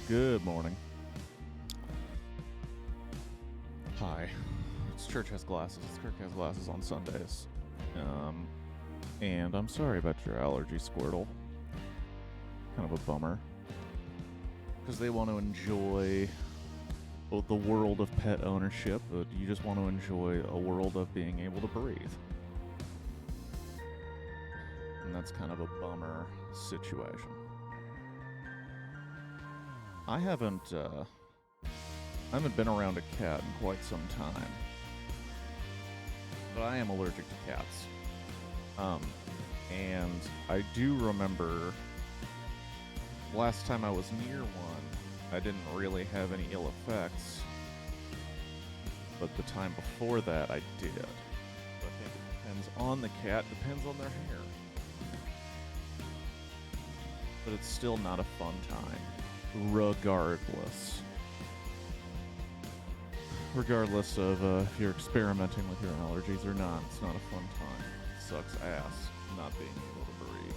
Good morning. Hi. It's Church Has Glasses. It's Kirk Has Glasses on Sundays. And I'm sorry about your allergy, Squirtle. Kind of a bummer. Because they want to enjoy the world of pet ownership, but you just want to enjoy a world of being able to breathe. And that's kind of a bummer situation. I haven't been around a cat in quite some time. But I am allergic to cats. And I do remember last time I was near one, I didn't really have any ill effects. But the time before that, I did. So I think it depends on the cat, depends on their hair. But it's still not a fun time. Regardless of if you're experimenting with your allergies or not, it's not a fun time. It sucks ass not being able to breathe.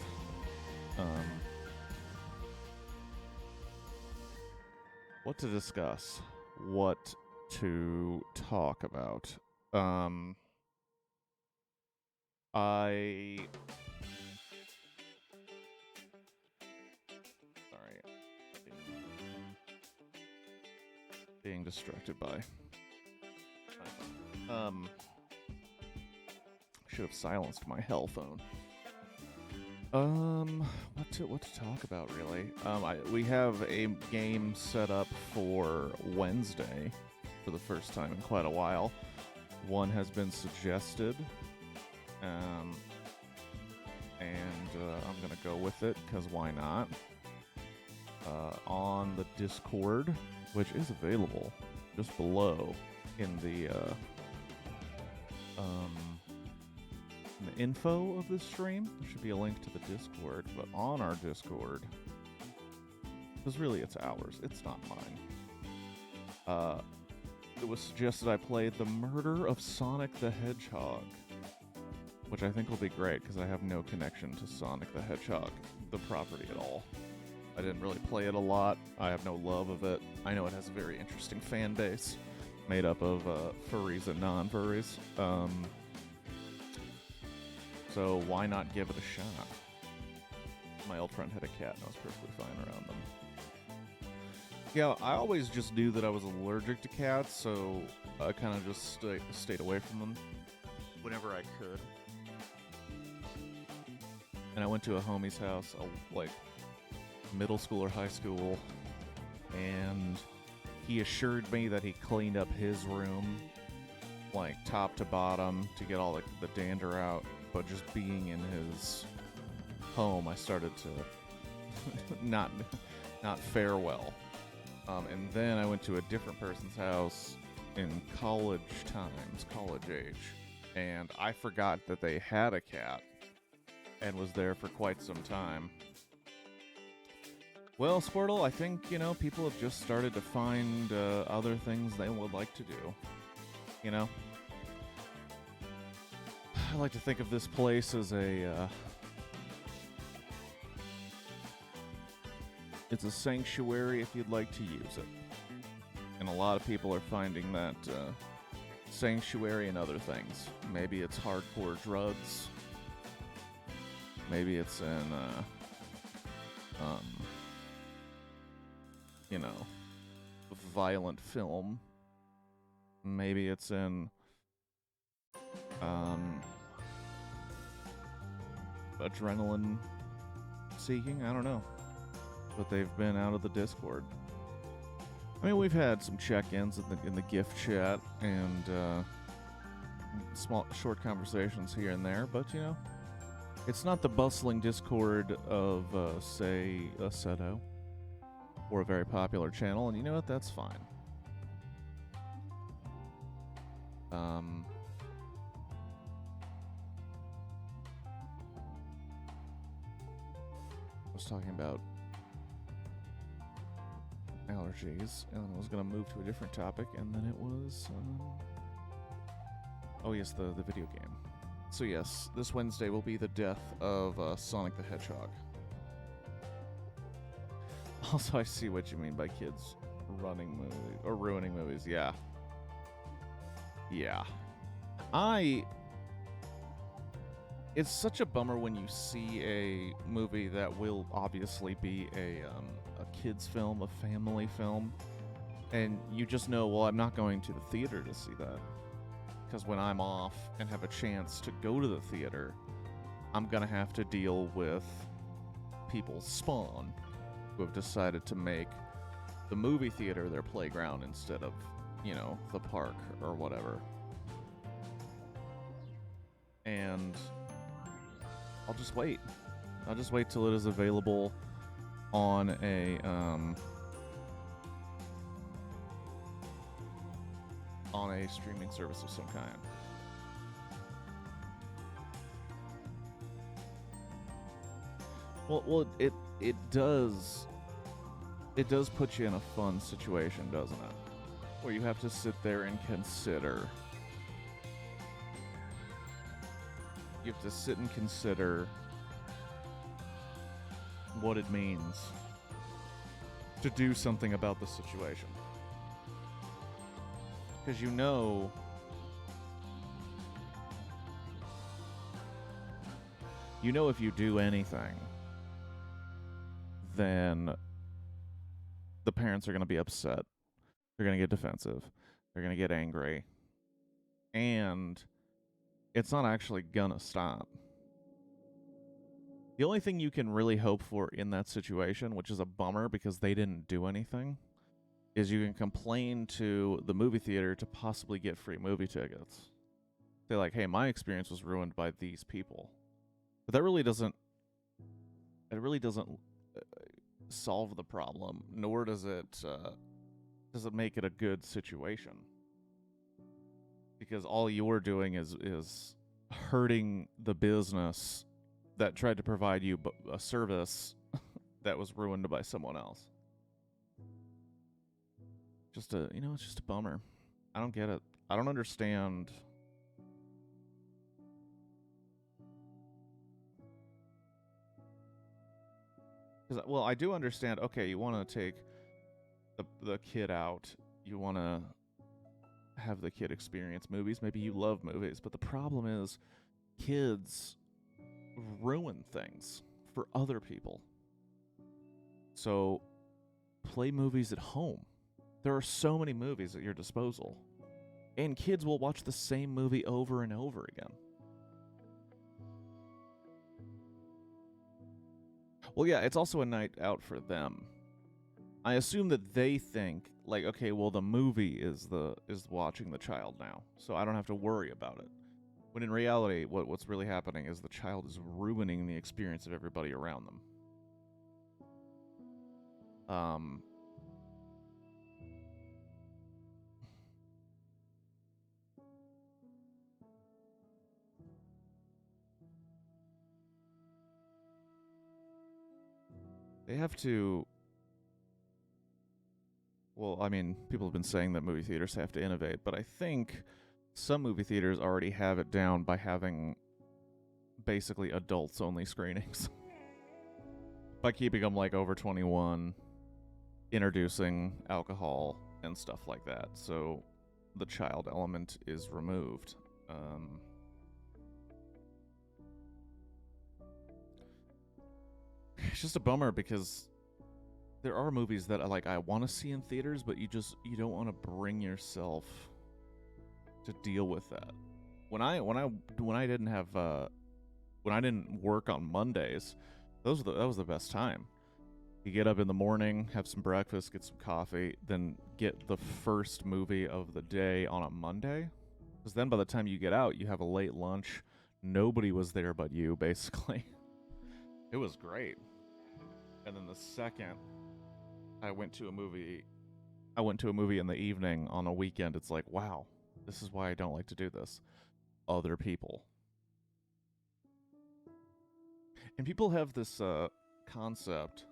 What to discuss? What to talk about? Sorry. Being distracted by. Should have silenced my hell phone. What to talk about really? We have a game set up for Wednesday for the first time in quite a while. One has been suggested, and I'm gonna go with it because why not? On the Discord, which is available just below in the info of this stream. There should be a link to the Discord, but on our Discord, because really it's ours, it's not mine. It was suggested I play The Murder of Sonic the Hedgehog, which I think will be great because I have no connection to Sonic the Hedgehog, the property, at all. I didn't really play it a lot. I have no love of it. I know it has a very interesting fan base made up of furries and non-furries. So why not give it a shot? My old friend had a cat and I was perfectly fine around them. Yeah, I always just knew that I was allergic to cats, so I kind of just stayed away from them whenever I could. And I went to a homie's house, like middle school or high school, and he assured me that he cleaned up his room like top to bottom to get all the dander out, but just being in his home, I started to not fare well. And then I went to a different person's house in college age, and I forgot that they had a cat and was there for quite some time. Well, Squirtle, I think, people have just started to find other things they would like to do. I like to think of this place as it's a sanctuary if you'd like to use it. And a lot of people are finding that sanctuary in other things. Maybe it's hardcore drugs. Maybe it's in, violent film. Maybe it's in, adrenaline seeking. I don't know. But they've been out of the Discord. I mean, we've had some check-ins in the gift chat and small, short conversations here and there, but it's not the bustling Discord of, say, a Seto or a very popular channel, and you know what? That's fine. I was talking about allergies, and then I was going to move to a different topic, and then it was, oh yes, the video game. So yes, this Wednesday will be the death of Sonic the Hedgehog. Also, I see what you mean by kids running movies or ruining movies. Yeah. Yeah. I It's such a bummer when you see a movie that will obviously be a kids film, a family film, and you just know, well, I'm not going to the theater to see that. Because when I'm off and have a chance to go to the theater, I'm going to have to deal with people's spawn who have decided to make the movie theater their playground instead of, the park or whatever. And I'll just wait. I'll just wait till it is available on a streaming service of some kind. Well, it does put you in a fun situation, doesn't it? Where you have to sit there and consider. You have to sit and consider what it means to do something about the situation. Because you know if you do anything, then the parents are going to be upset. They're going to get defensive. They're going to get angry. And it's not actually going to stop. The only thing you can really hope for in that situation, which is a bummer because they didn't do anything, is you can complain to the movie theater to possibly get free movie tickets. Say like, hey, my experience was ruined by these people. But that really doesn't solve the problem, nor does it make it a good situation. Because all you're doing is hurting the business that tried to provide you a service that was ruined by someone else. It's just a bummer. I don't get it. I don't understand. Well, I do understand. Okay, you want to take the kid out. You want to have the kid experience movies. Maybe you love movies, but the problem is kids ruin things for other people. So play movies at home. There are so many movies at your disposal, and kids will watch the same movie over and over again. Well, yeah, it's also a night out for them. I assume that they think, like, okay, well, the movie is watching the child now, so I don't have to worry about it. When in reality, what's really happening is the child is ruining the experience of everybody around them. They have to... Well, I mean, people have been saying that movie theaters have to innovate, but I think some movie theaters already have it down by having basically adults-only screenings. By keeping them, like, over 21, introducing alcohol and stuff like that, so the child element is removed. It's just a bummer because there are movies that I want to see in theaters, but you don't want to bring yourself to deal with that. When I didn't work on Mondays, that was the best time. You get up in the morning, have some breakfast, get some coffee, then get the first movie of the day on a Monday. Because then by the time you get out, you have a late lunch. Nobody was there but you, basically. It was great. And then the second I went to a movie in the evening on a weekend, it's like, wow, this is why I don't like to do this. Other people. And people have this concept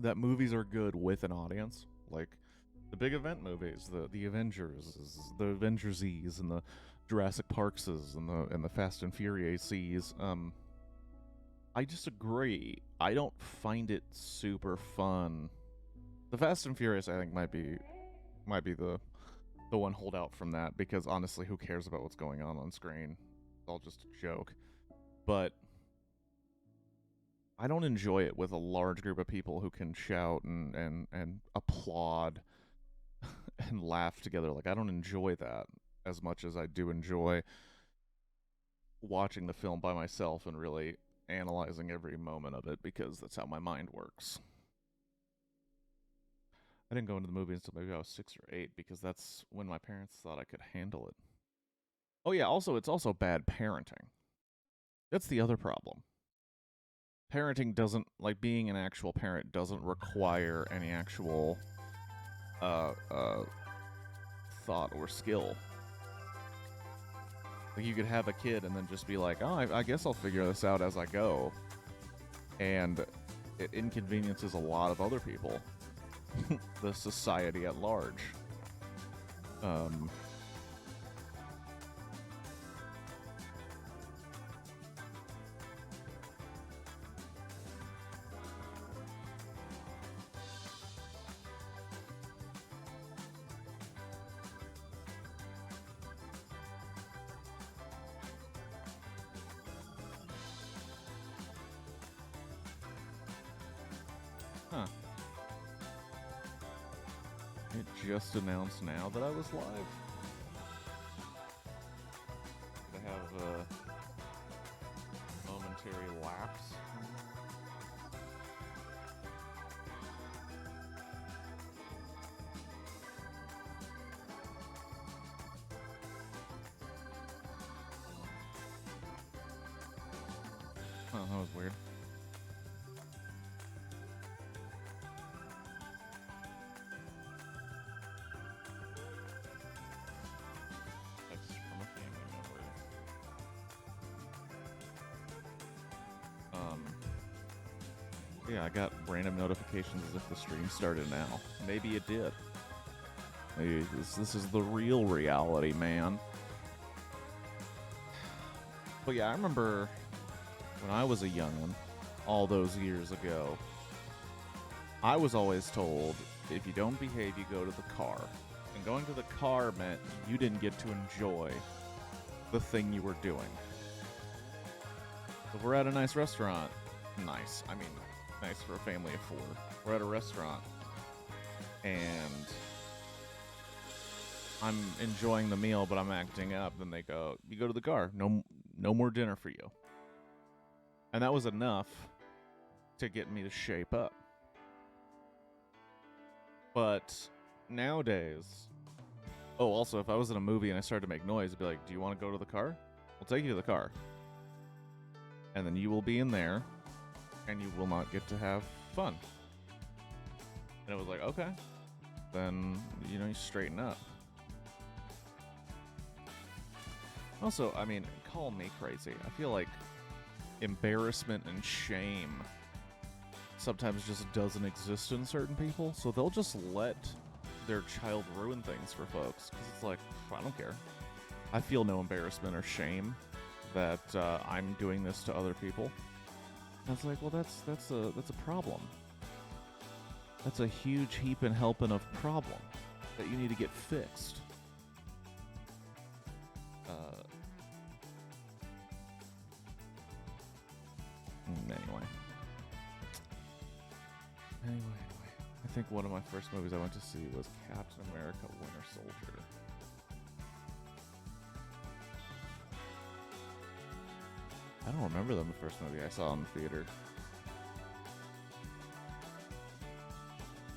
that movies are good with an audience. Like the big event movies, the Avengers, the Avengersies, and the Jurassic Parkses, and the Fast and Furiouses. I disagree. I don't find it super fun. The Fast and Furious, I think, might be the one holdout from that because honestly, who cares about what's going on screen? It's all just a joke. But I don't enjoy it with a large group of people who can shout and applaud and laugh together. Like I don't enjoy that as much as I do enjoy watching the film by myself and really analyzing every moment of it because that's how my mind works. I didn't go into the movie until maybe I was 6 or 8 because that's when my parents thought I could handle it. Oh yeah, also it's also bad parenting. That's the other problem. Parenting doesn't like being an actual parent doesn't require any actual uh uh thought or skill. Like you could have a kid and then just be like, "Oh, I guess I'll figure this out as I go," and it inconveniences a lot of other people, the society at large. Um, huh. It just announced now that I was live. Did I have a momentary lapse? Huh, that was weird. Text from a family member. Yeah, I got random notifications as if the stream started now. Maybe it did. Maybe this is the real reality, man. But yeah, I remember when I was a youngin', all those years ago, I was always told, if you don't behave, you go to the car. And going to the car meant you didn't get to enjoy the thing you were doing. If we're at a nice restaurant, nice. I mean, nice for a family of 4. We're at a restaurant, and I'm enjoying the meal, but I'm acting up. Then they go, "You go to the car. No more dinner for you." And that was enough to get me to shape up. But nowadays, oh, also, if I was in a movie and I started to make noise, I'd be like, "Do you want to go to the car? We'll take you to the car." And then you will be in there, and you will not get to have fun. And it was like, okay, then, you straighten up. Also, I mean, call me crazy. I feel like embarrassment and shame sometimes just doesn't exist in certain people, so they'll just let their child ruin things for folks, because it's like, I don't care. I feel no embarrassment or shame that I'm doing this to other people. And it's like, well, that's a problem. That's a huge heap and helping of problem that you need to get fixed. Anyway, I think one of my first movies I went to see was Captain America: Winter Soldier. I don't remember the first movie I saw in the theater.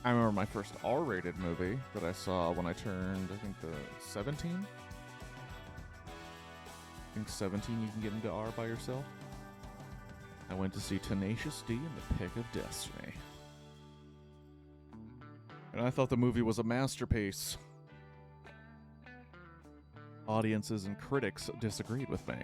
I remember my first R-rated movie that I saw when I turned, I think, 17? I think 17 you can get into R by yourself. I went to see Tenacious D and the Pick of Destiny. And I thought the movie was a masterpiece. Audiences and critics disagreed with me.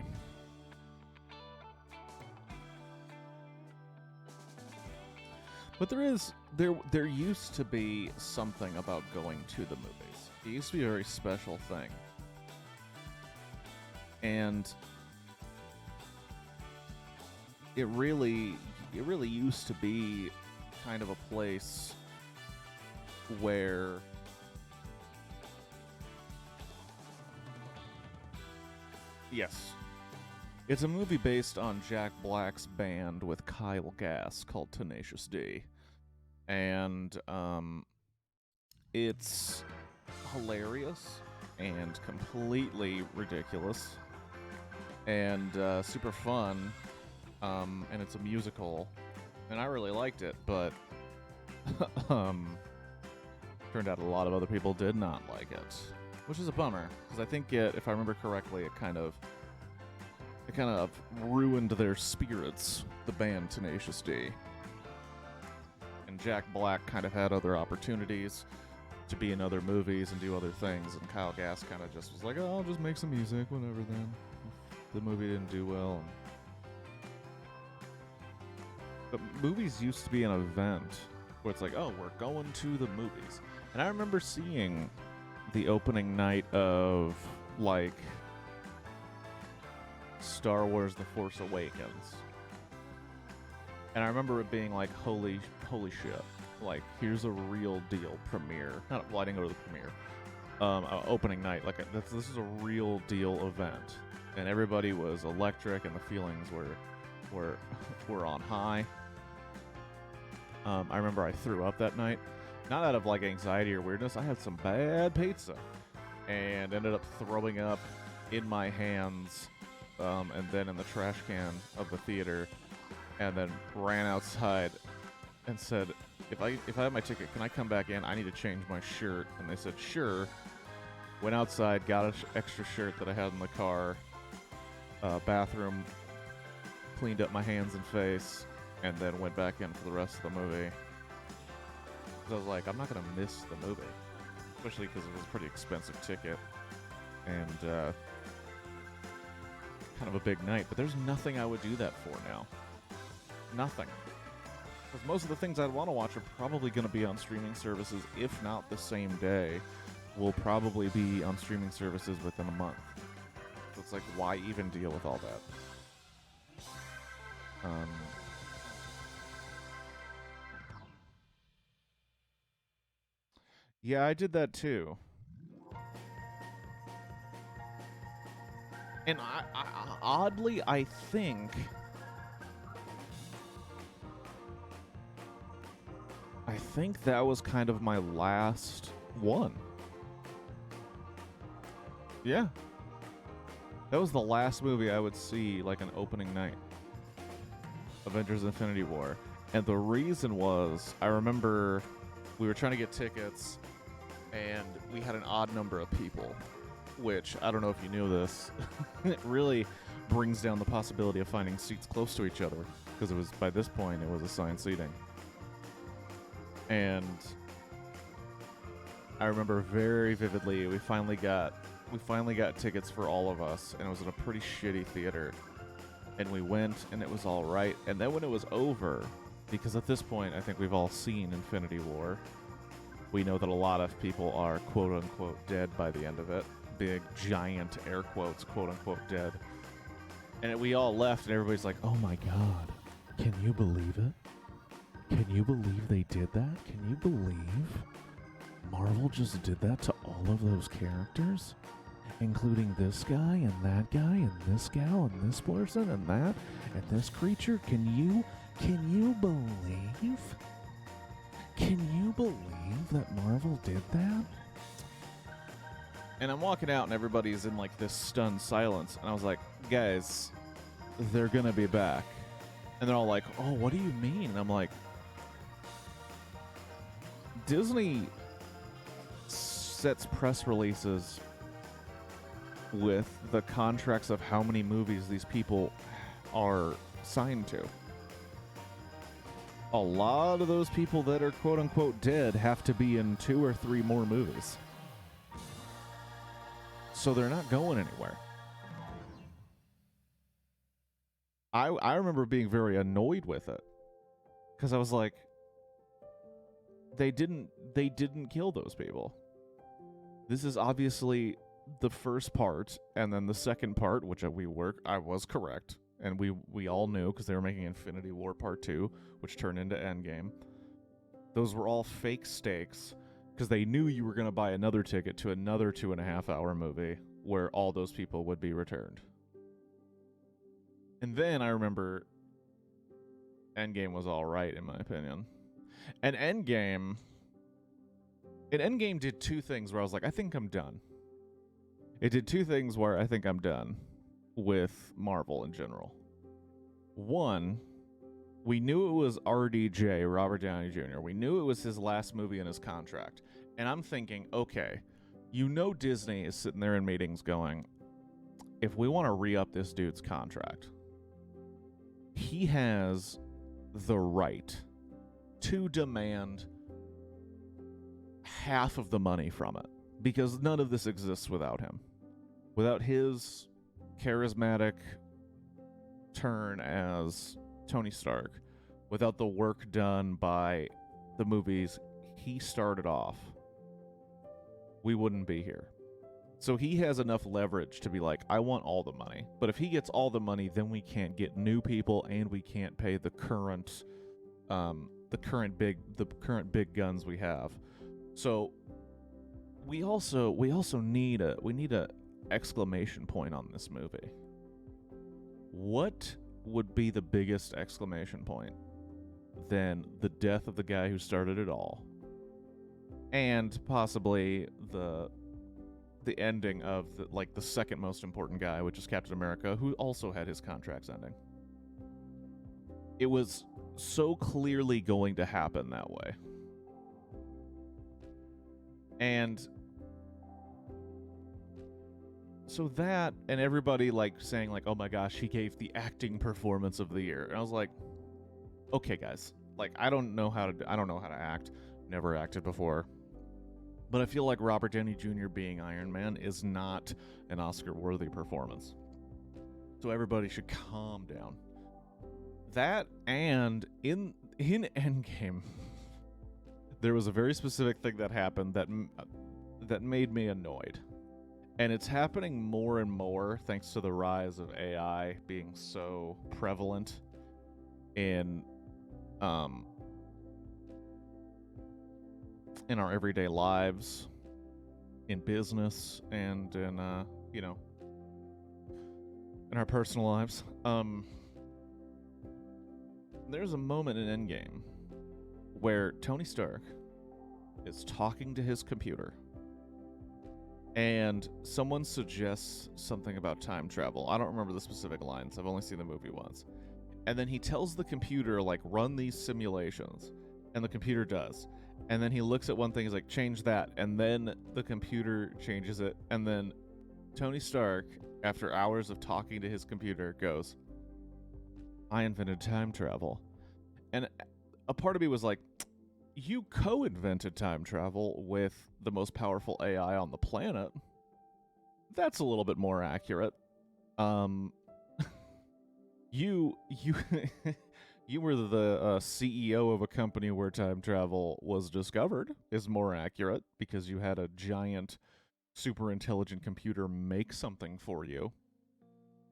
But there used to be something about going to the movies. It used to be a very special thing. And it really used to be kind of a place where yes, it's a movie based on Jack Black's band with Kyle Gass called Tenacious D, and it's hilarious and completely ridiculous and super fun, and it's a musical, and I really liked it, but turned out a lot of other people did not like it, which is a bummer, because I think if I remember correctly, it kind of ruined their spirits, the band Tenacious D. And Jack Black kind of had other opportunities to be in other movies and do other things, and Kyle Gass kind of just was like, oh, I'll just make some music, whatever then. The movie didn't do well. But movies used to be an event where it's like, oh, we're going to the movies. And I remember seeing the opening night of, like, Star Wars The Force Awakens. And I remember it being like, holy shit. Like, here's a real deal premiere. I didn't go to the premiere. Opening night. Like, this is a real deal event. And everybody was electric, and the feelings were on high. I remember I threw up that night. Not out of, like, anxiety or weirdness. I had some bad pizza. And ended up throwing up in my hands, and then in the trash can of the theater. And then ran outside and said, if I have my ticket, can I come back in? I need to change my shirt. And they said, sure. Went outside, got an extra shirt that I had in the car, bathroom, cleaned up my hands and face, and then went back in for the rest of the movie. I was like, I'm not going to miss the movie, especially because it was a pretty expensive ticket and kind of a big night. But there's nothing I would do that for now. Nothing. Because most of the things I'd want to watch are probably going to be on streaming services, if not the same day. Will probably be on streaming services within a month. So it's like, why even deal with all that? Yeah, I did that too. And oddly, I think that was kind of my last one. Yeah. That was the last movie I would see, like, an opening night. Avengers Infinity War. And the reason was, I remember we were trying to get tickets, and we had an odd number of people, which, I don't know if you knew this, it really brings down the possibility of finding seats close to each other, because it was, by this point, it was assigned seating. And I remember very vividly, we finally got tickets for all of us, and it was in a pretty shitty theater. And we went, and it was all right. And then when it was over, because at this point, I think we've all seen Infinity War, we know that a lot of people are quote-unquote dead by the end of it. Big, giant, air quotes, quote-unquote dead. And we all left, and everybody's like, oh my god, can you believe it? Can you believe they did that? Can you believe Marvel just did that to all of those characters? Including this guy, and that guy, and this gal, and this person, and that, and this creature? Can you believe? Can you believe that Marvel did that? And I'm walking out, and everybody's in, like, this stunned silence, and I was like, guys, they're gonna be back. And they're all like, oh, what do you mean? And I'm like, Disney sets press releases with the contracts of how many movies these people are signed to. A lot of those people that are quote-unquote dead have to be in 2 or 3 more movies. So they're not going anywhere. I remember being very annoyed with it, because I was like, they didn't kill those people. This is obviously the first part, and then the second part, which I was correct. and we all knew because they were making Infinity War Part 2, which turned into Endgame. Those were all fake stakes because they knew you were going to buy another ticket to another 2.5-hour movie where all those people would be returned. And then I remember Endgame was all right, in my opinion. And Endgame did two things where I was like, I think I'm done. It did two things where I think I'm done with Marvel in general. One, we knew it was RDJ, Robert Downey Jr. We knew it was his last movie in his contract. And I'm thinking, okay, you know Disney is sitting there in meetings going, if we want to re-up this dude's contract, he has the right to demand half of the money from it, because none of this exists without him. Without his charismatic turn as Tony Stark, without the work done by the movies he started off, we wouldn't be here. So he has enough leverage to be like, I want all the money. But if he gets all the money, then we can't get new people, and we can't pay the current big guns we have. So we also need a exclamation point on this movie. What would be the biggest exclamation point than the death of the guy who started it all, and possibly the ending of the second most important guy, which is Captain America, who also had his contracts ending. It was so clearly going to happen that way. And so that, and everybody saying oh my gosh, he gave the acting performance of the year. And I was like, okay guys, I don't know how to act. Never acted before. But I feel like Robert Downey Jr. being Iron Man is not an Oscar-worthy performance. So everybody should calm down. That, and in Endgame, there was a very specific thing that happened that made me annoyed. And it's happening more and more thanks to the rise of AI being so prevalent in our everyday lives, in business, and in our personal lives. There's a moment in Endgame where Tony Stark is talking to his computer, and someone suggests something about time travel. I don't remember the specific lines. I've only seen the movie once. And then he tells the computer, run these simulations. And the computer does. And then he looks at one thing, he's like, change that. And then the computer changes it. And then Tony Stark, after hours of talking to his computer, goes, I invented time travel. And a part of me was like, you co-invented time travel with the most powerful AI on the planet. That's a little bit more accurate. You you were the CEO of a company where time travel was discovered is more accurate because you had a giant, super intelligent computer make something for you.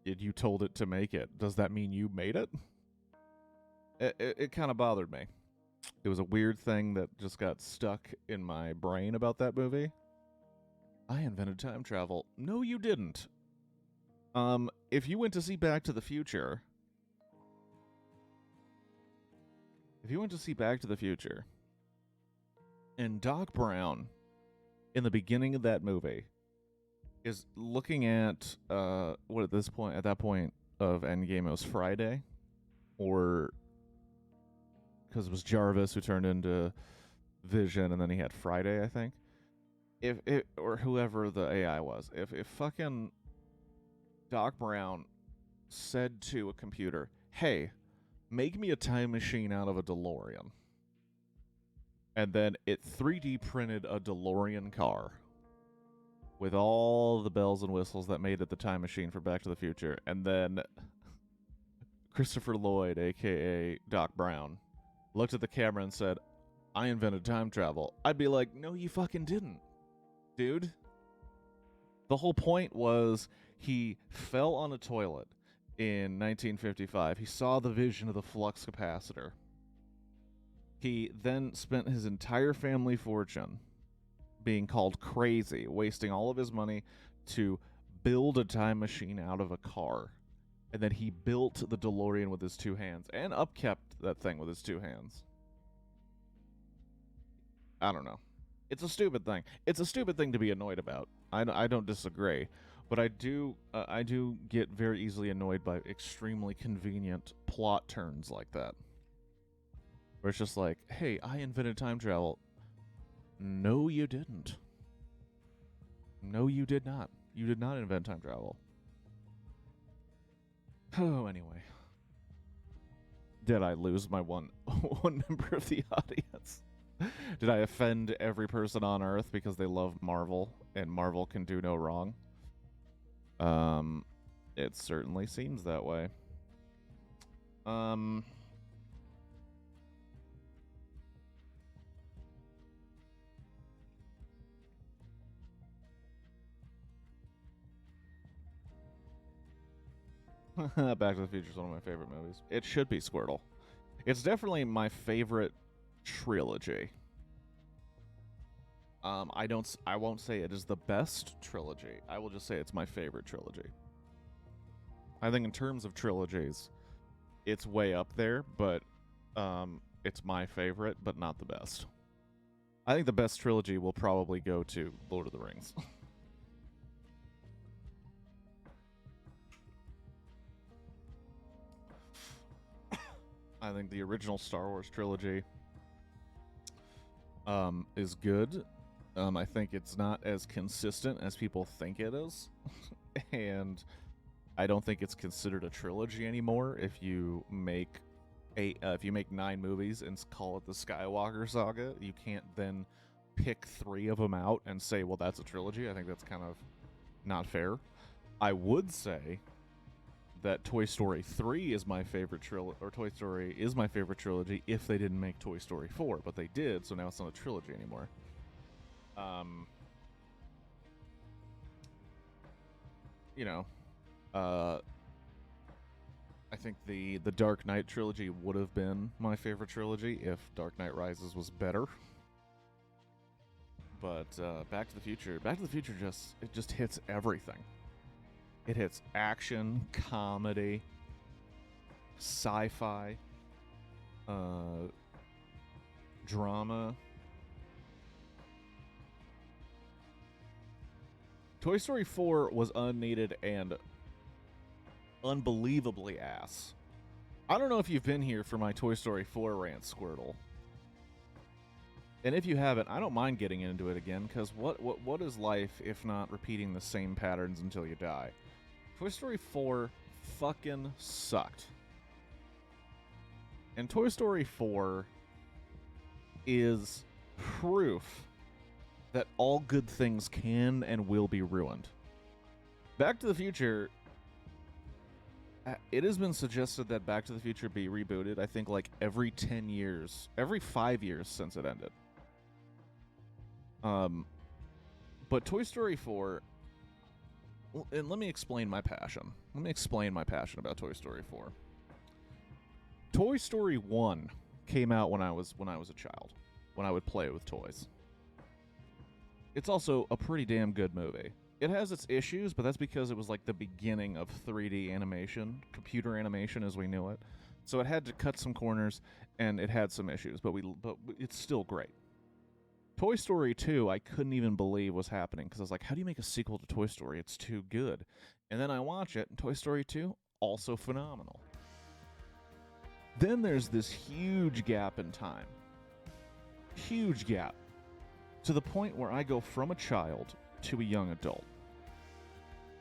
You told it to make it. Does that mean you made it? It kind of bothered me. It was a weird thing that just got stuck in my brain about that movie. I invented time travel. No, you didn't. If you went to see Back to the Future... and Doc Brown, in the beginning of that movie, is looking at, at that point of Endgame, it was Friday, or... because it was Jarvis who turned into Vision, and then he had Friday, I think. Or whoever the AI was. If fucking Doc Brown said to a computer, hey, make me a time machine out of a DeLorean. And then it 3D printed a DeLorean car with all the bells and whistles that made it the time machine for Back to the Future. And then Christopher Lloyd, a.k.a. Doc Brown, looked at the camera and said, I invented time travel. I'd be like, no, you fucking didn't, dude. The whole point was he fell on a toilet in 1955. He saw the vision of the flux capacitor. He then spent his entire family fortune being called crazy, wasting all of his money to build a time machine out of a car. And then he built the DeLorean with his two hands and upkept that thing with his two hands. I don't know. It's a stupid thing. It's a stupid thing to be annoyed about. I don't disagree, but I do get very easily annoyed by extremely convenient plot turns like that, where it's just like, hey, I invented time travel. No, you didn't. No, you did not. You did not invent time travel. Oh, anyway. Did I lose my one member of the audience? Did I offend every person on Earth because they love Marvel and Marvel can do no wrong? It certainly seems that way. Back to the Future is one of my favorite movies. It should be Squirtle. It's definitely my favorite trilogy. I won't say it is the best trilogy. I will just say it's my favorite trilogy. I think in terms of trilogies, it's way up there, but it's my favorite, but not the best. I think the best trilogy will probably go to Lord of the Rings. I think the original Star Wars trilogy is good. I think it's not as consistent as people think it is. And I don't think it's considered a trilogy anymore if you make 9 movies and call it the Skywalker saga. You can't then pick 3 of them out and say, well, that's a trilogy. I think that's kind of not fair. I would say that Toy Story 3 is my favorite trilogy, or Toy Story is my favorite trilogy if they didn't make Toy Story 4, but they did, so now it's not a trilogy anymore. I think the Dark Knight trilogy would have been my favorite trilogy if Dark Knight Rises was better. But Back to the Future just hits everything. It hits action, comedy, sci-fi, drama. Toy Story 4 was unneeded and unbelievably ass. I don't know if you've been here for my Toy Story 4 rant, Squirtle. And if you haven't, I don't mind getting into it again, because what is life if not repeating the same patterns until you die? Toy Story 4 fucking sucked. And Toy Story 4 is proof that all good things can and will be ruined. Back to the Future, it has been suggested that Back to the Future be rebooted, I think, like every 10 years, every 5 years since it ended. But Toy Story 4, and let me explain my passion. Let me explain my passion about Toy Story 4. Toy Story 1 came out when I was a child, when I would play with toys. It's also a pretty damn good movie. It has its issues, but that's because it was like the beginning of 3D animation, computer animation as we knew it. So it had to cut some corners, and it had some issues, but it's still great. Toy Story 2, I couldn't even believe was happening, because I was like, how do you make a sequel to Toy Story? It's too good. And then I watch it, and Toy Story 2, also phenomenal. Then there's this huge gap in time. Huge gap. To the point where I go from a child to a young adult.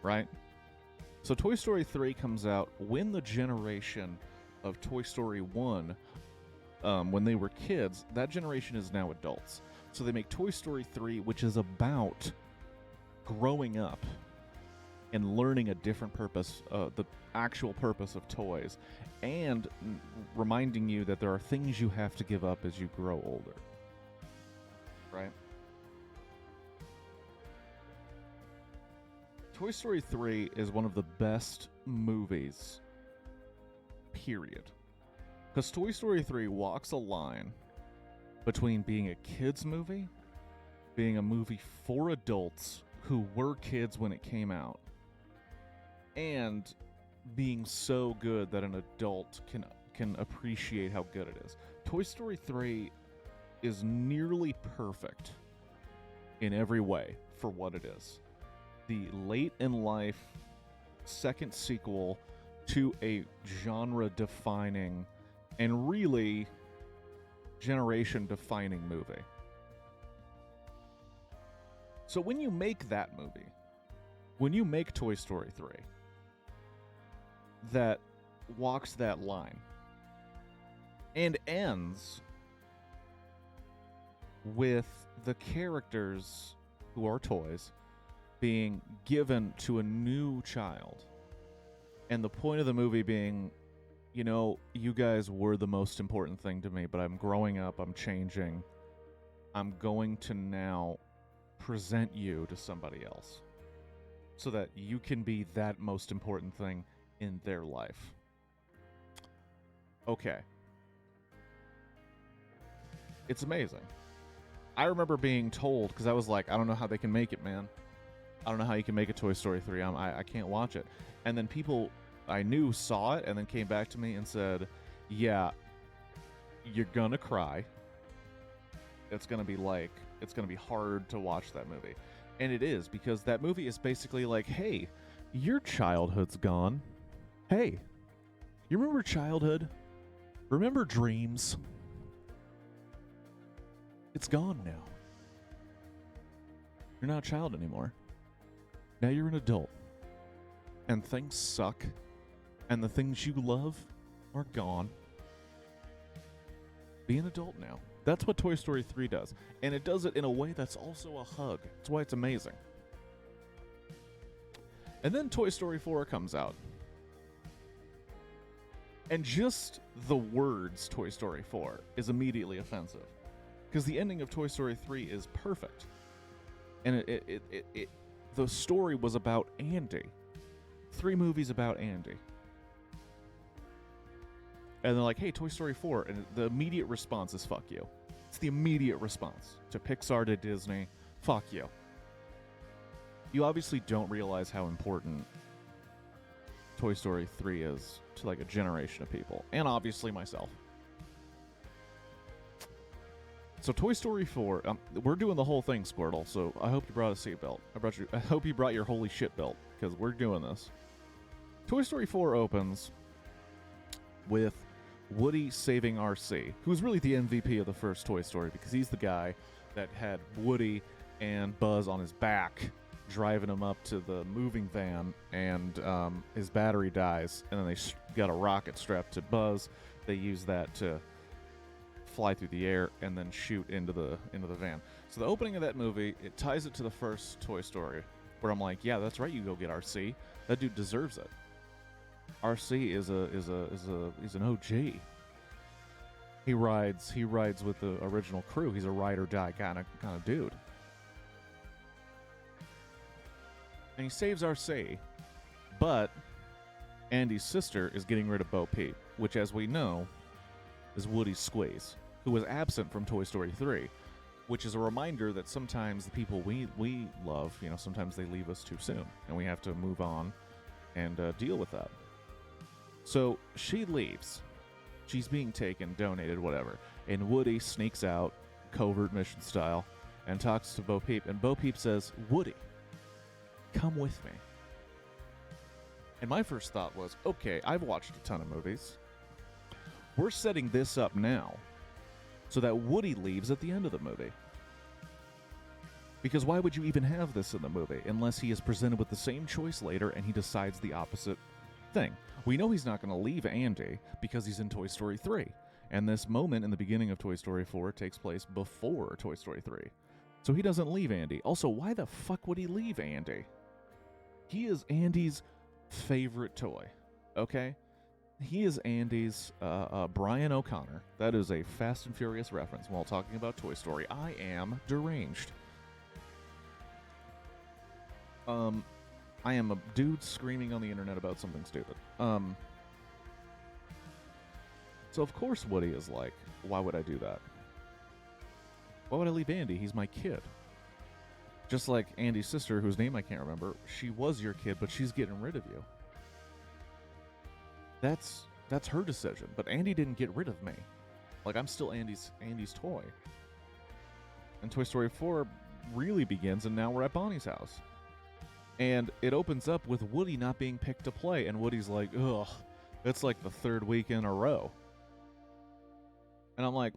Right? So Toy Story 3 comes out when the generation of Toy Story 1, when they were kids, that generation is now adults. So they make Toy Story 3, which is about growing up and learning a different purpose, the actual purpose of toys, and reminding you that there are things you have to give up as you grow older. Right? Toy Story 3 is one of the best movies period. Because Toy Story 3 walks a line between being a kids' movie, being a movie for adults who were kids when it came out, and being so good that an adult can appreciate how good it is. Toy Story 3 is nearly perfect in every way for what it is. The late in life second sequel to a genre-defining and really generation-defining movie. So when you make that movie, when you make Toy Story 3, that walks that line and ends with the characters who are toys being given to a new child, and the point of the movie being, you know, you guys were the most important thing to me, but I'm growing up, I'm changing, I'm going to now present you to somebody else so that you can be that most important thing in their life. Okay. It's amazing. I remember being told, because I was like, I don't know how they can make it, man. I don't know how you can make a Toy Story 3. I can't watch it. And then people I knew saw it and then came back to me and said, yeah, you're gonna cry. It's gonna be hard to watch that movie. And it is, because that movie is basically like, hey, your childhood's gone. Hey, you remember childhood? Remember dreams? It's gone now. You're not a child anymore. Now you're an adult. And things suck. And the things you love are gone. Be an adult now. That's what Toy Story 3 does. And it does it in a way that's also a hug. That's why it's amazing. And then Toy Story 4 comes out. And just the words Toy Story 4 is immediately offensive. Because the ending of Toy Story 3 is perfect. And the story was about Andy. 3 movies about Andy. And they're like, hey, Toy Story 4. And the immediate response is, fuck you. It's the immediate response to Pixar, to Disney. Fuck you. You obviously don't realize how important Toy Story 3 is to like a generation of people. And obviously myself. So Toy Story 4, we're doing the whole thing, Squirtle, so I hope you brought a seatbelt. I hope you brought your holy shit belt, because we're doing this. Toy Story 4 opens with Woody saving RC, who's really the MVP of the first Toy Story, because he's the guy that had Woody and Buzz on his back, driving him up to the moving van, and his battery dies, and then they got a rocket strapped to Buzz. They use that to fly through the air and then shoot into the van. So the opening of that movie, it ties it to the first Toy Story, where I'm like, yeah, that's right, you go get RC. That dude deserves it. RC is an OG. He rides with the original crew. He's a ride or die kind of dude. And he saves RC, but Andy's sister is getting rid of Bo Peep, which, as we know, is Woody's squeeze, who was absent from Toy Story 3, which is a reminder that sometimes the people we love, you know, sometimes they leave us too soon, and we have to move on and deal with that. So she leaves. She's being taken, donated, whatever. And Woody sneaks out, covert mission style, and talks to Bo Peep. And Bo Peep says, Woody, come with me. And my first thought was, okay, I've watched a ton of movies. We're setting this up now so that Woody leaves at the end of the movie. Because why would you even have this in the movie unless he is presented with the same choice later and he decides the opposite thing? We know he's not going to leave Andy because he's in Toy Story 3. And this moment in the beginning of Toy Story 4 takes place before Toy Story 3. So he doesn't leave Andy. Also, why the fuck would he leave Andy? He is Andy's favorite toy, okay? He is Andy's Brian O'Connor. That is a Fast and Furious reference while talking about Toy Story. I am deranged. I am a dude screaming on the internet about something stupid. So of course Woody is like, why would I do that? Why would I leave Andy? He's my kid. Just like Andy's sister, whose name I can't remember, she was your kid, but she's getting rid of you. That's her decision. But Andy didn't get rid of me. Like, I'm still Andy's toy. And Toy Story 4 really begins, and now we're at Bonnie's house. And it opens up with Woody not being picked to play, and Woody's like, ugh, it's like the third week in a row. And I'm like,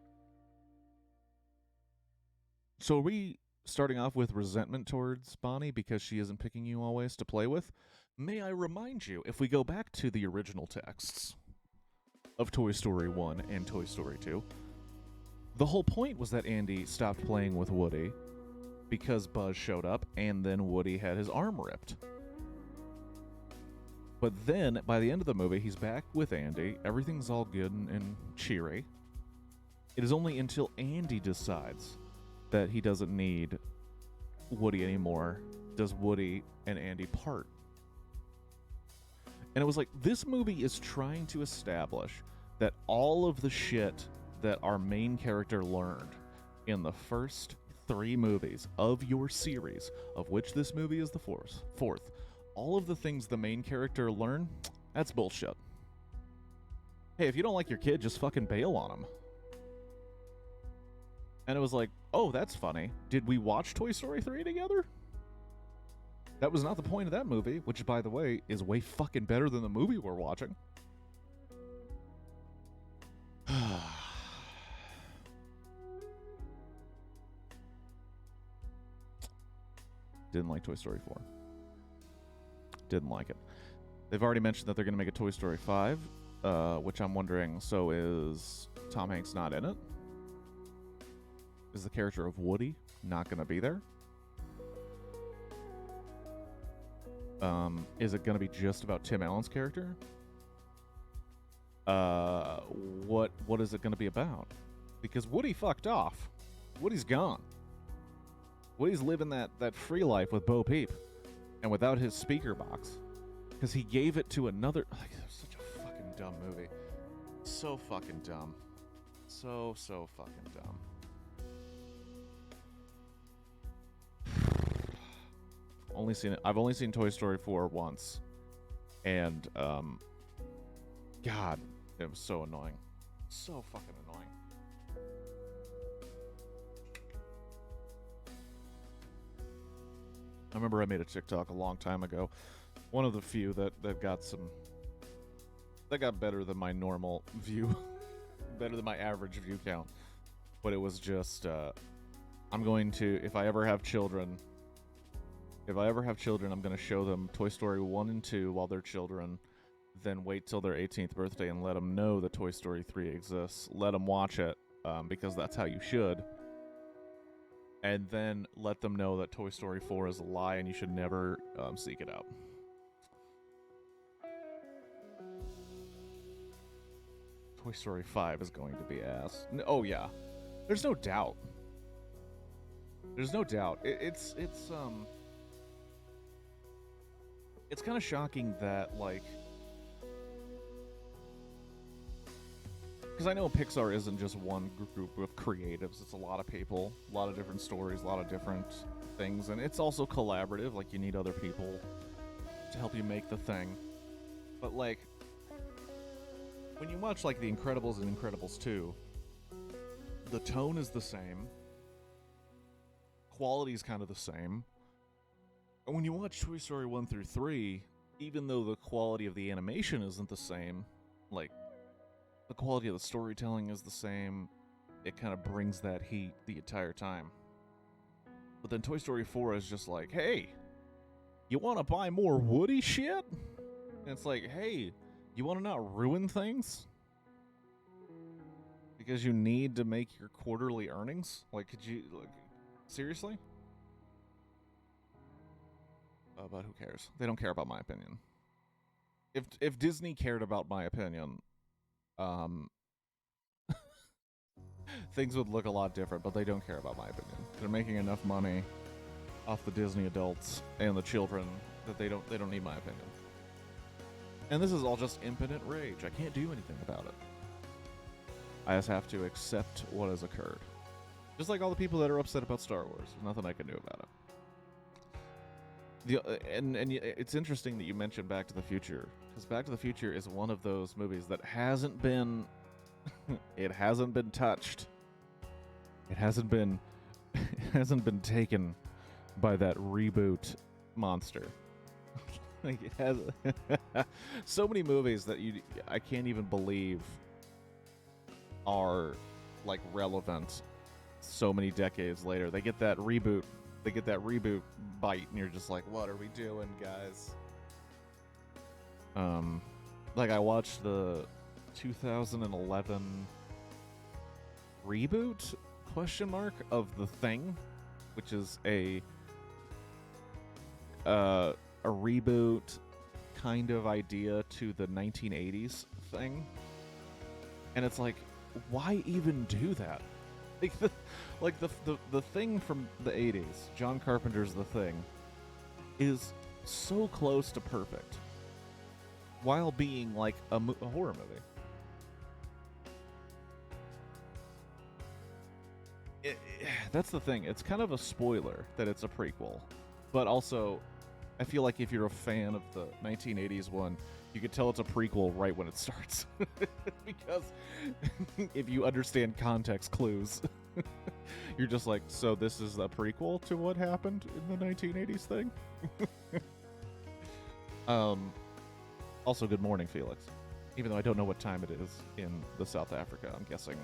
so are we starting off with resentment towards Bonnie because she isn't picking you always to play with? May I remind you, if we go back to the original texts of Toy Story 1 and Toy Story 2, the whole point was that Andy stopped playing with Woody because Buzz showed up, and then Woody had his arm ripped. But then, by the end of the movie, he's back with Andy. Everything's all good and cheery. It is only until Andy decides that he doesn't need Woody anymore does Woody and Andy part. And it was like, this movie is trying to establish that all of the shit that our main character learned in the first 3 movies of your series, of which this movie is the fourth, all of the things the main character learned, that's bullshit. Hey, if you don't like your kid, just fucking bail on him. And it was like, oh, that's funny. Did we watch Toy Story 3 together? That was not the point of that movie, which, by the way, is way fucking better than the movie we're watching. Didn't like Toy Story 4. Didn't like it. They've already mentioned that they're going to make a Toy Story 5, which I'm wondering, so is Tom Hanks not in it? Is the character of Woody not going to be there? Is it going to be just about Tim Allen's character? What is it going to be about? Because Woody fucked off. Woody's gone. Woody's living that free life with Bo Peep and without his speaker box because he gave it to another. Like, such a fucking dumb movie. So fucking dumb. So fucking dumb. I've only seen Toy Story 4 once, and God, it was so annoying, so fucking annoying. I remember I made a TikTok a long time ago, one of the few that got better than my normal view, better than my average view count, but it was just I'm going to, if I ever have children, I'm going to show them Toy Story 1 and 2 while they're children, then wait till their 18th birthday and let them know that Toy Story 3 exists. Let them watch it, because that's how you should. And then let them know that Toy Story 4 is a lie and you should never seek it out. Toy Story 5 is going to be ass. Oh, yeah. There's no doubt. There's no doubt. It's kind of shocking that, like, because I know Pixar isn't just one group of creatives. It's a lot of people, a lot of different stories, a lot of different things, and it's also collaborative. Like, you need other people to help you make the thing. But, like, when you watch, like, The Incredibles and Incredibles 2, the tone is the same. Quality is kind of the same. And when you watch Toy Story 1 through 3, even though the quality of the animation isn't the same, like, the quality of the storytelling is the same, it kind of brings that heat the entire time. But then Toy Story 4 is just like, hey, you want to buy more Woody shit? And it's like, hey, you want to not ruin things? Because you need to make your quarterly earnings? Like, could you, like, seriously? But who cares? They don't care about my opinion. If Disney cared about my opinion, things would look a lot different, but they don't care about my opinion. They're making enough money off the Disney adults and the children that they don't need my opinion. And this is all just impotent rage. I can't do anything about it. I just have to accept what has occurred. Just like all the people that are upset about Star Wars. There's nothing I can do about it. And it's interesting that you mentioned Back to the Future, because Back to the Future is one of those movies that hasn't been it hasn't been touched. It hasn't been taken by that reboot monster. Like, it has so many movies that I can't even believe are like relevant so many decades later. They get that reboot bite, and you're just like, what are we doing, guys? Like, I watched the 2011 reboot of The Thing, which is a reboot kind of idea to the 1980s Thing, and it's like, why even do that? Like the Thing from the 80s, John Carpenter's The Thing, is so close to perfect while being like a horror movie. That's the thing. It's kind of a spoiler that it's a prequel, but also I feel like if you're a fan of the 1980s one, you could tell it's a prequel right when it starts. Because if you understand context clues, you're just like, so this is a prequel to what happened in the 1980s thing? Also, good morning, Felix. Even though I don't know what time it is in the South Africa, I'm guessing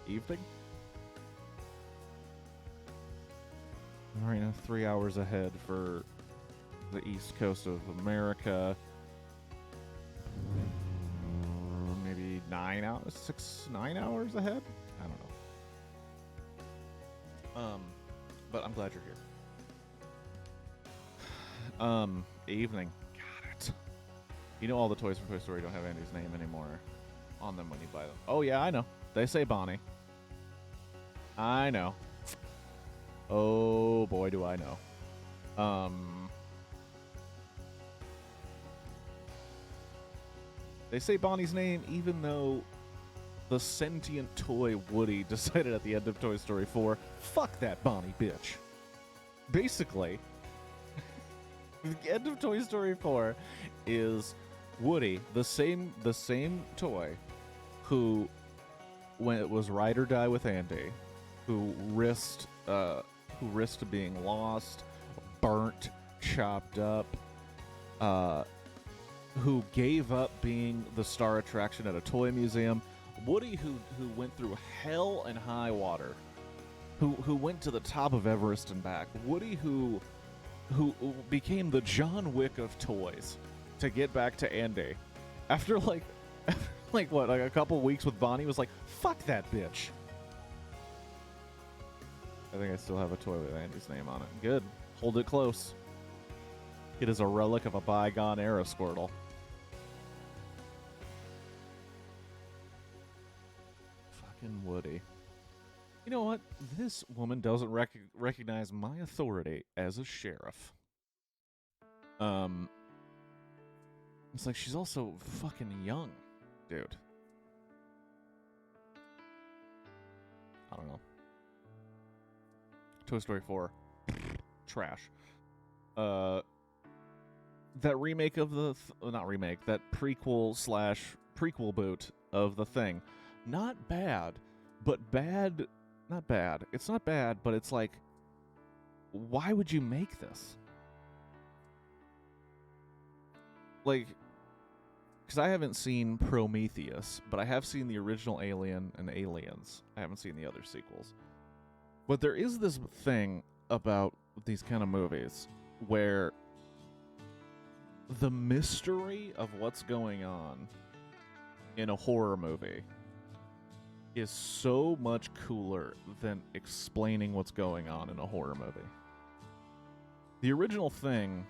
evening? All right, now 3 hours ahead for the East Coast of America. Maybe 9 hours ahead? I don't know. But I'm glad you're here. Evening. Got it. You know all the toys from Toy Story don't have Andy's name anymore on them when you buy them. Oh yeah, I know. They say Bonnie. I know. Oh boy, do I know. They say Bonnie's name even though the sentient toy Woody decided at the end of Toy Story 4, fuck that Bonnie bitch. Basically, the end of Toy Story 4 is Woody, the same toy, who, when it was ride or die with Andy, who risked being lost, burnt, chopped up, who gave up being the star attraction at a toy museum, Woody who went through hell and high water, who went to the top of Everest and back, Woody who became the John Wick of toys to get back to Andy after like a couple weeks with Bonnie, was like, fuck that bitch. I think I still have a toy with Andy's name on it. Good. Hold it close. It is a relic of a bygone era, Squirtle. Fucking Woody. You know what? This woman doesn't recognize my authority as a sheriff. It's like she's also fucking young, dude. I don't know. Toy Story 4. Trash. That remake of the... not remake. That prequel boot of The Thing. Not bad, but bad... Not bad. It's not bad, but it's like... Why would you make this? Like... Because I haven't seen Prometheus, but I have seen the original Alien and Aliens. I haven't seen the other sequels. But there is this thing about these kind of movies where the mystery of what's going on in a horror movie is so much cooler than explaining what's going on in a horror movie. The original Thing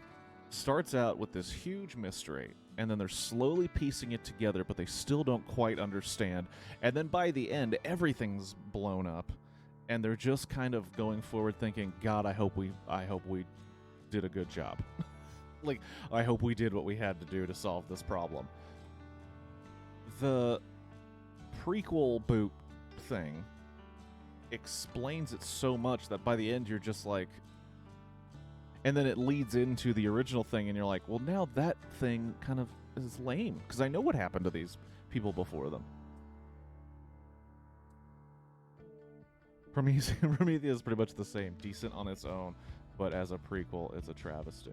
starts out with this huge mystery, and then they're slowly piecing it together, but they still don't quite understand. And then by the end, everything's blown up, and they're just kind of going forward thinking, God, I hope we did a good job. Like, I hope we did what we had to do to solve this problem. The prequel boot thing explains it so much that by the end you're just like, and then it leads into the original thing, and you're like, well, now that thing kind of is lame because I know what happened to these people before them. Prometheus is pretty much the same, decent on its own, but as a prequel, it's a travesty.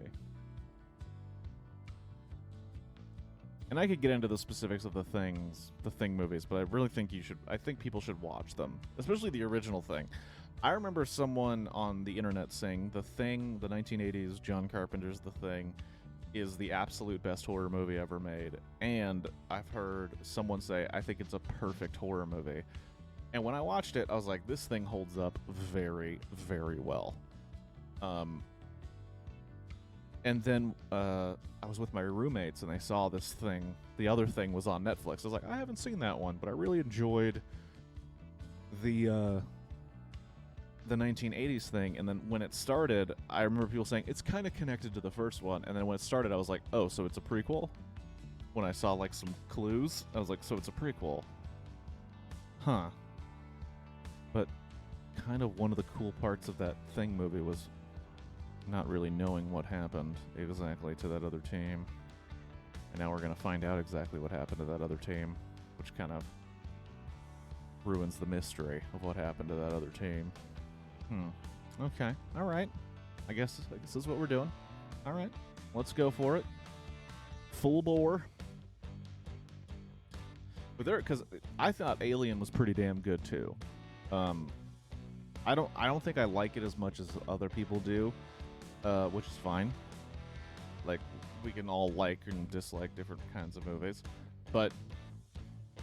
And I could get into the specifics of the Thing movies, but I really think I think people should watch them, especially the original Thing. I remember someone on the internet saying The Thing, the 1980s John Carpenter's The Thing, is the absolute best horror movie ever made. And I've heard someone say, I think it's a perfect horror movie. And when I watched it, I was like, this thing holds up very, very well. And then I was with my roommates, and they saw this thing. The other Thing was on Netflix. I was like, I haven't seen that one, but I really enjoyed the 1980s Thing. And then when it started, I remember people saying, it's kind of connected to the first one. And then when it started, I was like, oh, so it's a prequel? When I saw, like, some clues, I was like, so it's a prequel. Huh. But kind of one of the cool parts of that Thing movie was not really knowing what happened exactly to that other team. And now we're going to find out exactly what happened to that other team, which kind of ruins the mystery of what happened to that other team. Okay. All right. I guess this is what we're doing. All right. Let's go for it. Full bore. But because I thought Alien was pretty damn good too. I don't think I like it as much as other people do, which is fine. Like, we can all like and dislike different kinds of movies. But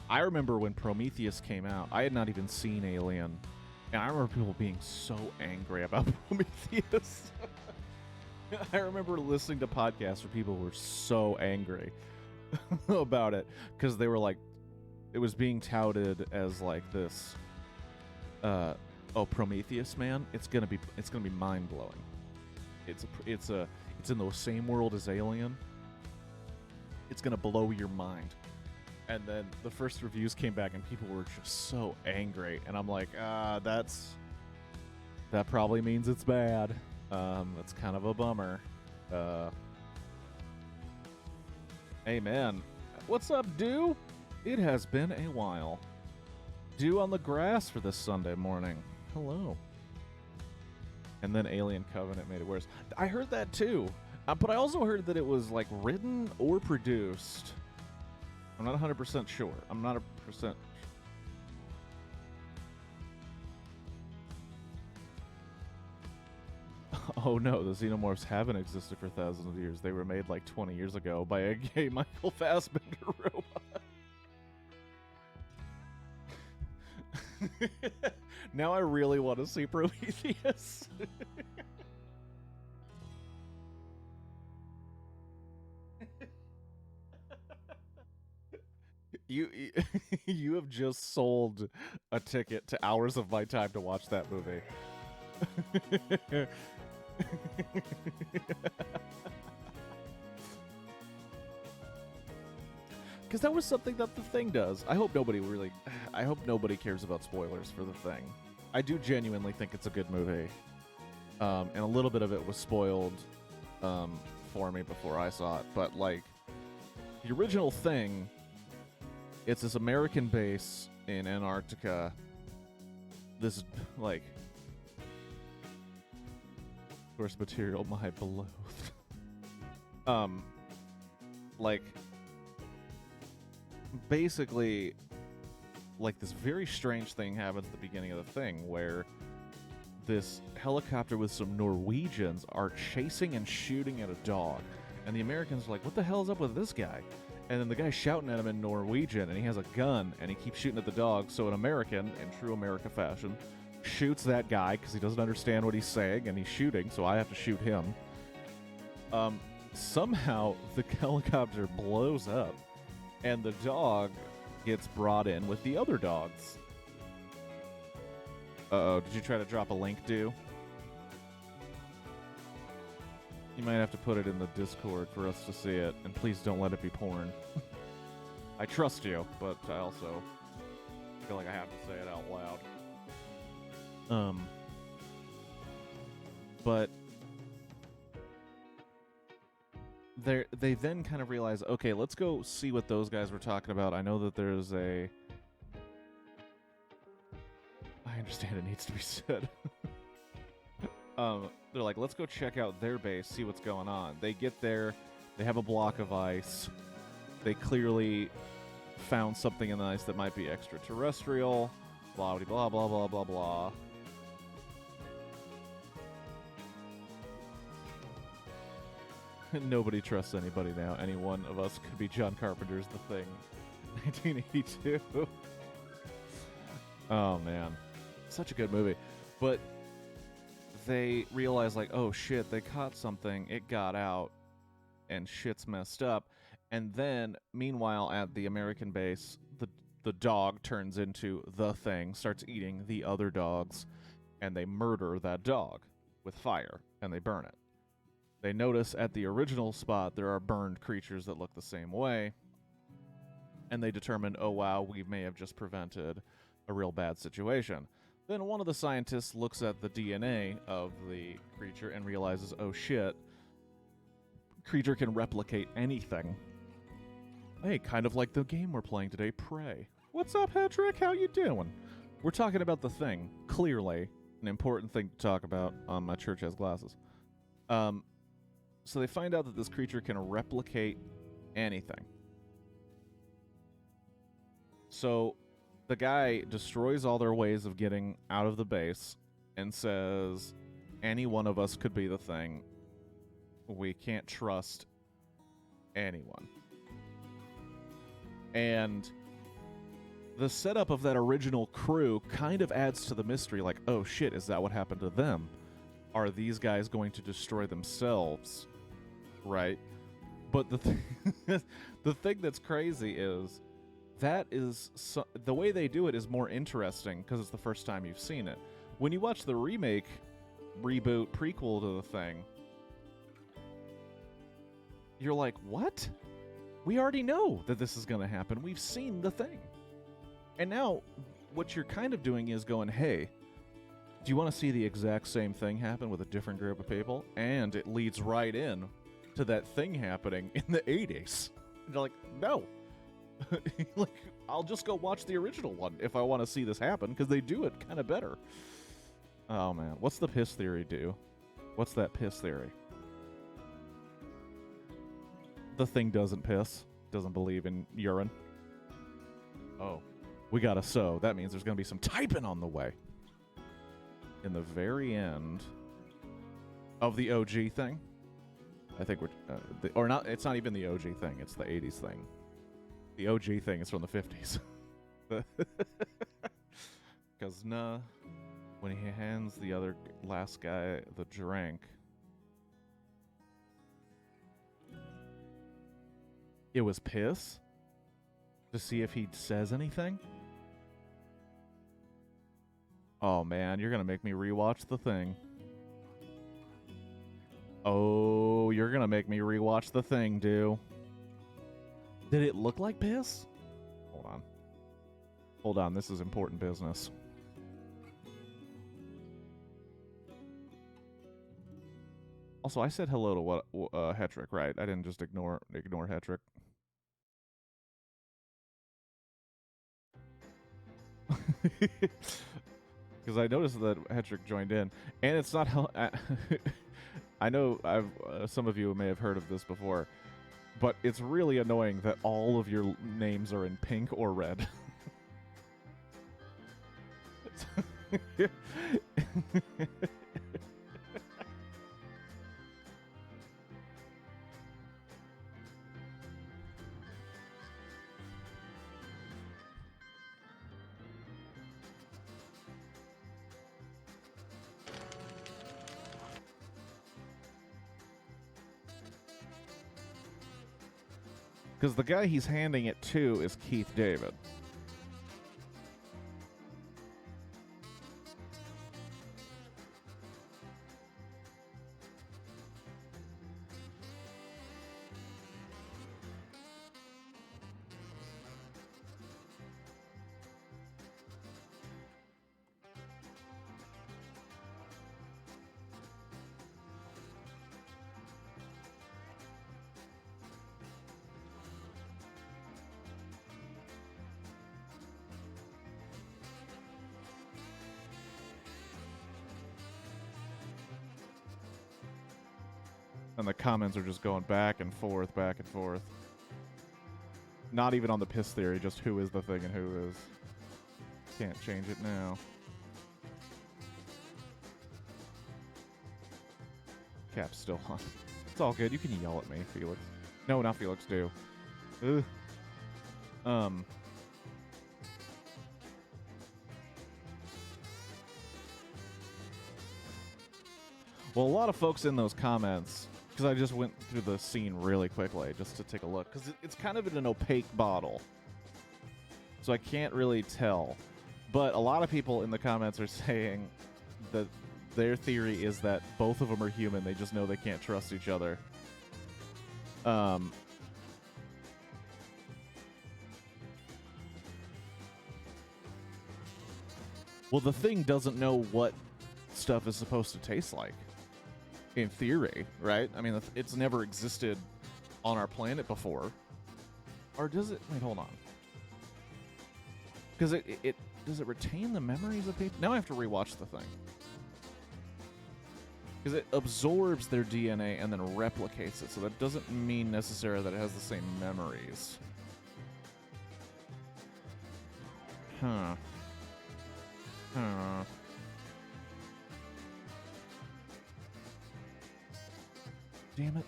I remember when Prometheus came out, I had not even seen Alien, and I remember people being so angry about Prometheus. I remember listening to podcasts where people were so angry about it because they were like, it was being touted as like this, Prometheus, man, it's gonna be mind blowing. It's in the same world as Alien. It's gonna blow your mind. And then the first reviews came back, and people were just so angry, and I'm like, that probably means it's bad. That's kind of a bummer. Hey man, what's up, Dew? It has been a while. Dew on the grass for this Sunday morning. Hello. And then Alien Covenant made it worse. I heard that too, but I also heard that it was like written or produced. I'm not 100% sure. I'm not 100%. Oh no, the Xenomorphs haven't existed for thousands of years. They were made like 20 years ago by a gay Michael Fassbender robot. Now I really want to see Prometheus. You have just sold a ticket to hours of my time to watch that movie. Because that was something that The Thing does. I hope nobody cares about spoilers for The Thing. I do genuinely think it's a good movie. And a little bit of it was spoiled for me before I saw it. But, like, the original Thing, it's this American base in Antarctica. This, like, source material, my beloved. Like, basically, like, this very strange thing happens at the beginning of The Thing where this helicopter with some Norwegians are chasing and shooting at a dog. And the Americans are like, what the hell is up with this guy? And then the guy's shouting at him in Norwegian, and he has a gun, and he keeps shooting at the dog. So an American, in true America fashion, shoots that guy because he doesn't understand what he's saying, and he's shooting, so I have to shoot him. Somehow, the helicopter blows up, and the dog gets brought in with the other dogs. Uh-oh, did you try to drop a link, Dew? You might have to put it in the Discord for us to see it, and please don't let it be porn. I trust you, but I also I feel like I have to say it out loud. But they then kind of realize, okay, let's go see what those guys were talking about. I know that there's a... I understand it needs to be said. They're like, let's go check out their base, see what's going on. They get there, they have a block of ice. They clearly found something in the ice that might be extraterrestrial. Blah, blah, blah, blah, blah, blah. Nobody trusts anybody now. Any one of us could be John Carpenter's The Thing. 1982. Oh, man. Such a good movie. But they realize, like, oh, shit, they caught something. It got out. And shit's messed up. And then, meanwhile, at the American base, the dog turns into the Thing, starts eating the other dogs, and they murder that dog with fire, and they burn it. They notice at the original spot there are burned creatures that look the same way, and they determine, oh wow, we may have just prevented a real bad situation. Then one of the scientists looks at the DNA of the creature and realizes, oh shit, creature can replicate anything. Hey, kind of like the game we're playing today, Prey. What's up, Hedrick? How you doing? We're talking about The Thing. Clearly, an important thing to talk about. My church has glasses. So they find out that this creature can replicate anything. So the guy destroys all their ways of getting out of the base and says, any one of us could be the Thing. We can't trust anyone. And the setup of that original crew kind of adds to the mystery, like, oh shit, is that what happened to them? Are these guys going to destroy themselves? Right? But the thing that's crazy is that is the way they do it is more interesting because it's the first time you've seen it. When you watch the remake, reboot, prequel to The Thing, you're like, what? We already know that this is going to happen. We've seen The Thing. And now what you're kind of doing is going, hey, do you want to see the exact same thing happen with a different group of people? And it leads right in to that thing happening in the 80s. And you're like, no. Like, I'll just go watch the original one if I want to see this happen, because they do it kind of better. Oh, man. What's the piss theory do? What's that piss theory? The Thing doesn't piss. Doesn't believe in urine. Oh. We got a so. That means there's going to be some typing on the way. In the very end of the OG thing. I think we're... or not. It's not even the OG thing. It's the 80s thing. The OG thing is from the 50s. Because, nah. When he hands the other last guy the drink... It was piss? To see if he says anything? Oh, man, you're going to make me rewatch The Thing. Oh, you're going to make me rewatch The Thing, dude. Did it look like piss? Hold on. Hold on, this is important business. Also, I said hello to what Hetrick, right? I didn't just ignore Hetrick. Because I noticed that Hetrick joined in, and it's not how. I know some of you may have heard of this before, but it's really annoying that all of your names are in pink or red. Because the guy he's handing it to is Keith David. And the comments are just going back and forth, back and forth. Not even on the piss theory, just who is the thing and who is. Can't change it now. Cap's still on. It's all good. You can yell at me, Felix. No, not Felix, do. Ugh. Well, a lot of folks in those comments, because I just went through the scene really quickly just to take a look, because it's kind of in an opaque bottle. So I can't really tell. But a lot of people in the comments are saying that their theory is that both of them are human. They just know they can't trust each other. Well, the thing doesn't know what stuff is supposed to taste like. In theory, right? I mean, it's never existed on our planet before. Or does it? Wait, hold on. Because it does it retain the memories of people? Now I have to rewatch the thing. Because it absorbs their DNA and then replicates it. So that doesn't mean necessarily that it has the same memories. Huh. Damn it.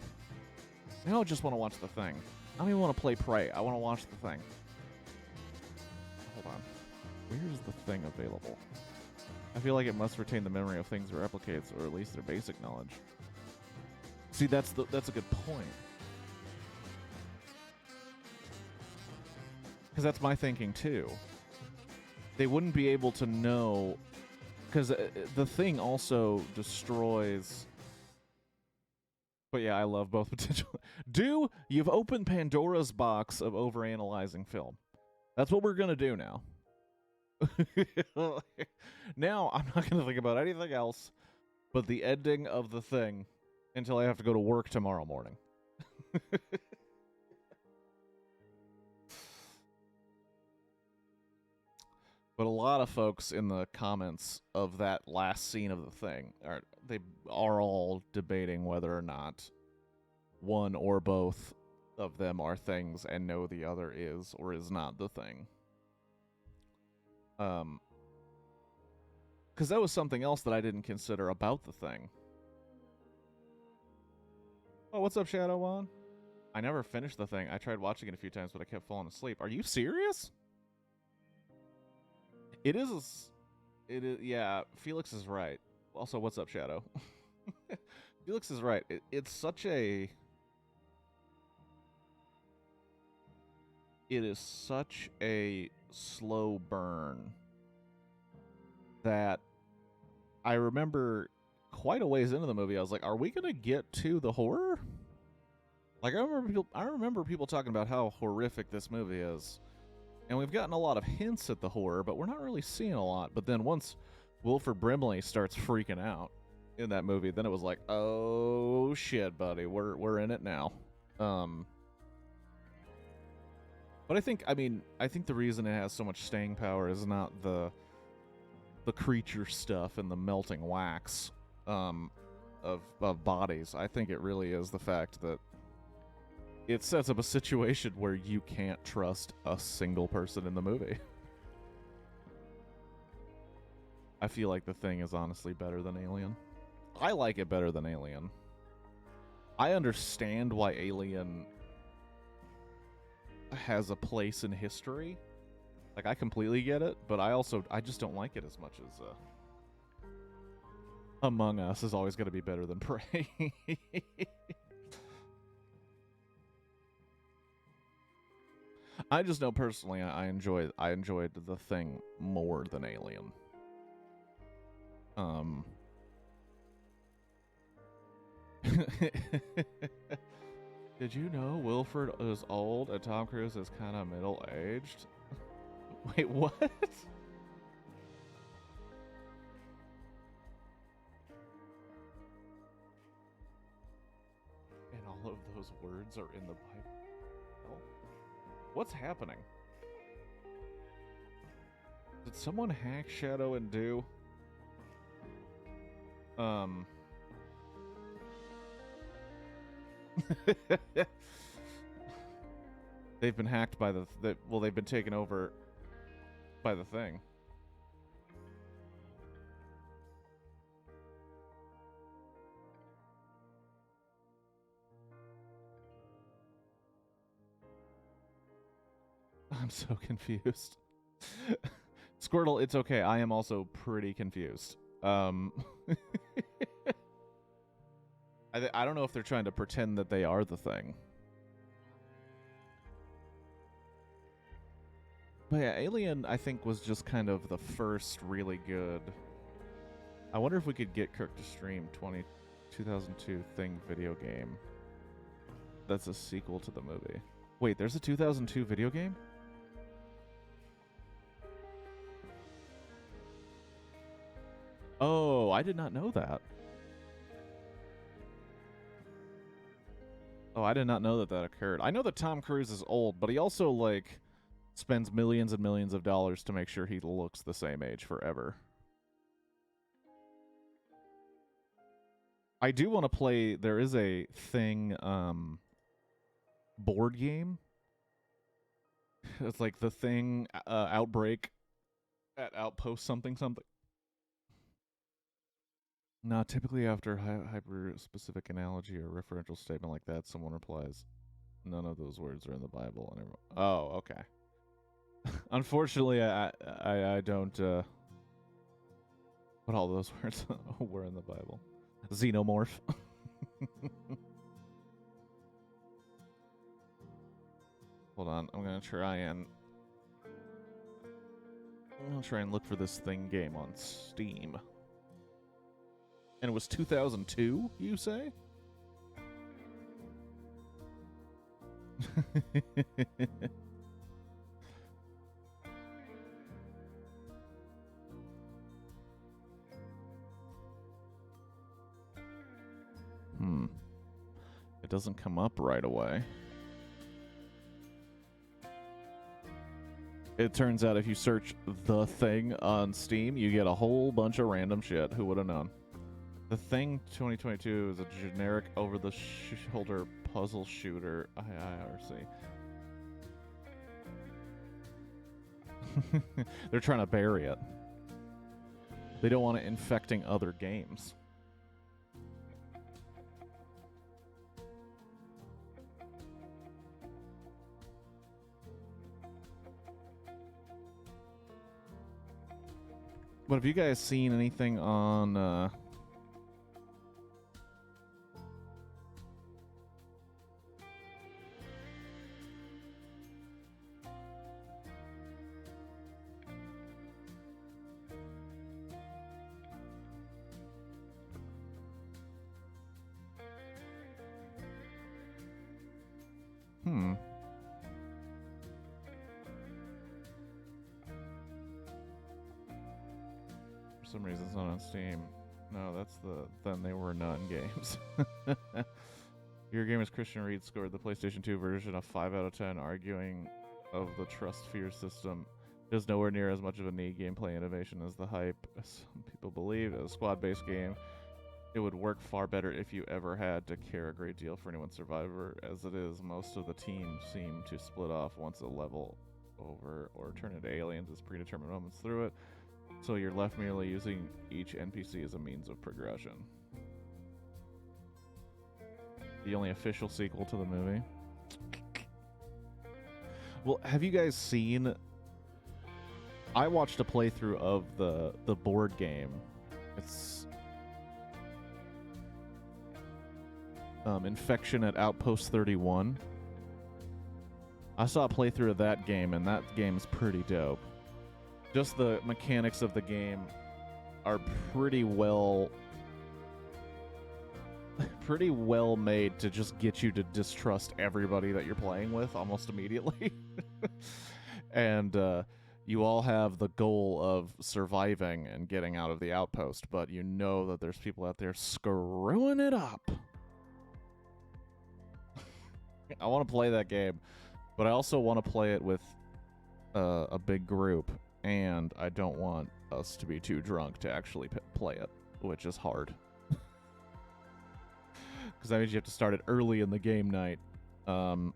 Now I just want to watch the thing. I don't even want to play Prey. I want to watch the thing. Hold on. Where's the thing available? I feel like it must retain the memory of things it replicates, or at least their basic knowledge. See, that's a good point. Because that's my thinking, too. They wouldn't be able to know... Because the thing also destroys... But yeah, I love both potential... You've opened Pandora's box of overanalyzing film. That's what we're going to do now. Now, I'm not going to think about anything else but the ending of the thing until I have to go to work tomorrow morning. But a lot of folks in the comments of that last scene of the thing are all debating whether or not one or both of them are things and no the other is or is not the thing. Because that was something else that I didn't consider about the thing. Oh, what's up, Shadow One? I never finished the thing. I tried watching it a few times, but I kept falling asleep. Are you serious? It is, yeah, Felix is right. Also, what's up, Shadow? Felix is right. It's such a... It is such a slow burn that I remember quite a ways into the movie, I was like, are we going to get to the horror? Like, I remember people talking about how horrific this movie is. And we've gotten a lot of hints at the horror, but we're not really seeing a lot. But then once Wilford Brimley starts freaking out in that movie, then it was like, oh shit, buddy, we're in it now. But I think the reason it has so much staying power is not the creature stuff and the melting wax of bodies. I think it really is the fact that it sets up a situation where you can't trust a single person in the movie. I feel like The Thing is honestly better than Alien. I like it better than Alien. I understand why Alien has a place in history. Like, I completely get it, but I just don't like it as much as Among Us is always going to be better than Prey. I just know personally I enjoyed The Thing more than Alien. Did you know Wilford is old and Tom Cruise is kind of middle-aged? Wait, what? And all of those words are in the Bible? What's happening? Did someone hack Shadow and Do? They've been hacked by well, they've been taken over by the thing. I'm so confused. Squirtle, it's okay. I am also pretty confused. I don't know if they're trying to pretend that they are the thing. But yeah, Alien, I think, was just kind of the first really good... I wonder if we could get Kirk to stream 2002 Thing video game. That's a sequel to the movie. Wait, there's a 2002 video game? Oh, I did not know that. Oh, I did not know that that occurred. I know that Tom Cruise is old, but he also, like, spends millions and millions of dollars to make sure he looks the same age forever. I do want to play... There is a Thing, board game. It's like the Thing Outbreak at Outpost something something. No, typically after hyper-specific analogy or referential statement like that, someone replies, none of those words are in the Bible. And oh, okay. Unfortunately, I don't put all those words were in the Bible. Xenomorph. Hold on, I'm gonna try and look for this Thing game on Steam. And it was 2002, you say? It doesn't come up right away. It turns out if you search The Thing on Steam, you get a whole bunch of random shit. Who would have known? The Thing 2022 is a generic over-the-shoulder puzzle shooter. IRC. They're trying to bury it. They don't want it infecting other games. But have you guys seen anything on For some reason it's not on Steam. No, that's the Then They Were None games. Your Gamer's Christian Reed scored the PlayStation 2 version a 5 out of 10, arguing of the Trust Fear system. It is nowhere near as much of a neat gameplay innovation as the hype some people believe. As a squad-based game, it would work far better if you ever had to care a great deal for anyone's survivor. As it is, most of the team seem to split off once a level over or turn into aliens as predetermined moments through it. So you're left merely using each NPC as a means of progression. The only official sequel to the movie. Well, have you guys seen... I watched a playthrough of the board game. It's... Infection at Outpost 31. I saw a playthrough of that game, and that game's pretty dope. Just the mechanics of the game are pretty well made to just get you to distrust everybody that you're playing with almost immediately. And you all have the goal of surviving and getting out of the outpost, but you know that there's people out there screwing it up. I want to play that game, but I also want to play it with a big group. And I don't want us to be too drunk to actually play it, which is hard. because that means you have to start it early in the game night, and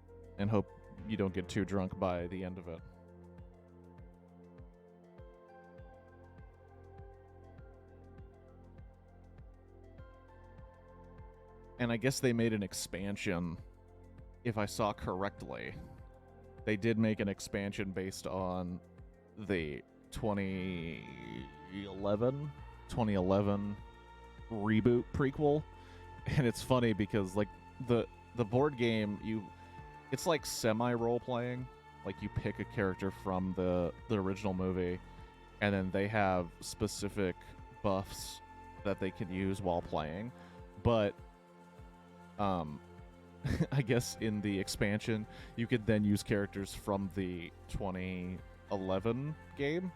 hope you don't get too drunk by the end of it. And I guess they made an expansion, if I saw correctly. They did make an expansion based on the 2011 reboot prequel. And it's funny because like the board game, it's like semi role playing. Like you pick a character from the original movie, and then they have specific buffs that they can use while playing. But I guess in the expansion, you could then use characters from the 2011 game,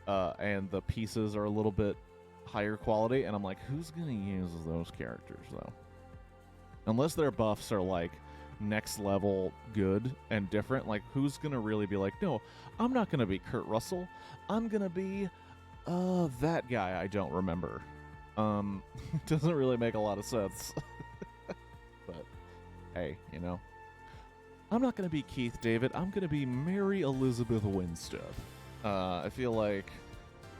and the pieces are a little bit higher quality, and I'm like, who's gonna use those characters, though? Unless their buffs are, like, next level good and different, like, who's gonna really be like, no, I'm not gonna be Kurt Russell, I'm gonna be, that guy I don't remember. It doesn't really make a lot of sense. But hey, you know, I'm not going to be Keith David. I'm going to be Mary Elizabeth Winstead. I feel like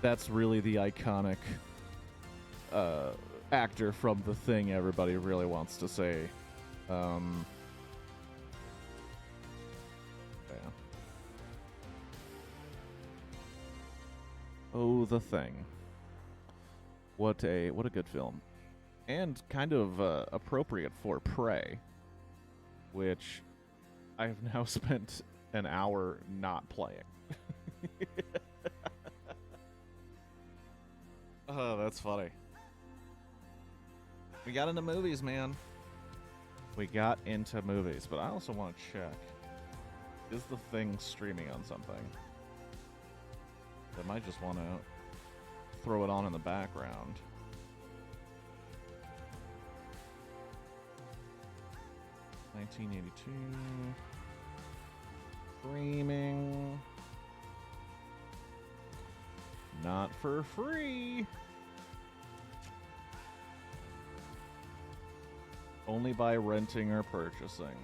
that's really the iconic actor from The Thing everybody really wants to say. Yeah. Oh, The Thing. What a good film. And kind of appropriate for Prey, which I have now spent an hour not playing. Oh, that's funny. We got into movies, man. We got into movies, but I also want to check. Is The Thing streaming on something? I might just want to throw it on in the background. $19.82. Streaming. Not for free. Only by renting or purchasing.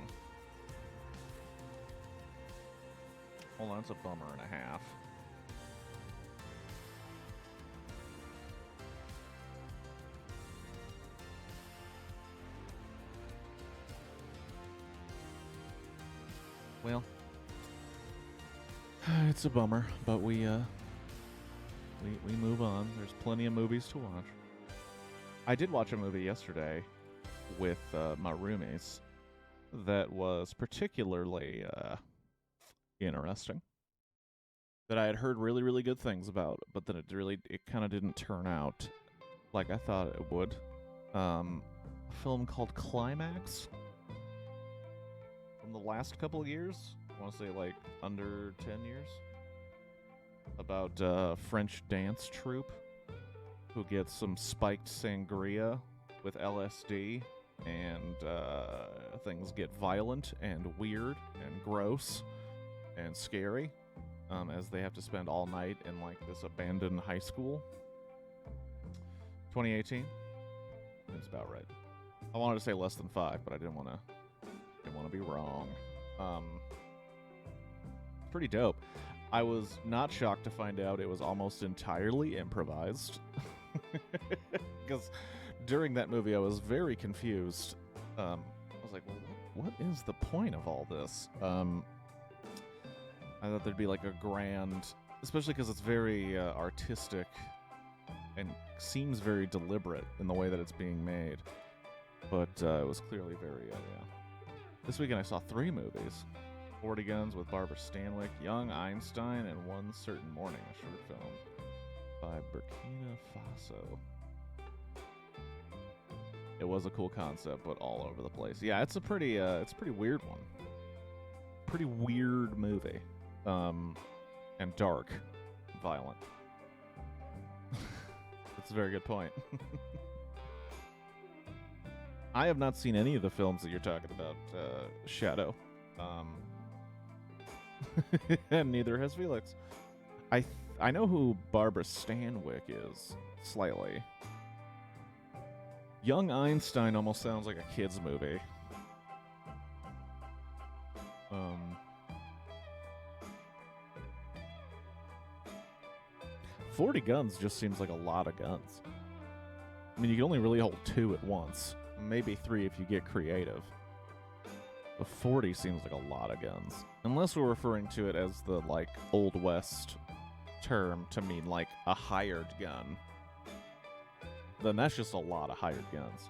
Well, that's a bummer and a half. Well, it's a bummer, but we move on. There's plenty of movies to watch. I did watch a movie yesterday with my roomies that was particularly interesting. That I had heard really, really good things about, but then it kind of didn't turn out like I thought it would. A film called Climax. From the last couple of years, I want to say like under 10 years, about a French dance troupe who gets some spiked sangria with LSD, and things get violent and weird and gross and scary as they have to spend all night in like this abandoned high school. 2018? That's about right. I wanted to say less than 5, but I didn't want to be wrong. Pretty dope. I was not shocked to find out it was almost entirely improvised. Because during that movie I was very confused. I was like, well, what is the point of all this? I thought there'd be like a grand, especially because it's very artistic and seems very deliberate in the way that it's being made. But it was clearly very, yeah. This weekend I saw 3 movies. 40 Guns with Barbara Stanwyck, Young Einstein, and One Certain Morning, a short film by Burkina Faso. It was a cool concept, but all over the place. Yeah, it's a pretty weird one. Pretty weird movie. And dark. Violent. That's a very good point. I have not seen any of the films that you're talking about, Shadow. And neither has Felix. I know who Barbara Stanwyck is, slightly. Young Einstein almost sounds like a kid's movie. 40 guns just seems like a lot of guns. I mean, you can only really hold 2 at once. Maybe 3 if you get creative. But 40 seems like a lot of guns. Unless we're referring to it as the, like, Old West term to mean, like, a hired gun. Then that's just a lot of hired guns.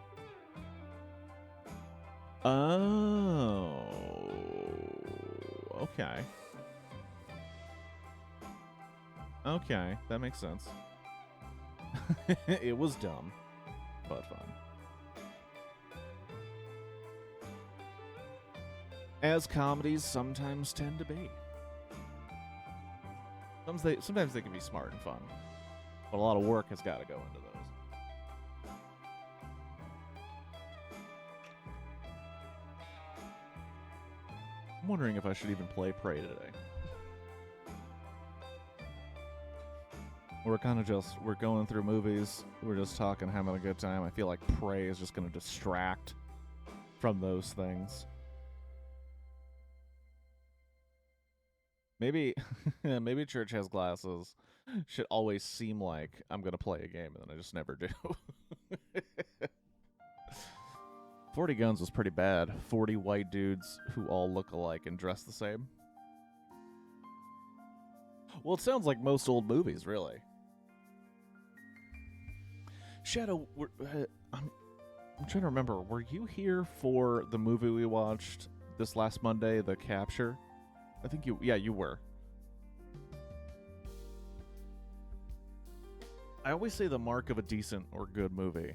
Oh. Okay. Okay, that makes sense. It was dumb, but fun. As comedies sometimes tend to be. Sometimes they can be smart and fun, but a lot of work has got to go into those. I'm wondering if I should even play Prey today. We're kind of we're going through movies, we're just talking, having a good time. I feel like Prey is just going to distract from those things. Maybe maybe Church Has Glasses should always seem like I'm going to play a game, and then I just never do. 40 Guns was pretty bad. 40 white dudes who all look alike and dress the same. Well, it sounds like most old movies, really. Shadow, I'm trying to remember. Were you here for the movie we watched this last Monday, The Capture? I think you were. I always say the mark of a decent or good movie.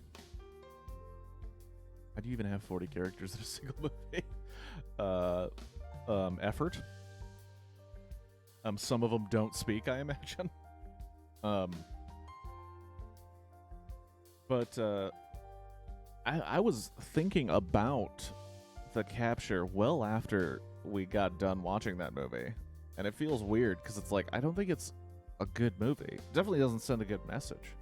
I do even have 40 characters in a single movie. Effort. Some of them don't speak, I imagine. But I was thinking about The Capture well after we got done watching that movie. And it feels weird, because it's like, I don't think it's a good movie. It definitely doesn't send a good message.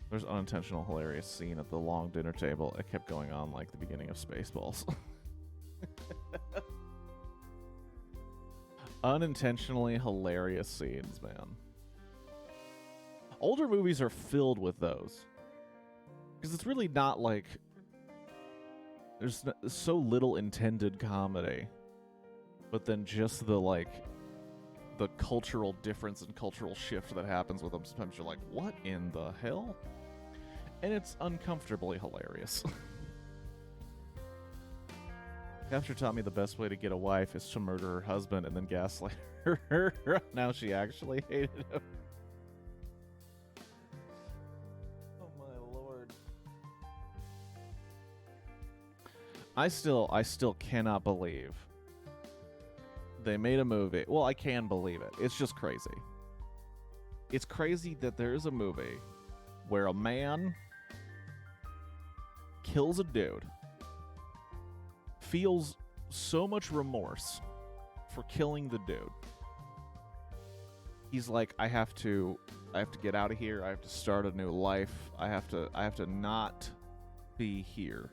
There's an unintentional hilarious scene at the long dinner table. It kept going on like the beginning of Spaceballs. Unintentionally hilarious scenes, man. Older movies are filled with those. Because it's really not like... There's so little intended comedy. But then just the, like... the cultural difference and cultural shift that happens with them. Sometimes you're like, what in the hell? And it's uncomfortably hilarious. Capture taught me the best way to get a wife is to murder her husband and then gaslight her. Now she actually hated him. Oh my lord. I still cannot believe they made a movie. Well, I can believe it. It's just crazy. It's crazy that there's a movie where a man kills a dude, feels so much remorse for killing the dude. He's like, I have to get out of here. I have to start a new life. I have to not be here.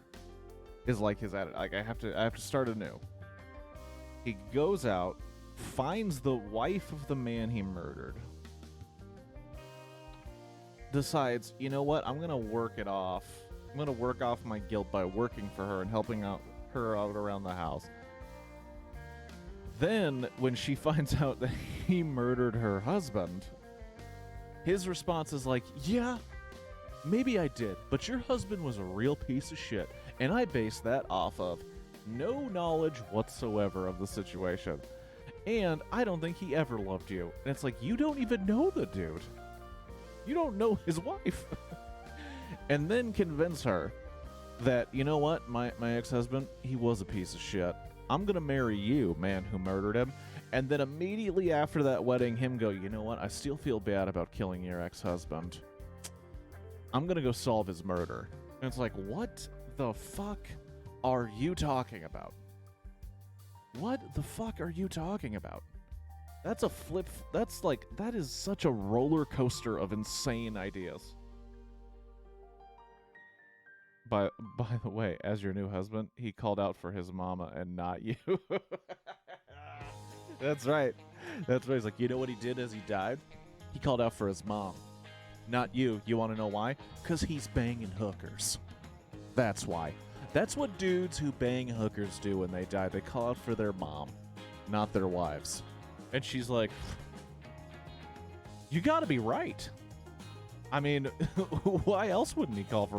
Is like his attitude. Like I have to start anew. He goes out, finds the wife of the man he murdered, decides, you know what, I'm gonna work it off. I'm gonna work off my guilt by working for her and helping her out around the house. Then, when she finds out that he murdered her husband, his response is like, yeah, maybe I did, but your husband was a real piece of shit, and I base that off of no knowledge whatsoever of the situation. And I don't think he ever loved you. And it's like, you don't even know the dude. You don't know his wife. And then convince her that, you know what, my ex-husband, he was a piece of shit. I'm going to marry you, man who murdered him. And then immediately after that wedding, him go, you know what, I still feel bad about killing your ex-husband. I'm going to go solve his murder. And it's like, what the fuck are you talking about? What the fuck are you talking about? That's a flip. That's like, that is such a roller coaster of insane ideas. By the way, as your new husband, he called out for his mama and not you. That's right. That's right. He's like, you know what he did as he died? He called out for his mom, not you. You want to know why? Because he's banging hookers. That's why. That's what dudes who bang hookers do when they die. They call out for their mom, not their wives. And she's like, you gotta be right. I mean, why else wouldn't he call for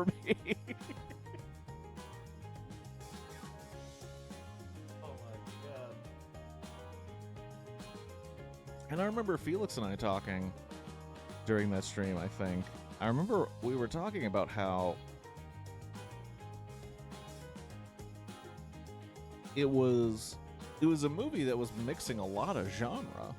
me? Oh my god. And I remember Felix and I talking during that stream, I think. I remember we were talking about how it was a movie that was mixing a lot of genre.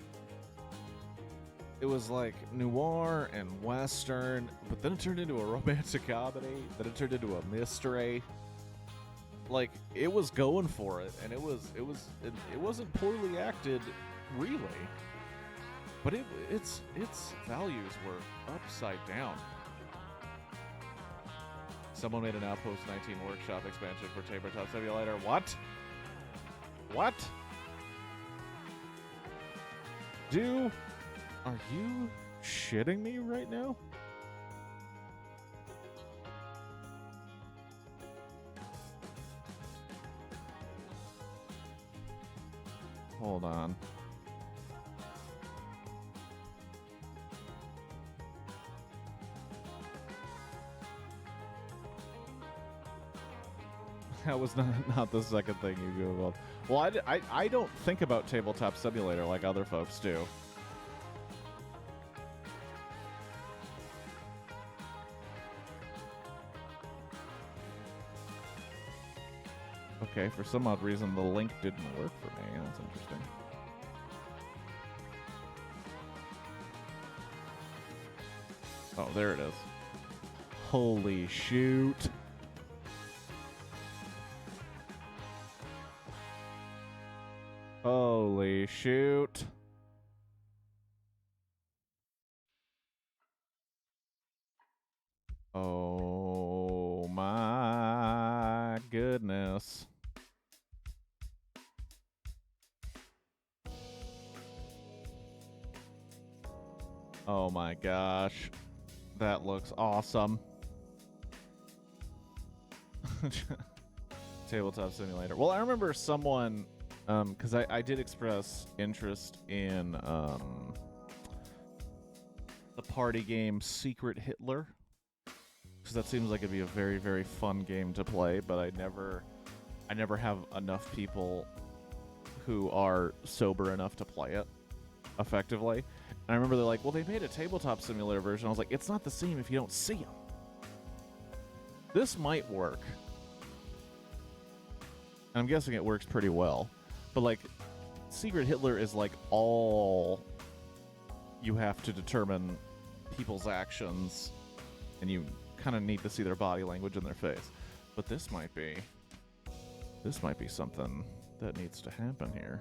It was like noir and western, but then it turned into a romantic comedy, then it turned into a mystery. Like, it was going for it, and it wasn't poorly acted, really. But its values were upside down. Someone made an Outpost 19 workshop expansion for Tabletop Simulator. What? What? Are you shitting me right now? Hold on. That was not the second thing you Googled. Well, I don't think about Tabletop Simulator like other folks do. Okay, for some odd reason, the link didn't work for me. That's interesting. Oh, there it is. Holy shoot. Holy shoot. Oh my goodness. Oh my gosh. That looks awesome. Tabletop Simulator. Well, I remember someone, because I did express interest in the party game Secret Hitler, because that seems like it'd be a very, very fun game to play, but I never have enough people who are sober enough to play it effectively. And I remember they're like, well, they made a Tabletop Simulator version. I was like, it's not the same if you don't see them. This might work. I'm guessing it works pretty well. But, like, Secret Hitler is, like, all you have to determine people's actions, and you kind of need to see their body language in their face. But this might be something that needs to happen here.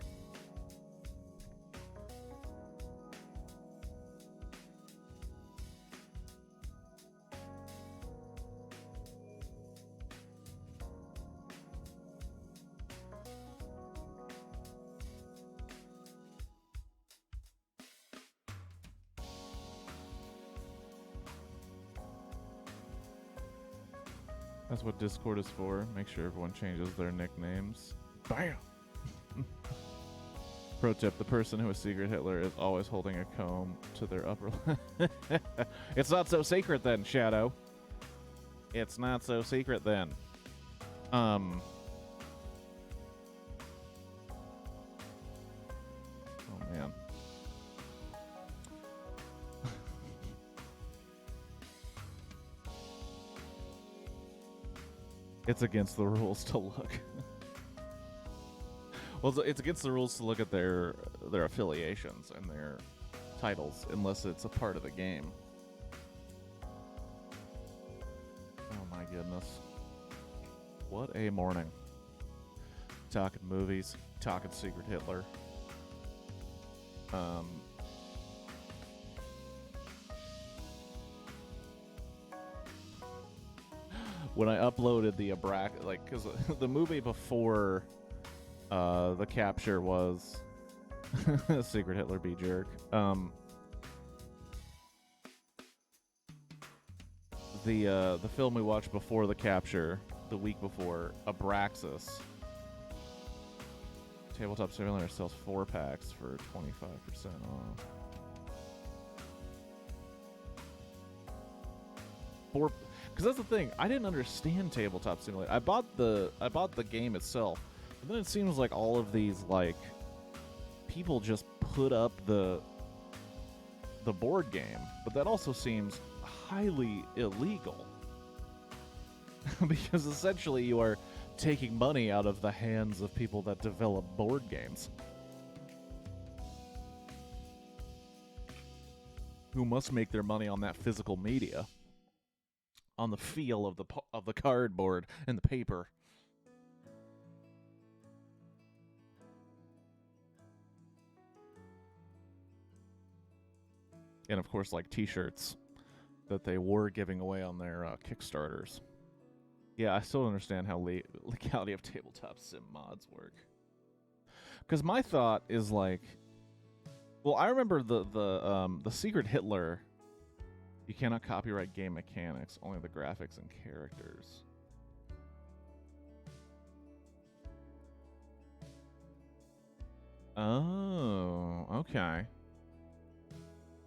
That's what Discord is for. Make sure everyone changes their nicknames. Bam! Pro tip, the person who is Secret Hitler is always holding a comb to their upper lip. It's not so secret then, Shadow. It's not so secret then. Oh, man. It's against the rules to look. Well, it's against the rules to look at their affiliations and their titles unless it's a part of the game. Oh my goodness. What a morning. Talking movies, talking Secret Hitler. when I uploaded the like, because the movie before the capture was Secret Hitler be jerk. The film we watched before the capture, the week before, Abraxas. Tabletop Simulator sells 4-packs for 25% off. Because that's the thing, I didn't understand Tabletop Simulator. I bought the game itself, but then it seems like all of these like people just put up the board game, but that also seems highly illegal because essentially you are taking money out of the hands of people that develop board games, who must make their money on that physical media, on the feel of the cardboard and the paper. And of course, like t-shirts that they were giving away on their Kickstarters. Yeah, I still don't understand how legality of tabletop sim mods work. Because my thought is like, well, I remember the Secret Hitler. You cannot copyright game mechanics, only the graphics and characters. Oh, okay.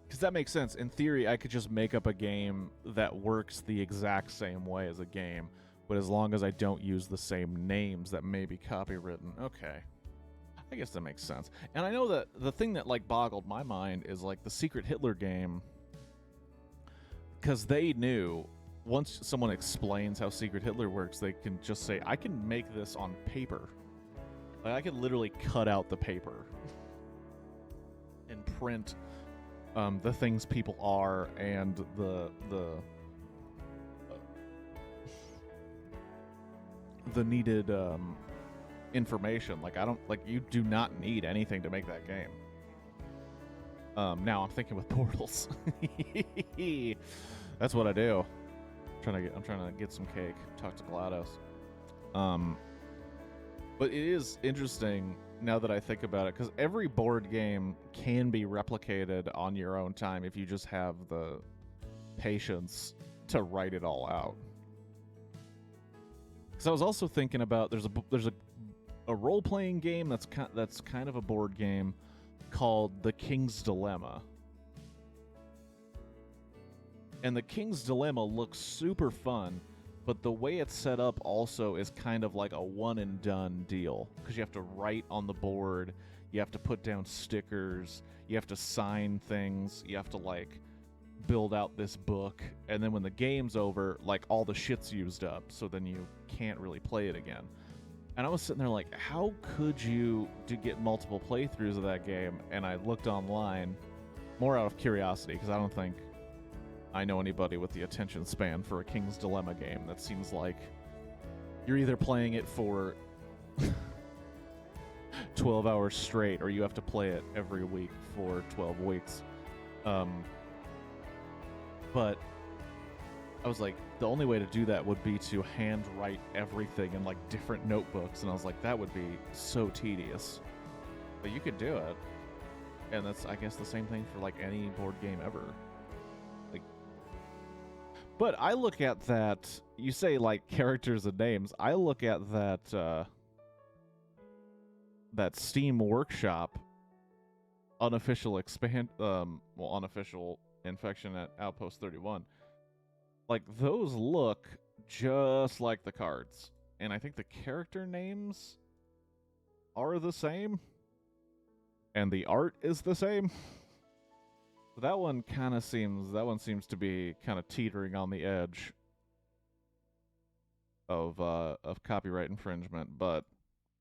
Because that makes sense. In theory, I could just make up a game that works the exact same way as a game, but as long as I don't use the same names that may be copywritten. Okay. I guess that makes sense. And I know that the thing that like boggled my mind is like the Secret Hitler game, because they knew once someone explains how Secret Hitler works, they can just say, I can make this on paper. Like, I can literally cut out the paper and print the things people are and the needed information. Like, you do not need anything to make that game. Now I'm thinking with portals. That's what I do. I'm trying to get some cake. Talk to GLaDOS. But it is interesting now that I think about it, because every board game can be replicated on your own time if you just have the patience to write it all out. Because I was also thinking about there's a role-playing game that's kind of a board game called The King's Dilemma. And The King's Dilemma looks super fun, but the way it's set up also is kind of like a one-and-done deal. Because you have to write on the board, you have to put down stickers, you have to sign things, you have to, like, build out this book, and then when the game's over, like, all the shit's used up, so then you can't really play it again. And I was sitting there like, how could you get multiple playthroughs of that game? And I looked online, more out of curiosity, because I don't think I know anybody with the attention span for a King's Dilemma game. That seems like you're either playing it for 12 hours straight, or you have to play it every week for 12 weeks. But I was like, the only way to do that would be to handwrite everything in like different notebooks, and I was like, that would be so tedious. But you could do it, and that's, I guess, the same thing for like any board game ever. Like, but I look at that. You say like characters and names. I look at that that Steam Workshop unofficial unofficial infection at Outpost 31. Like, those look just like the cards. And I think the character names are the same. And the art is the same. That one seems to be kind of teetering on the edge of copyright infringement. But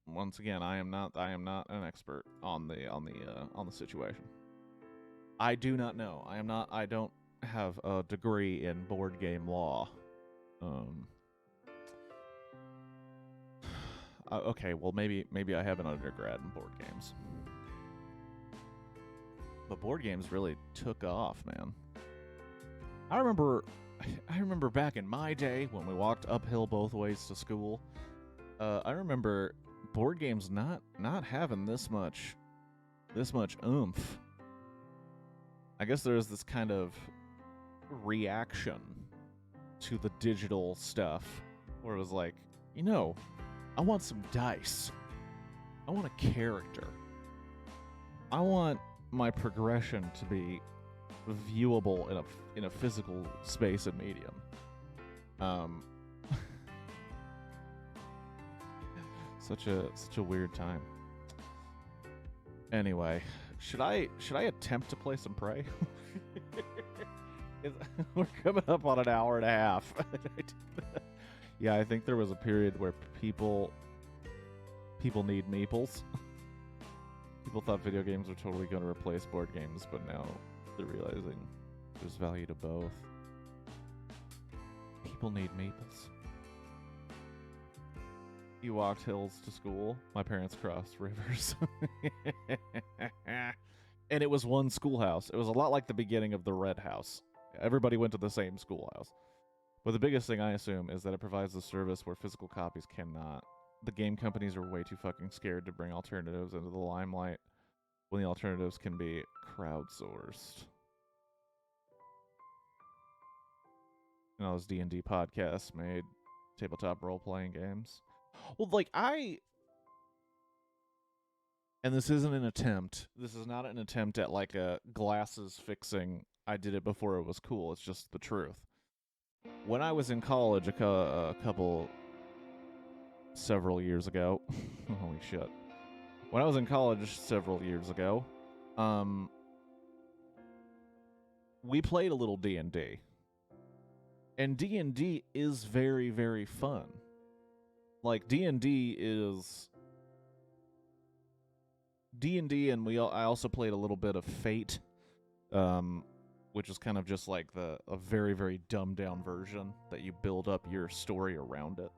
once again, I am not an expert on the situation. I do not know. I don't have a degree in board game law. Okay, well, maybe I have an undergrad in board games. But board games really took off, man. I remember I remember back in my day when we walked uphill both ways to school. I remember board games not having this much oomph. I guess there's this kind of reaction to the digital stuff where it was like, I want some dice. I want a character. I want my progression to be viewable in a physical space and medium. Such a weird time. Anyway, should I attempt to play some Prey? We're coming up on an hour and a half. Yeah, I think there was a period where people need meeples. People thought video games were totally going to replace board games, but now they're realizing there's value to both. People need meeples. You walked hills to school. My parents crossed rivers. And it was one schoolhouse. It was a lot like the beginning of the Red House. Everybody went to the same schoolhouse. But the biggest thing, I assume, is that it provides a service where physical copies cannot. The game companies are way too fucking scared to bring alternatives into the limelight when the alternatives can be crowdsourced. Those D&D podcasts made tabletop role-playing games. Well, and this isn't an attempt. This is not an attempt at like a glasses fixing. I did it before it was cool. It's just the truth. When I was in college several years ago, holy shit. When I was in college several years ago, we played a little D&D. And D&D is very, very fun. Like, D&D is... D&D, and I also played a little bit of Fate, which is kind of just like a very, very dumbed-down version that you build up your story around it.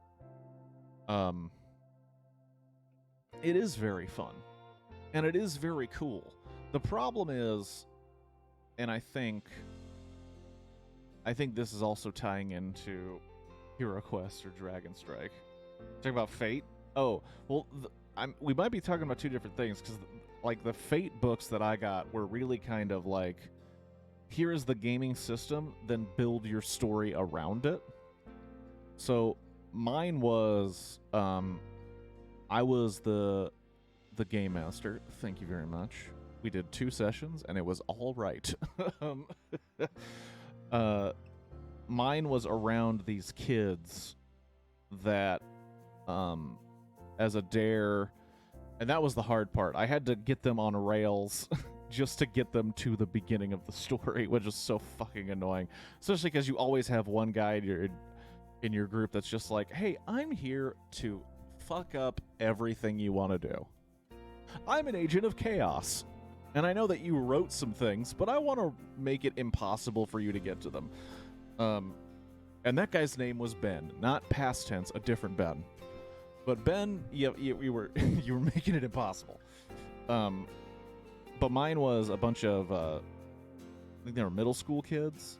It is very fun, and it is very cool. The problem is, and I think this is also tying into Hero Quest or Dragon Strike. Talking about Fate? Oh, well, we might be talking about two different things, because like the Fate books that I got were really kind of like, here is the gaming system, then build your story around it. So mine was, I was the game master. Thank you very much. We did 2 sessions, and it was all right. Mine was around these kids that, as a dare, and that was the hard part. I had to get them on rails just to get them to the beginning of the story, which is so fucking annoying. Especially because you always have one guy in your group that's just like, hey, I'm here to fuck up everything you want to do. I'm an agent of chaos. And I know that you wrote some things, but I want to make it impossible for you to get to them. And that guy's name was Ben. Not past tense, a different Ben. But Ben, you were you were making it impossible. But mine was a bunch of, I think they were middle school kids,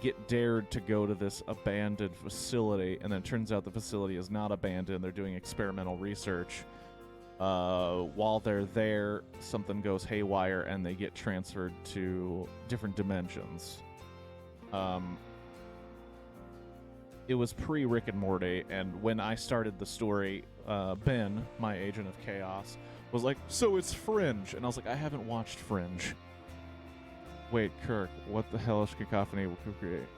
get dared to go to this abandoned facility, and then it turns out the facility is not abandoned. They're doing experimental research. While they're there, something goes haywire, and they get transferred to different dimensions. It was pre-Rick and Morty, and when I started the story, Ben, my agent of chaos, was like, so it's Fringe. And I was like, I haven't watched Fringe. Wait, Kirk, what the hellish cacophony could we create?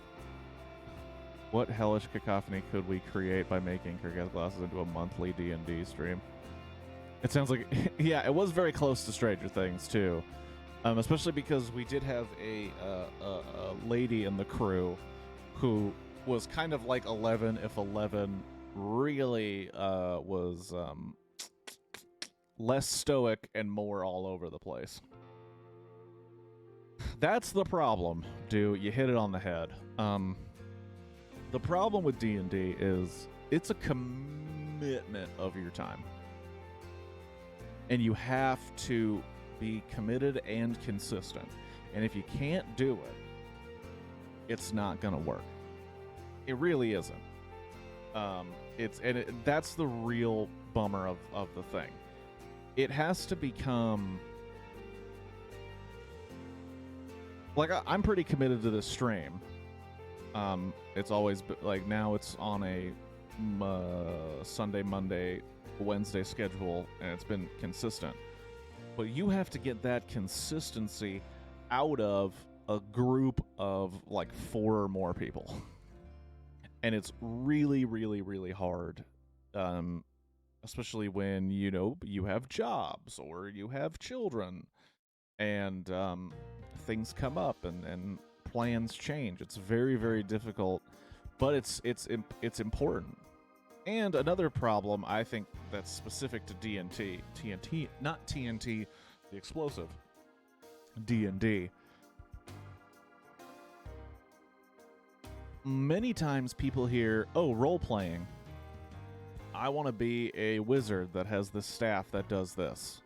What hellish cacophony could we create by making Kirk Has Glasses into a monthly D&D stream? It sounds like... yeah, it was very close to Stranger Things, too. Especially because we did have a lady in the crew who was kind of like 11 if 11 really was less stoic and more all over the place. That's the problem, dude. You hit it on the head. The problem with D&D is it's a commitment of your time. And you have to be committed and consistent. And if you can't do it, it's not gonna work. It really isn't. That's the real bummer of the thing. It has to become like I'm pretty committed to this stream. It's always like now it's on a Sunday, Monday, Wednesday schedule, and it's been consistent. But you have to get that consistency out of a group of like 4 or more people. And it's really, really, really hard, especially when, you have jobs or you have children and things come up and plans change. It's very, very difficult, but it's important. And another problem, I think, that's specific to TNT, not TNT, the explosive, D&D. Many times people hear, oh, role-playing. I want to be a wizard that has this staff that does this.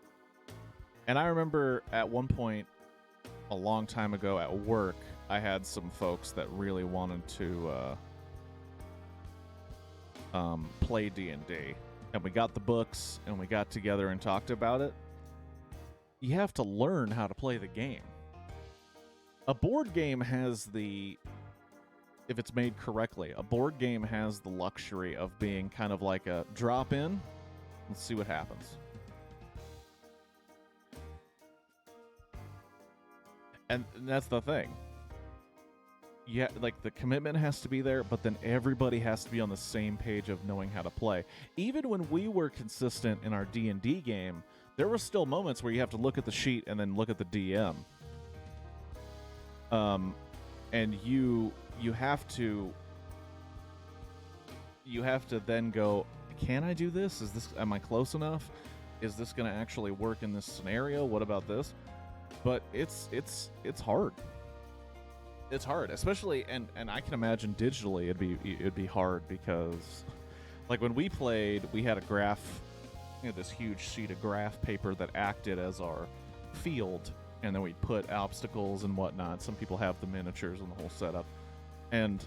And I remember at one point, a long time ago at work, I had some folks that really wanted to play D&D. And we got the books, and we got together and talked about it. You have to learn how to play the game. A board game has if it's made correctly, a board game has the luxury of being kind of like a drop in. Let's see what happens. And that's the thing. Yeah, like the commitment has to be there, but then everybody has to be on the same page of knowing how to play. Even when we were consistent in our D&D game, there were still moments where you have to look at the sheet and then look at the DM. And you have to then go, can I do this? Am I close enough? Is this going to actually work in this scenario? What about this? But it's hard. It's hard, especially and I can imagine digitally it'd be hard because like when we played, we had a graph, this huge sheet of graph paper that acted as our field, and then we'd put obstacles and whatnot. Some people have the miniatures and the whole setup. And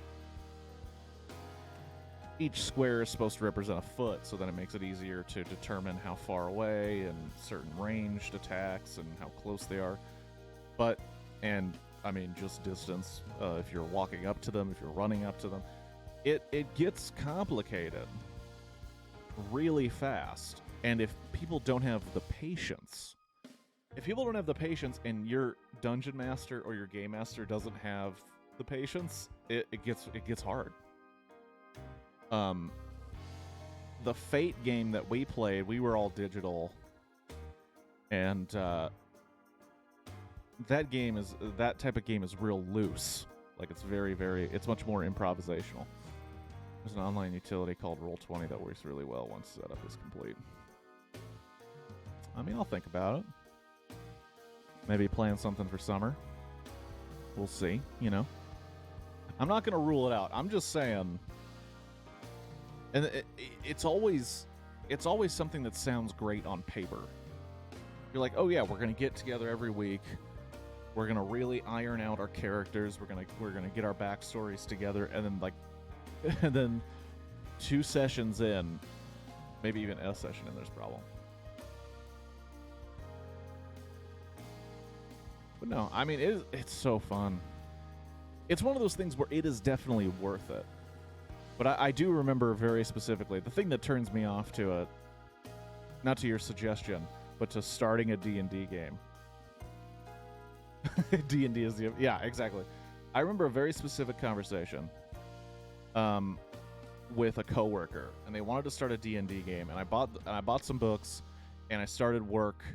each square is supposed to represent a foot, so then it makes it easier to determine how far away and certain ranged attacks and how close they are. Just distance, if you're walking up to them, if you're running up to them. It gets complicated really fast. And if people don't have the patience, and your dungeon master or your game master doesn't have the patience, it gets hard. The Fate game that we played, we were all digital, and that type of game is real loose. Like it's very, very, it's much more improvisational. There's an online utility called Roll20 that works really well once the setup is complete. I'll think about it. Maybe plan something for summer. We'll see, I'm not going to rule it out. I'm just saying. And it's always something that sounds great on paper. You're like, oh yeah, we're going to get together every week. We're going to really iron out our characters. We're going to get our backstories together, and then 2 sessions in, maybe even a session in, there's a problem. But no, it's so fun. It's one of those things where it is definitely worth it. But I do remember very specifically, the thing that turns me off to it, not to your suggestion, but to starting a D&D game. D&D is yeah, exactly. I remember a very specific conversation with a coworker, and they wanted to start a D&D game, and I bought some books, and I started work,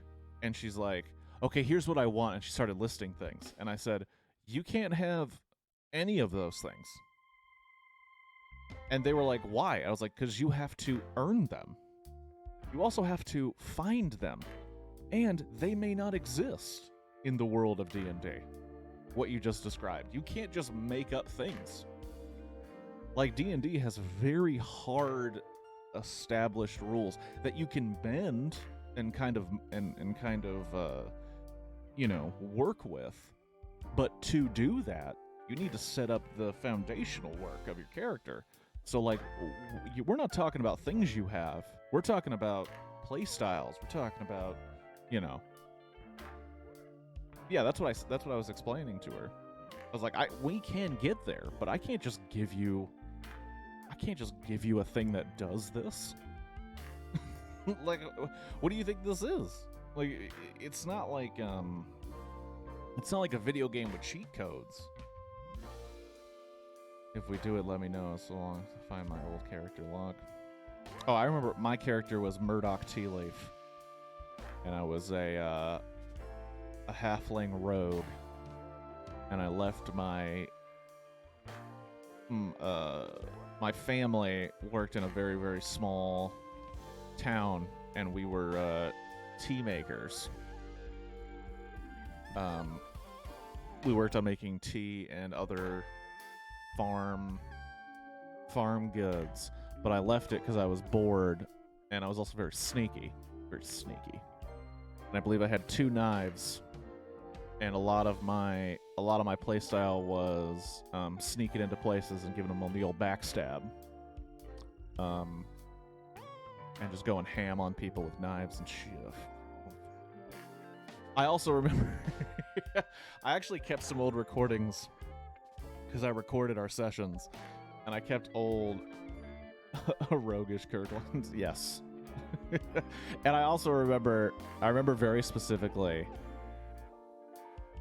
and she's like, okay, here's what I want, and she started listing things, and I said, you can't have any of those things. And they were like, why? I was like, because you have to earn them. You also have to find them, and they may not exist in the world of D&D. What you just described. You can't just make up things. Like, D&D has very hard established rules that you can bend and kind of work with. But to do that, You need to set up the foundational work of your character. So, like, we're not talking about things you have. We're talking about play styles. We're talking about, you know. Yeah, that's what I was explaining to her. I was like, we can get there, but I can't just give you a thing that does this. Like, what do you think this is? Like, it's not like a video game with cheat codes. If we do it, let me know. So long as I find my old character log. Oh, I remember my character was Murdoch Tea Leaf, and I was a halfling rogue, and I left my my family worked in a very, very small town, and we were tea makers. We worked on making tea and other farm goods, but I left it because I was bored, and I was also very sneaky. And I believe I had 2 knives, and a lot of my playstyle was sneaking into places and giving them the old backstab, and just going ham on people with knives and shit. I also remember I actually kept some old recordings because I recorded our sessions, and I kept old roguish Kirklands. Yes. And I also remember very specifically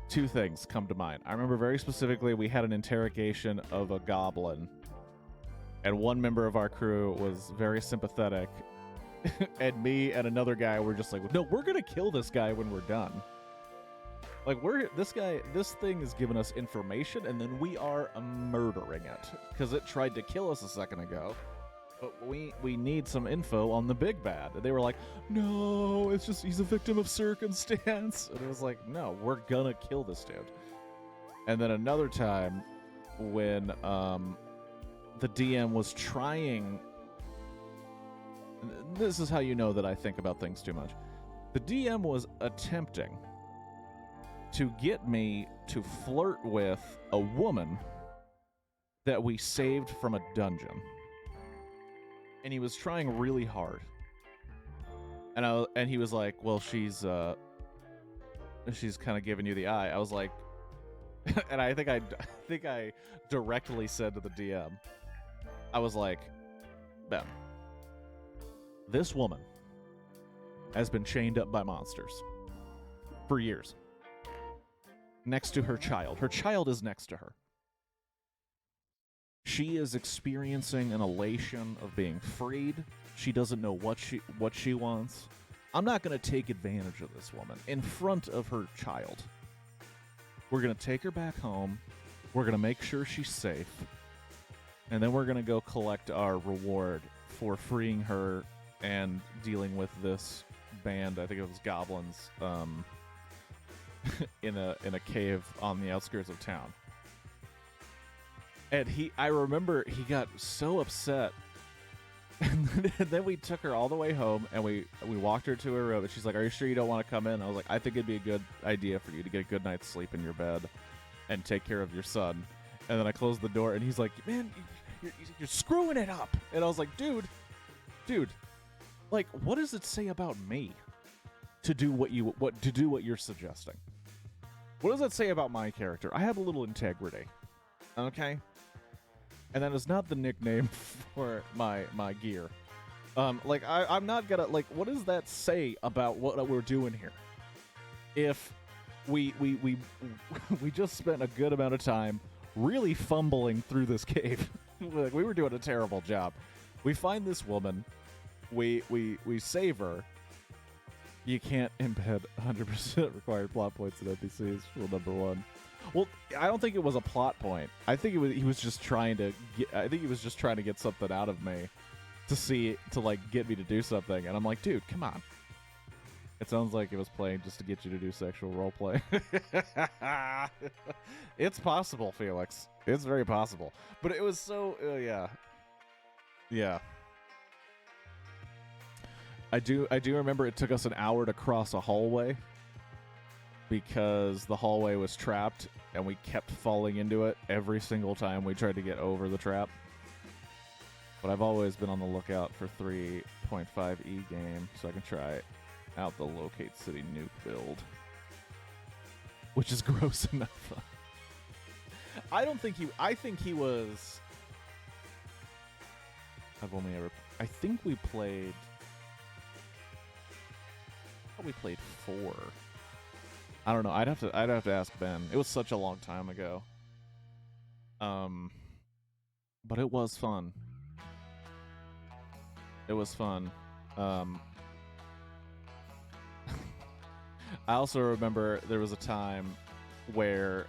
2 things come to mind. I remember very specifically we had an interrogation of a goblin, and one member of our crew was very sympathetic, and me and another guy were just like, no, we're gonna kill this guy when we're done. Like, this thing is giving us information, and then we are murdering it because it tried to kill us a second ago. But we need some info on the big bad. And they were like, no, it's just he's a victim of circumstance. And it was like, no, we're gonna kill this dude. And then another time when the DM was trying. This is how you know that I think about things too much. The DM was attempting to get me to flirt with a woman that we saved from a dungeon. And he was trying really hard. And he was like, well, she's kind of giving you the eye. I was like, and I think I directly said to the DM, I was like, Ben, this woman has been chained up by monsters for years. Next to her child. Her child is next to her. She is experiencing an elation of being freed. She doesn't know what she wants. I'm not going to take advantage of this woman in front of her child. We're going to take her back home. We're going to make sure she's safe. And then we're going to go collect our reward for freeing her and dealing with this band. I think it was goblins in a cave on the outskirts of town. And I remember he got so upset. And then we took her all the way home, and we walked her to her room, and she's like, are you sure you don't want to come in? I was like, I think it'd be a good idea for you to get a good night's sleep in your bed and take care of your son. And then I closed the door, and he's like, man, you're screwing it up. And I was like, dude, like, what does it say about me to do what you're suggesting? What does that say about my character? I have a little integrity, okay? And that is not the nickname for my gear. Like, I'm not gonna, like, what does that say about what we're doing here? If we just spent a good amount of time really fumbling through this cave. Like, we were doing a terrible job. We find this woman, we save her. You can't embed 100% required plot points in NPCs. Rule number 1. Well, I don't think it was a plot point. I think he was just trying to get something out of me to get me to do something. And I'm like, dude, come on. It sounds like it was playing just to get you to do sexual roleplay. It's possible, Felix. It's very possible. But it was so, yeah. Yeah. I do remember it took us an hour to cross a hallway because the hallway was trapped and we kept falling into it every single time we tried to get over the trap. But I've always been on the lookout for 3.5e game, so I can try out the Locate City nuke build, which is gross enough. I think he was. I've only ever. I think we played. We played 4. I don't know. I'd have to ask Ben. It was such a long time ago. But it was fun. It was fun. I also remember there was a time where,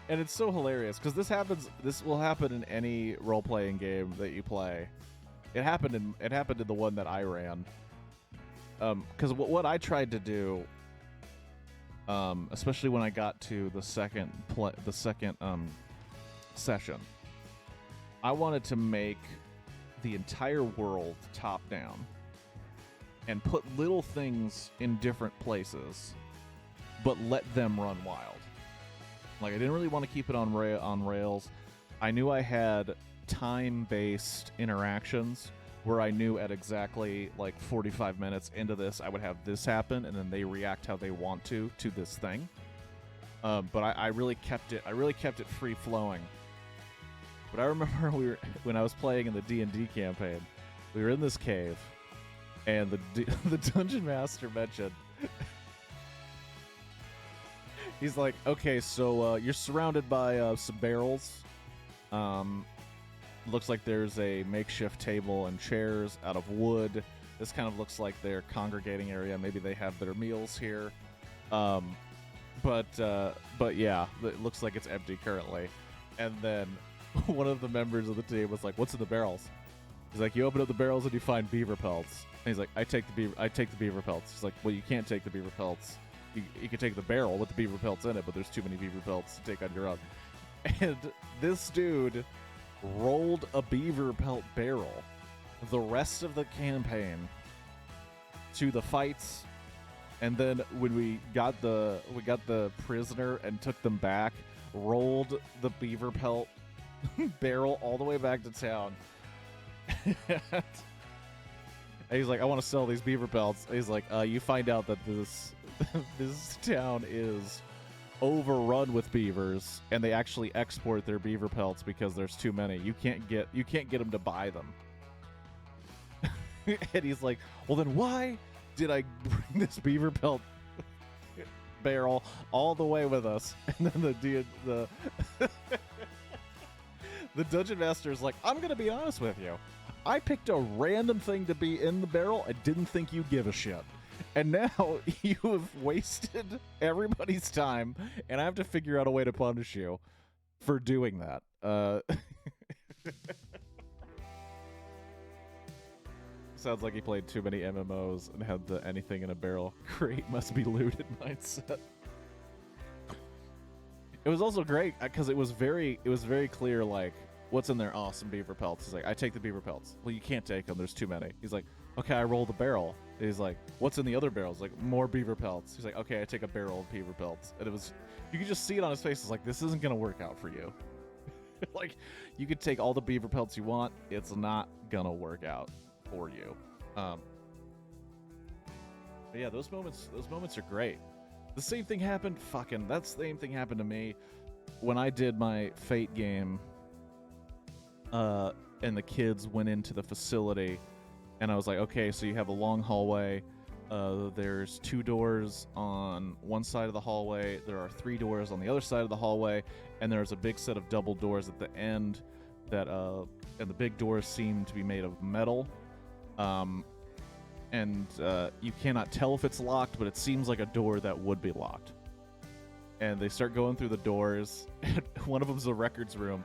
and it's so hilarious because this will happen in any role-playing game that you play. It happened in the one that I ran. Because what I tried to do, especially when I got to the second session, I wanted to make the entire world top down and put little things in different places, but let them run wild. Like, I didn't really want to keep it on rails. I knew I had time-based interactions where I knew at exactly like 45 minutes into this, I would have this happen, and then they react how they want to this thing. But I really kept it free flowing. But I remember when I was playing in the D&D campaign, we were in this cave, and the dungeon master mentioned, he's like, okay, so you're surrounded by some barrels. Looks like there's a makeshift table and chairs out of wood. This kind of looks like their congregating area. Maybe they have their meals here. But yeah, it looks like it's empty currently. And then one of the members of the team was like, "What's in the barrels?" He's like, "You open up the barrels and you find beaver pelts." And he's like, I take the beaver pelts." He's like, "Well, you can't take the beaver pelts. You can take the barrel with the beaver pelts in it, but there's too many beaver pelts to take on your own." And this dude rolled a beaver pelt barrel the rest of the campaign to the fights, and then when we got the prisoner and took them back, rolled the beaver pelt barrel all the way back to town. And he's like, "I want to sell these beaver pelts." And he's like, "You find out that this this town is overrun with beavers, and they actually export their beaver pelts because there's too many. You can't get them to buy them." And he's like, "Well, then why did I bring this beaver pelt barrel all the way with us?" And then the dungeon master is like, "I'm gonna be honest with you. I picked a random thing to be in the barrel. I didn't think you'd give a shit. And now you have wasted everybody's time, and I have to figure out a way to punish you for doing that." Sounds like he played too many MMOs and had the anything in a barrel crate must be looted mindset. It was also great because it was very clear, like, what's in there? Oh, some beaver pelts. He's like, "I take the beaver pelts." "Well, you can't take them. There's too many." He's like, "Okay, I roll the barrel." He's like, "What's in the other barrels?" Like, "More beaver pelts." He's like, "Okay, I take a barrel of beaver pelts." And you could just see it on his face. It's like, this isn't going to work out for you. Like, you could take all the beaver pelts you want. It's not going to work out for you. But yeah, those moments are great. The same thing happened. That same thing happened to me when I did my Fate game. And the kids went into the facility, and I was like, "Okay, so you have a long hallway. There's 2 doors on one side of the hallway. There are 3 doors on the other side of the hallway, and there's a big set of double doors at the end that and the big doors seem to be made of metal. And you cannot tell if it's locked, but it seems like a door that would be locked." And they start going through the doors, and one of them's a records room,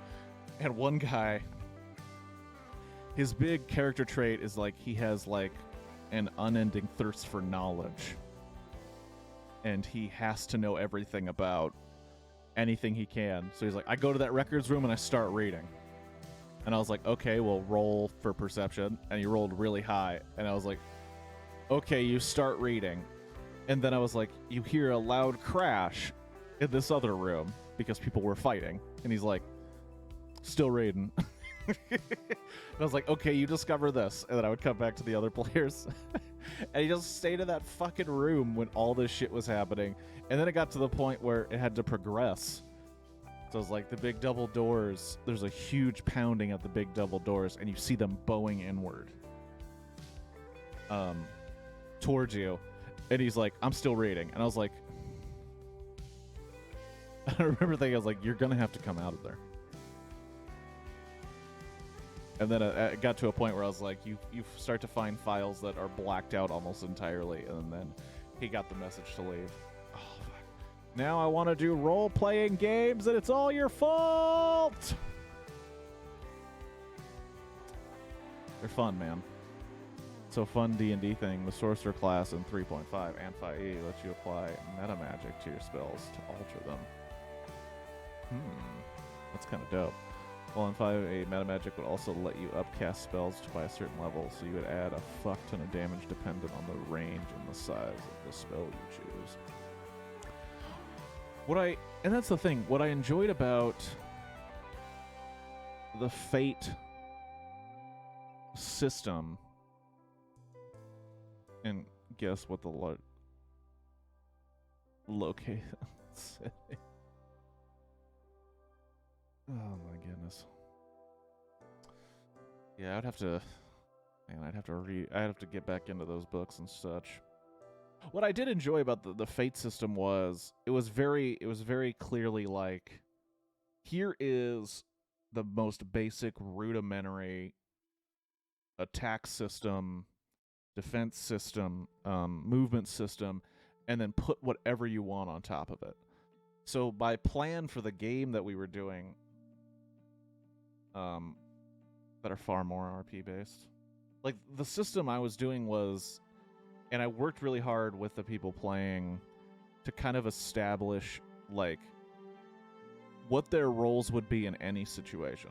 and one guy, his big character trait is like he has like an unending thirst for knowledge, and he has to know everything about anything he can. So he's like, "I go to that records room and I start reading." And I was like, "Okay, well, roll for perception." And he rolled really high, and I was like, "Okay, you start reading." And then I was like, you hear a loud crash in this other room because people were fighting. And he's like, still raiding. And I was like, okay, you discover this. And then I would come back to the other players. And he just stayed in that fucking room when all this shit was happening. And then it got to the point where it had to progress. So it's like the big double doors. There's a huge pounding at the big double doors, and you see them bowing inward towards you. And he's like, I'm still raiding. And I was like, I remember thinking, I was like, you're going to have to come out of there. And then it got to a point where I was like, you start to find files that are blacked out almost entirely. And then he got the message to leave. Oh, fuck. Now I want to do role-playing games, and it's all your fault! They're fun, man. So fun D&D thing, the Sorcerer class in 3.5 and 5e lets you apply meta magic to your spells to alter them. That's kind of dope. Well, in 5e, meta magic would also let you upcast spells by a certain level, so you would add a fuck ton of damage dependent on the range and the size of the spell you choose. And that's the thing, what I enjoyed about the Fate system, and guess what the location city. Oh my goodness. Yeah, I'd have to get back into those books and such. What I did enjoy about the Fate system was it was very clearly like, here is the most basic rudimentary attack system, defense system, movement system, and then put whatever you want on top of it. So my plan for the game that we were doing, that are far more RP based, like the system I was doing was, and I worked really hard with the people playing to kind of establish like what their roles would be in any situation.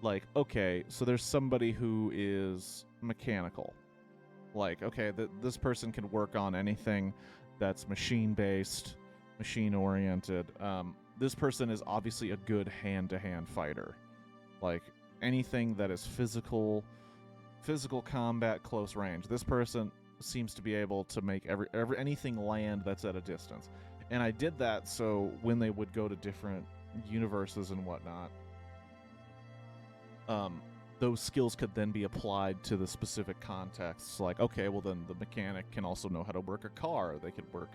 Like, okay, so there's somebody who is mechanical. Like, okay, this person can work on anything that's machine-based, machine-oriented. This person is obviously a good hand-to-hand fighter. Like, anything that is physical combat, close range. This person seems to be able to make anything land that's at a distance. And I did that so when they would go to different universes and whatnot, those skills could then be applied to the specific contexts. Like, okay, well then the mechanic can also know how to work a car. They could work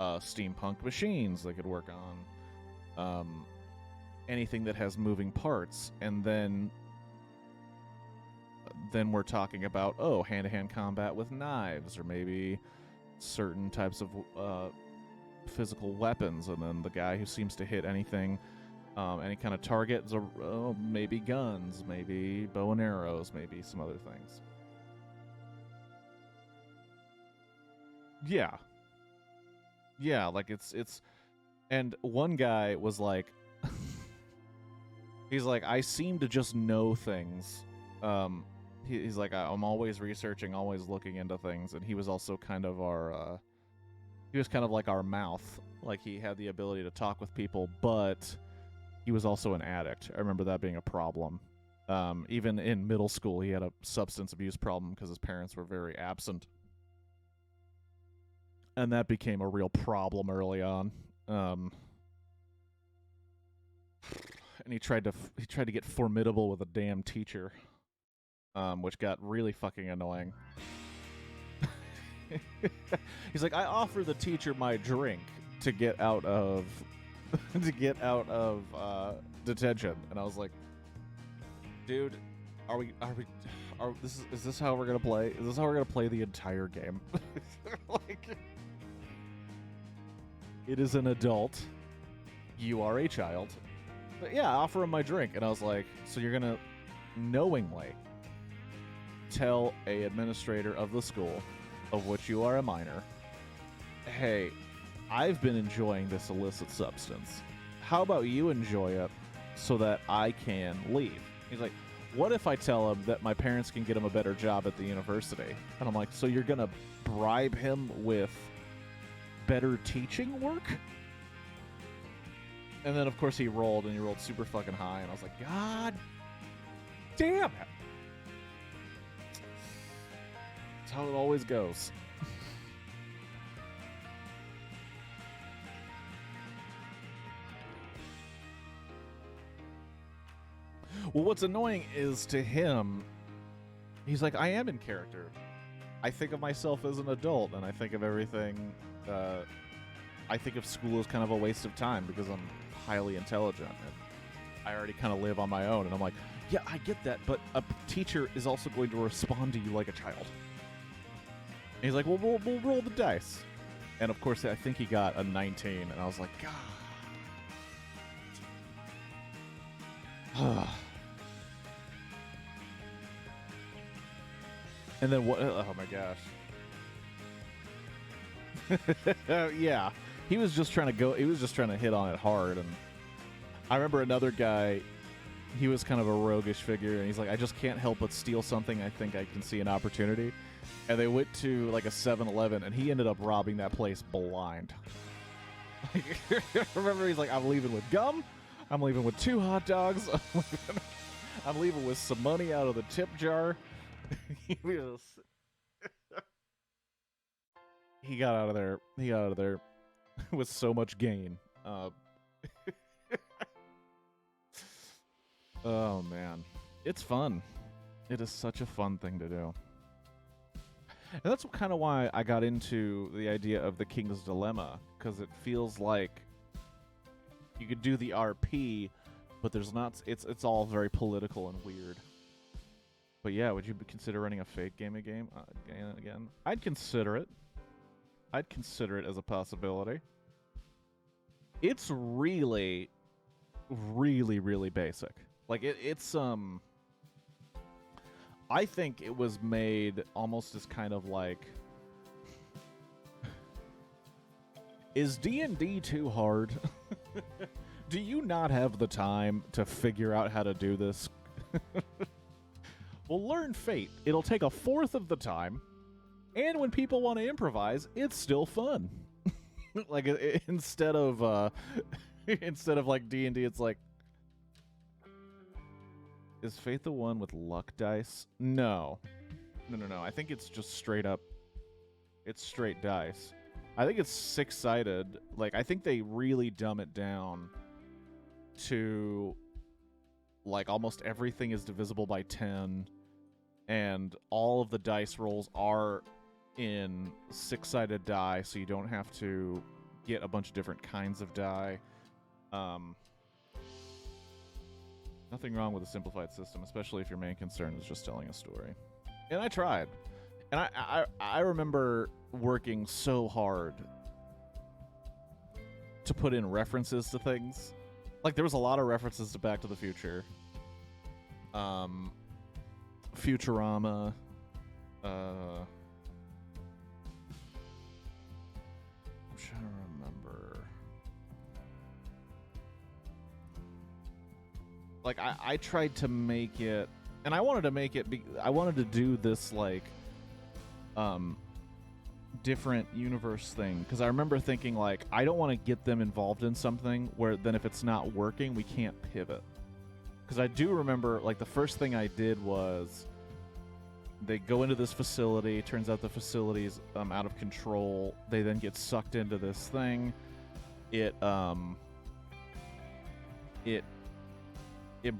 steampunk machines. They could work on anything that has moving parts. And then we're talking about, hand-to-hand combat with knives, or maybe certain types of physical weapons. And then the guy who seems to hit anything, any kind of target, maybe guns, maybe bow and arrows, maybe some other things. Yeah, like it's, and one guy was like, he's like, I seem to just know things. He's like, I'm always researching, always looking into things, and he was also kind of our, he was kind of like our mouth. Like, he had the ability to talk with people, but he was also an addict. I remember that being a problem. Even in middle school, he had a substance abuse problem because his parents were very absent. And that became a real problem early on. And he tried to get formidable with a damn teacher, which got really fucking annoying. He's like, I offer the teacher my drink to get out of detention, and I was like, dude, is this how we're gonna play? Is this how we're gonna play the entire game? Like, it is an adult. You are a child. But yeah, I offer him my drink, and I was like, so you're gonna knowingly tell a administrator of the school, of which you are a minor, hey, I've been enjoying this illicit substance. How about you enjoy it so that I can leave? He's like, what if I tell him that my parents can get him a better job at the university? And I'm like, so you're going to bribe him with better teaching work? And then, of course, he rolled, and he rolled super fucking high, and I was like, God damn it. That's how it always goes. Well, what's annoying is to him, he's like, I am in character. I think of myself as an adult, and I think of everything, I think of school as kind of a waste of time because I'm highly intelligent, and I already kind of live on my own. And I'm like, yeah, I get that, but a teacher is also going to respond to you like a child. And he's like, well, we'll roll the dice. And of course, I think he got a 19, and I was like, God. And then what? Oh my gosh. Yeah, he was just trying to go. He was just trying to hit on it hard. And I remember another guy. He was kind of a roguish figure, and he's like, I just can't help but steal something. I think I can see an opportunity. And they went to like a 7-Eleven, and he ended up robbing that place blind. Remember, he's like, I'm leaving with gum. I'm leaving with 2 hot dogs. I'm leaving with some money out of the tip jar. He got out of there. He got out of there with so much gain. Oh man, it's fun. It is such a fun thing to do, and that's kind of why I got into the idea of the King's Dilemma, because it feels like you could do the RP, but there's not. It's all very political and weird. But yeah, would you consider running a fake game again? I'd consider it. I'd consider it as a possibility. It's really, really, really basic. Like it's I think it was made almost as kind of like, is D&D too hard? Do you not have the time to figure out how to do this? Well, learn Fate. It'll take 1/4 of the time, and when people want to improvise, it's still fun. Like instead of like D&D, it's like, is Fate the one with luck dice? No. I think it's just straight up. It's straight dice. I think it's 6-sided. Like, I think they really dumb it down to, like, almost everything is divisible by 10, and all of the dice rolls are in 6-sided die, so you don't have to get a bunch of different kinds of die. Nothing wrong with a simplified system, especially if your main concern is just telling a story. And I tried. And I remember working so hard to put in references to things. Like, there was a lot of references to Back to the Future. Futurama. I'm trying to remember. Like, I tried to make it, and I wanted to make it, I wanted to do this, like, different universe thing, because I remember thinking, like, I don't want to get them involved in something where then if it's not working, we can't pivot. Because I do remember, like, the first thing I did was they go into this facility. Turns out the facility's out of control. They then get sucked into this thing. It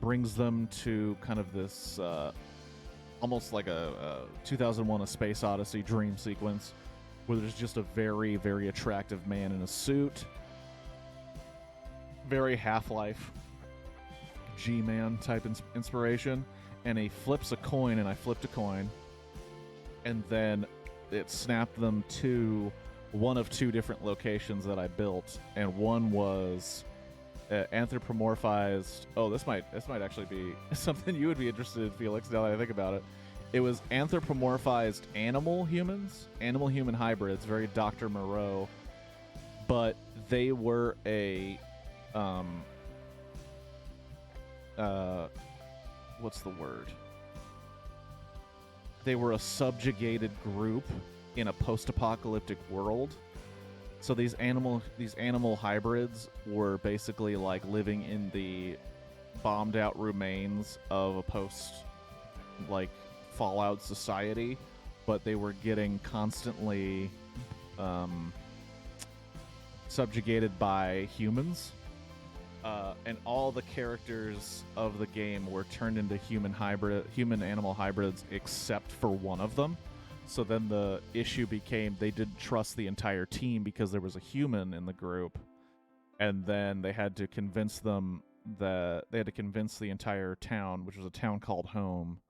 brings them to kind of this almost like a 2001: A Space Odyssey dream sequence where there's just a very, very attractive man in a suit. Very Half-Life G-Man type inspiration. And he flips a coin, and I flipped a coin. And then it snapped them to one of 2 different locations that I built. And one was anthropomorphized. Oh, this might actually be something you would be interested in, Felix, now that I think about it. It was anthropomorphized animal-human hybrids, very Dr. Moreau. But they were what's the word? They were a subjugated group in a post-apocalyptic world. So these animal hybrids were basically like living in the bombed out remains of a post like Fallout society, but they were getting constantly subjugated by humans. And all the characters of the game were turned into human animal hybrids except for one of them. So then the issue became they didn't trust the entire team because there was a human in the group, and then they had to convince them that they had to convince the entire town, which was a town called Home.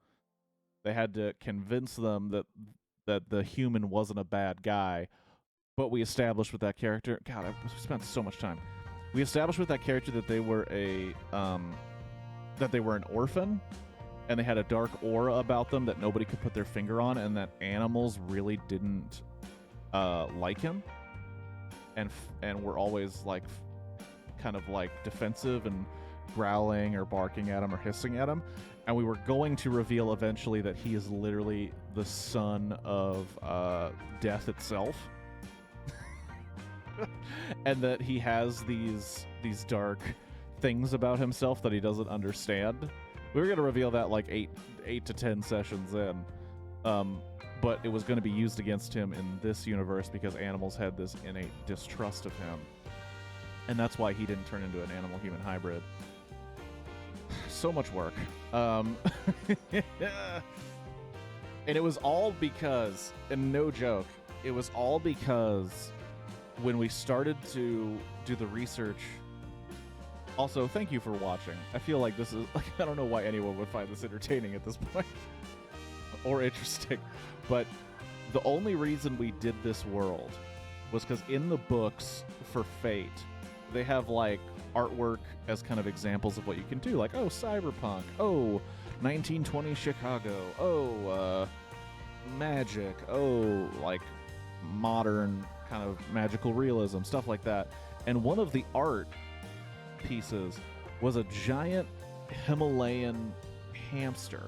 They had to convince them that the human wasn't a bad guy. But we established with that character, God, I spent so much time. We established with that character that they were an orphan, and they had a dark aura about them that nobody could put their finger on, and that animals really didn't like him, and were always like kind of like defensive and growling or barking at him or hissing at him. And we were going to reveal eventually that he is literally the son of death itself. And that he has these dark things about himself that he doesn't understand. We were going to reveal that like 8 to 10 sessions in. But it was going to be used against him in this universe because animals had this innate distrust of him. And that's why he didn't turn into an animal-human hybrid. So much work. And it was all because, and no joke, it was all because when we started to do the research. Also, thank you for watching. I feel like this is, like, I don't know why anyone would find this entertaining at this point. Or interesting. But the only reason we did this world was because in the books for Fate, they have, like, artwork as kind of examples of what you can do. Like, oh, cyberpunk. Oh, 1920 Chicago. Oh, magic. Oh, like, modern kind of magical realism, stuff like that. And one of the art pieces was a giant Himalayan hamster.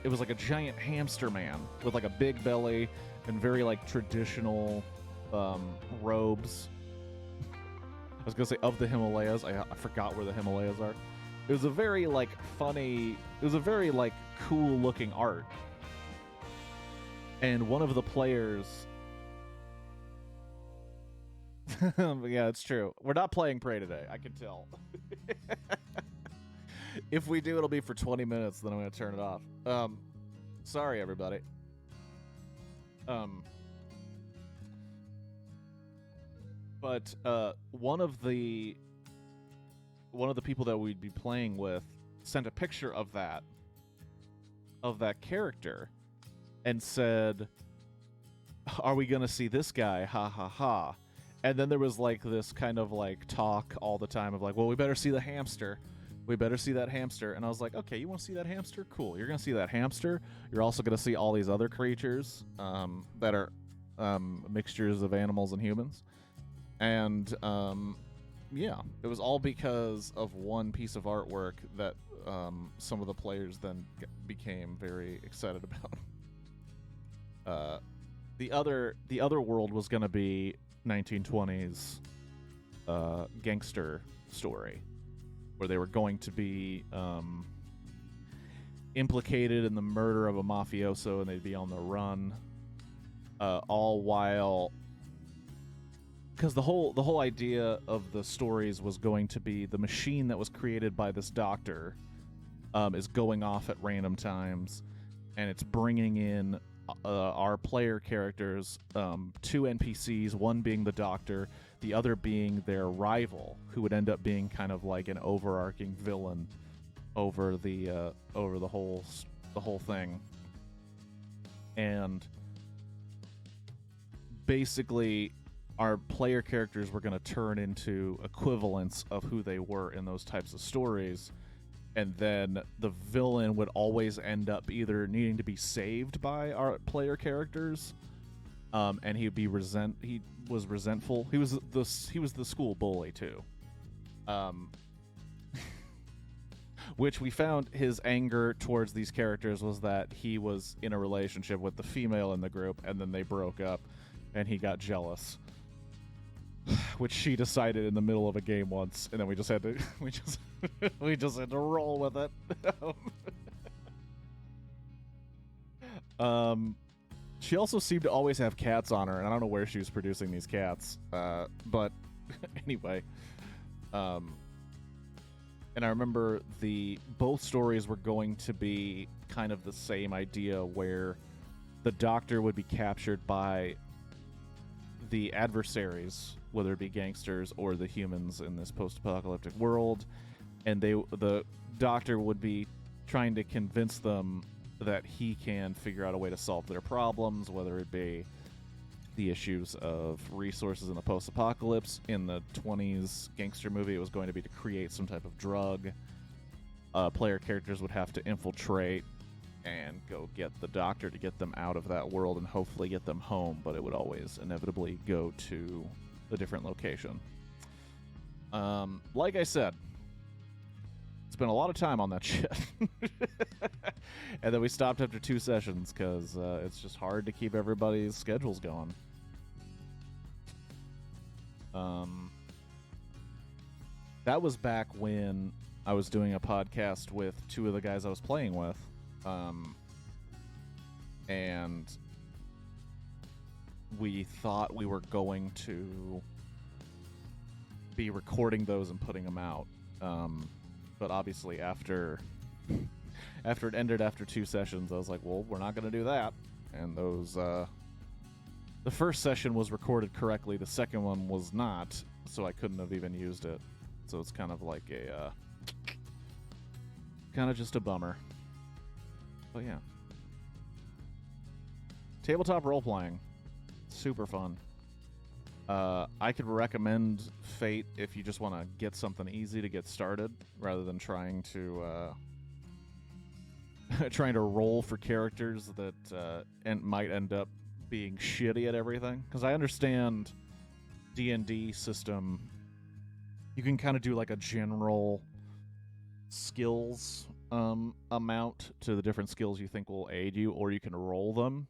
It was like a giant hamster man with like a big belly and very like traditional robes. I was gonna say of the Himalayas. I forgot where the Himalayas are. It was a very like funny, it was a very like cool looking art. And one of the players yeah, it's true. We're not playing Prey today, I can tell. If we do, it'll be for 20 minutes, then I'm going to turn it off. Sorry, everybody. But one of the people that we'd be playing with sent a picture of that character and said, "Are we going to see this guy? Ha ha ha." And then there was like this kind of like talk all the time of like, well, we better see the hamster. We better see that hamster. And I was like, okay, you want to see that hamster? Cool. You're going to see that hamster. You're also going to see all these other creatures that are mixtures of animals and humans. And yeah, it was all because of one piece of artwork that some of the players then became very excited about. The other world was going to be 1920s gangster story, where they were going to be implicated in the murder of a mafioso and they'd be on the run, all while, because the whole idea of the stories was going to be the machine that was created by this doctor is going off at random times, and it's bringing in our player characters, two NPCs, one being the doctor, the other being their rival, who would end up being kind of like an overarching villain over the whole thing. And basically, our player characters were going to turn into equivalents of who they were in those types of stories. And then the villain would always end up either needing to be saved by our player characters, and he was resentful. He was the school bully too. which we found his anger towards these characters was that he was in a relationship with the female in the group, and then they broke up, and he got jealous, which she decided in the middle of a game once, and then we just had to we just had to roll with it. She also seemed to always have cats on her, and I don't know where she was producing these cats. But anyway, and I remember both stories were going to be kind of the same idea, where the Doctor would be captured by the adversaries, whether it be gangsters or the humans in this post-apocalyptic world, and the Doctor would be trying to convince them that he can figure out a way to solve their problems, whether it be the issues of resources in the post-apocalypse. In the 20s gangster movie, it was going to be to create some type of drug. Player characters would have to infiltrate and go get the Doctor to get them out of that world and hopefully get them home, but it would always inevitably go to a different location. Like I said, spent a lot of time on that shit. And then we stopped after 2 sessions because it's just hard to keep everybody's schedules going. That was back when I was doing a podcast with 2 of the guys I was playing with. And we thought we were going to be recording those and putting them out. But obviously after it ended after 2 sessions, I was like, well, we're not going to do that. And those, the first session was recorded correctly, the second one was not, so I couldn't have even used it. So it's kind of like kind of just a bummer. But yeah. Tabletop role-playing. Super fun. I could recommend Fate if you just want to get something easy to get started, rather than trying to roll for characters that might end up being shitty at everything. Because I understand D&D system, you can kind of do like a general skills amount to the different skills you think will aid you, or you can roll them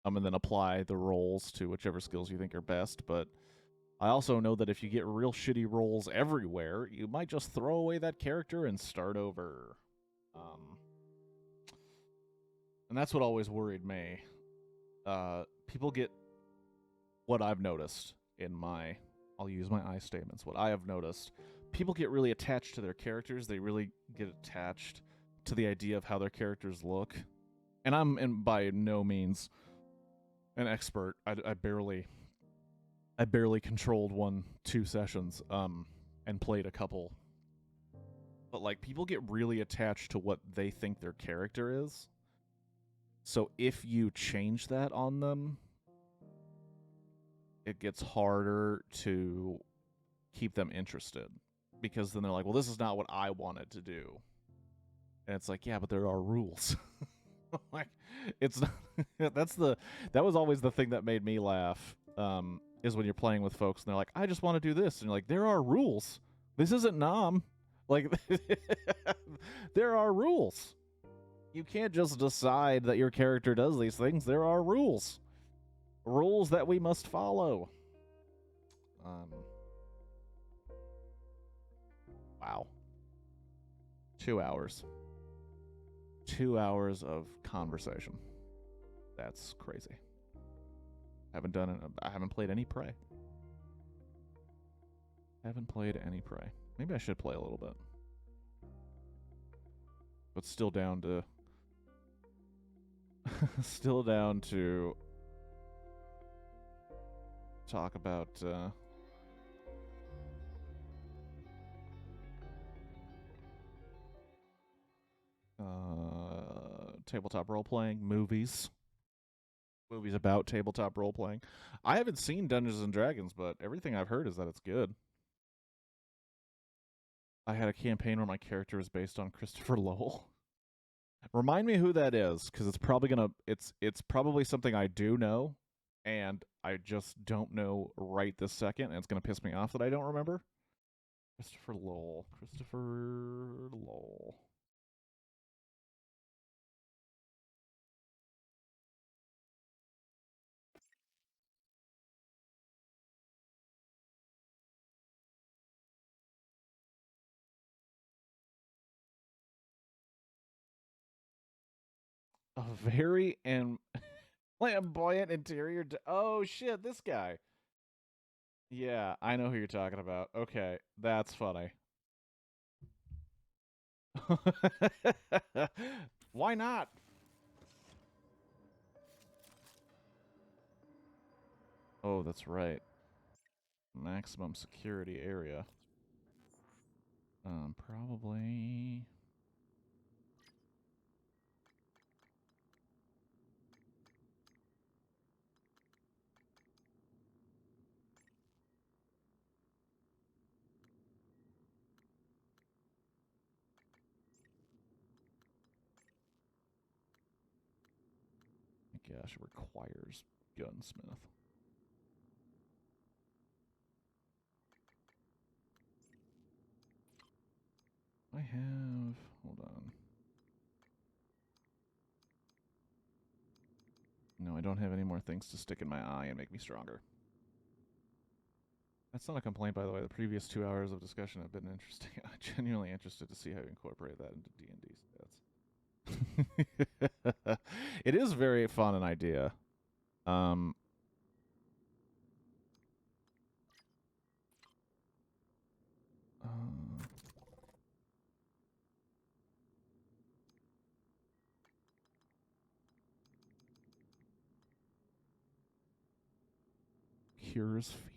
and then apply the rolls to whichever skills you think are best. But I also know that if you get real shitty rolls everywhere, you might just throw away that character and start over. And that's what always worried me. People get, what I've noticed in my, I'll use my I statements, what I have noticed, people get really attached to their characters. They really get attached to the idea of how their characters look. And I'm by no means an expert. I barely controlled 1-2 sessions and played a couple. But like, people get really attached to what they think their character is. So if you change that on them, it gets harder to keep them interested, because then they're like, well, this is not what I wanted to do. And it's like, yeah, but there are rules. Like, it's not that was always the thing that made me laugh, is when you're playing with folks and they're like, I just want to do this, and you're like, there are rules. This isn't Nom. Like, there are rules. You can't just decide that your character does these things. There are rules. Rules that we must follow. Wow. 2 hours. 2 hours of conversation. That's crazy. I haven't played any Prey. Maybe I should play a little bit. But still down to talk about tabletop role-playing, movies about tabletop role-playing. I haven't seen Dungeons & Dragons, but everything I've heard is that it's good. I had a campaign where my character was based on Christopher Lowell. Remind me who that is, because it's probably something I do know, and I just don't know right this second, and it's going to piss me off that I don't remember. Christopher Lowell. A very flamboyant interior. Oh shit, this guy. Yeah, I know who you're talking about. Okay, that's funny. Why not? Oh, that's right. Maximum security area. Probably. Gosh, it requires gunsmith. I have. Hold on. No, I don't have any more things to stick in my eye and make me stronger. That's not a complaint, by the way. The previous 2 hours of discussion have been interesting. I'm genuinely interested to see how you incorporate that into D&D stats. It is very fun an idea. Um, uh, cures fear.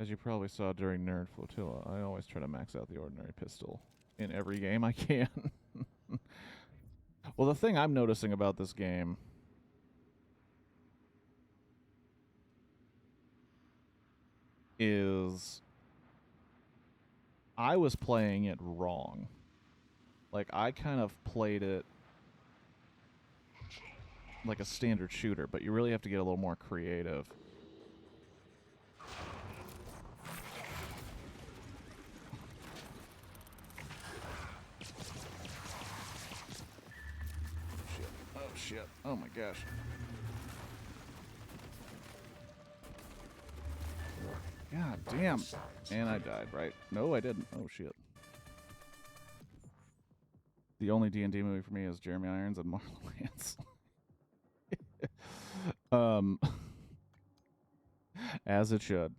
As you probably saw during Nerd Flotilla, I always try to max out the ordinary pistol in every game I can. Well, the thing I'm noticing about this game is I was playing it wrong. Like, I kind of played it like a standard shooter, but you really have to get a little more creative. Oh shit. Oh my gosh. God damn. And I died, right? No, I didn't. Oh shit. The only D&D movie for me is Jeremy Irons and Marlon Wayans. As it should.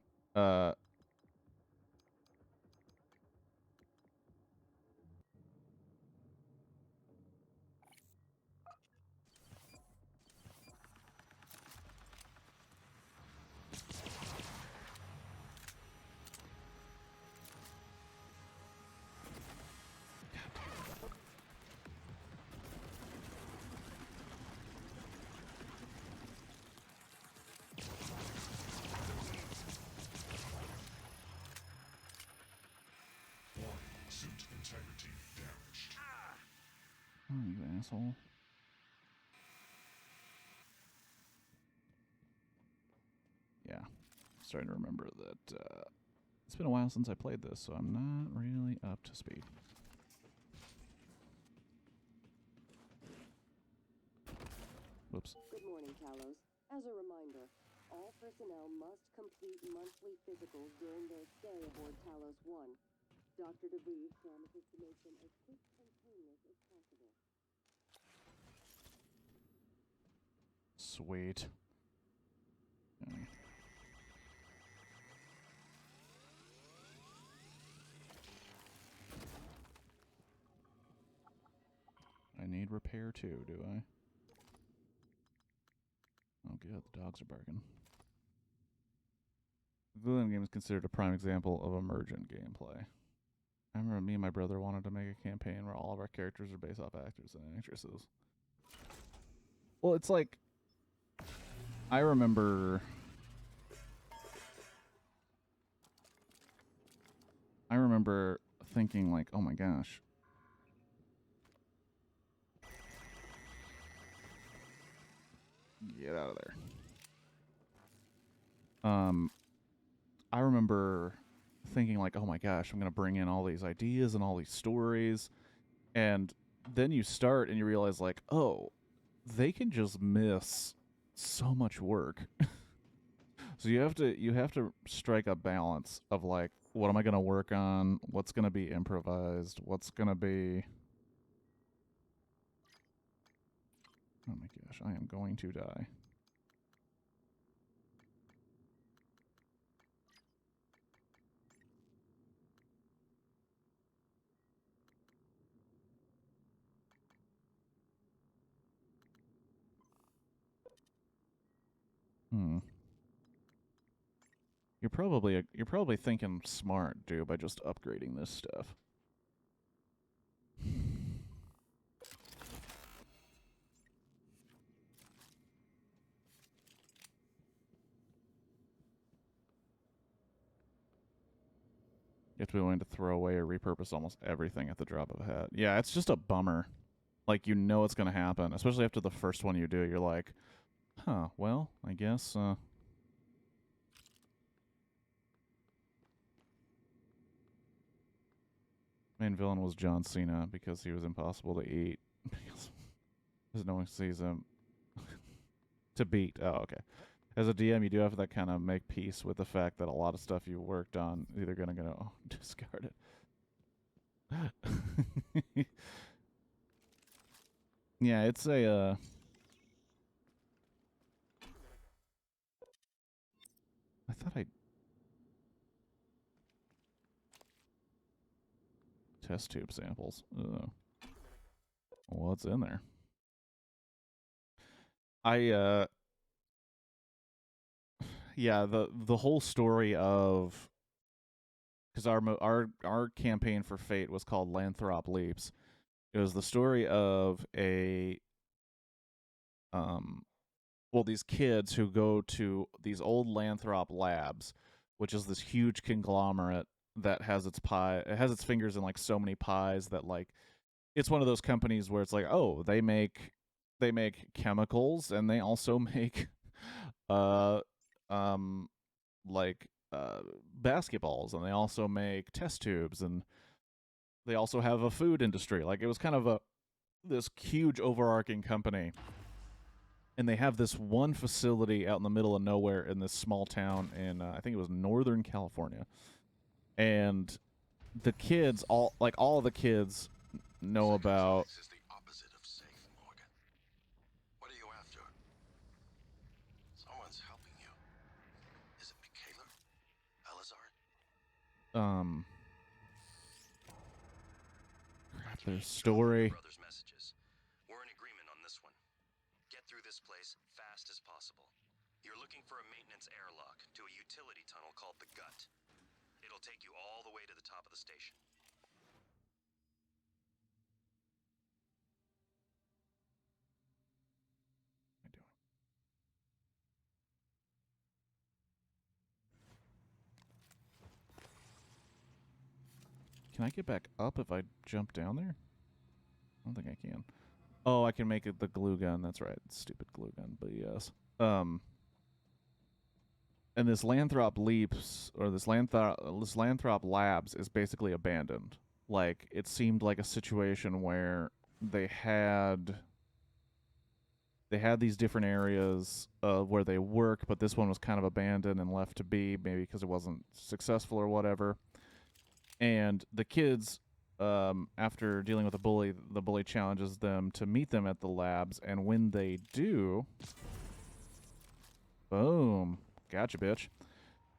Oh, you asshole. Yeah. Starting to remember that it's been a while since I played this, so I'm not really up to speed. Whoops. Good morning, Talos. As a reminder, all personnel must complete monthly physicals during their stay aboard Talos 1. Dr. DeVries promises to make them as quick and painless as possible. Sweet. Okay. I need repair too, do I? Oh good, the dogs are barking. The Villain game is considered a prime example of emergent gameplay. I remember me and my brother wanted to make a campaign where all of our characters are based off actors and actresses. Well, it's like I remember thinking like, oh my gosh. Get out of there. I remember thinking like, oh my gosh, I'm going to bring in all these ideas and all these stories. And then you start and you realize like, oh, they can just miss so much work. So you have to strike a balance of like, what am I gonna work on? What's gonna be improvised? What's gonna be? Oh my gosh, I am going to die. Hmm. You're probably thinking smart, dude, by just upgrading this stuff. You have to be willing to throw away or repurpose almost everything at the drop of a hat. Yeah, it's just a bummer. Like, you know it's going to happen, especially after the first one you do. You're like, huh, well, I guess. Main villain was John Cena because he was impossible to eat. Because no one sees him to beat. Oh, okay. As a DM, you do have to kind of make peace with the fact that a lot of stuff you worked on is either going to go discard it. Yeah, it's a. I thought I test tube samples. Ugh. What's in there? I yeah, the whole story of, because our campaign for Fate was called Lanthrop Leaps. It was the story of a um well, these kids who go to these old Lanthrop labs, which is this huge conglomerate that has its fingers in like so many pies that, like, it's one of those companies where it's like, oh, they make chemicals, and they also make uh um like basketballs, and they also make test tubes, and they also have a food industry. Like, it was kind of a this huge overarching company, and they have this one facility out in the middle of nowhere in this small town in I think it was Northern California. And the kids, all the kids know about. Is the opposite of safe, Morgan. What are you after? Someone's helping you. Is it Michaela? Elazar? Crap, their story. Brother's messages. We're in agreement on this one. Get through this place fast as possible. You're looking for a maintenance airlock to a utility tunnel called the Gut. It'll take you all the way to the top of the station. What am I doing? Can I get back up if I jump down there? I don't think I can. Oh, I can make it the glue gun. That's right. Stupid glue gun, but yes. And this Lanthrop Leaps, or this Lanthrop Labs, is basically abandoned. Like, it seemed like a situation where they had these different areas where they work, but this one was kind of abandoned and left to be, maybe because it wasn't successful or whatever. And the kids, after dealing with the bully challenges them to meet them at the labs, and when they do, boom, gotcha, bitch.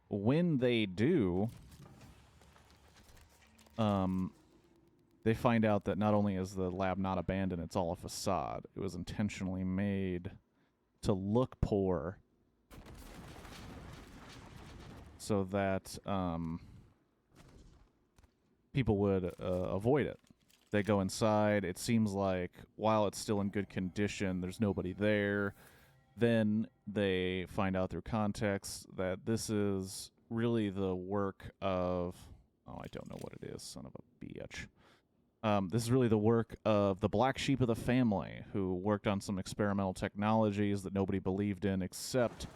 When they do, they find out that not only is the lab not abandoned, it's all a facade. It was intentionally made to look poor so that people would avoid it. They go inside. It seems like while it's still in good condition, there's nobody there. Then they find out through context that this is really the work of... Oh, I don't know what it is, son of a bitch. This is really the work of the black sheep of the family, who worked on some experimental technologies that nobody believed in except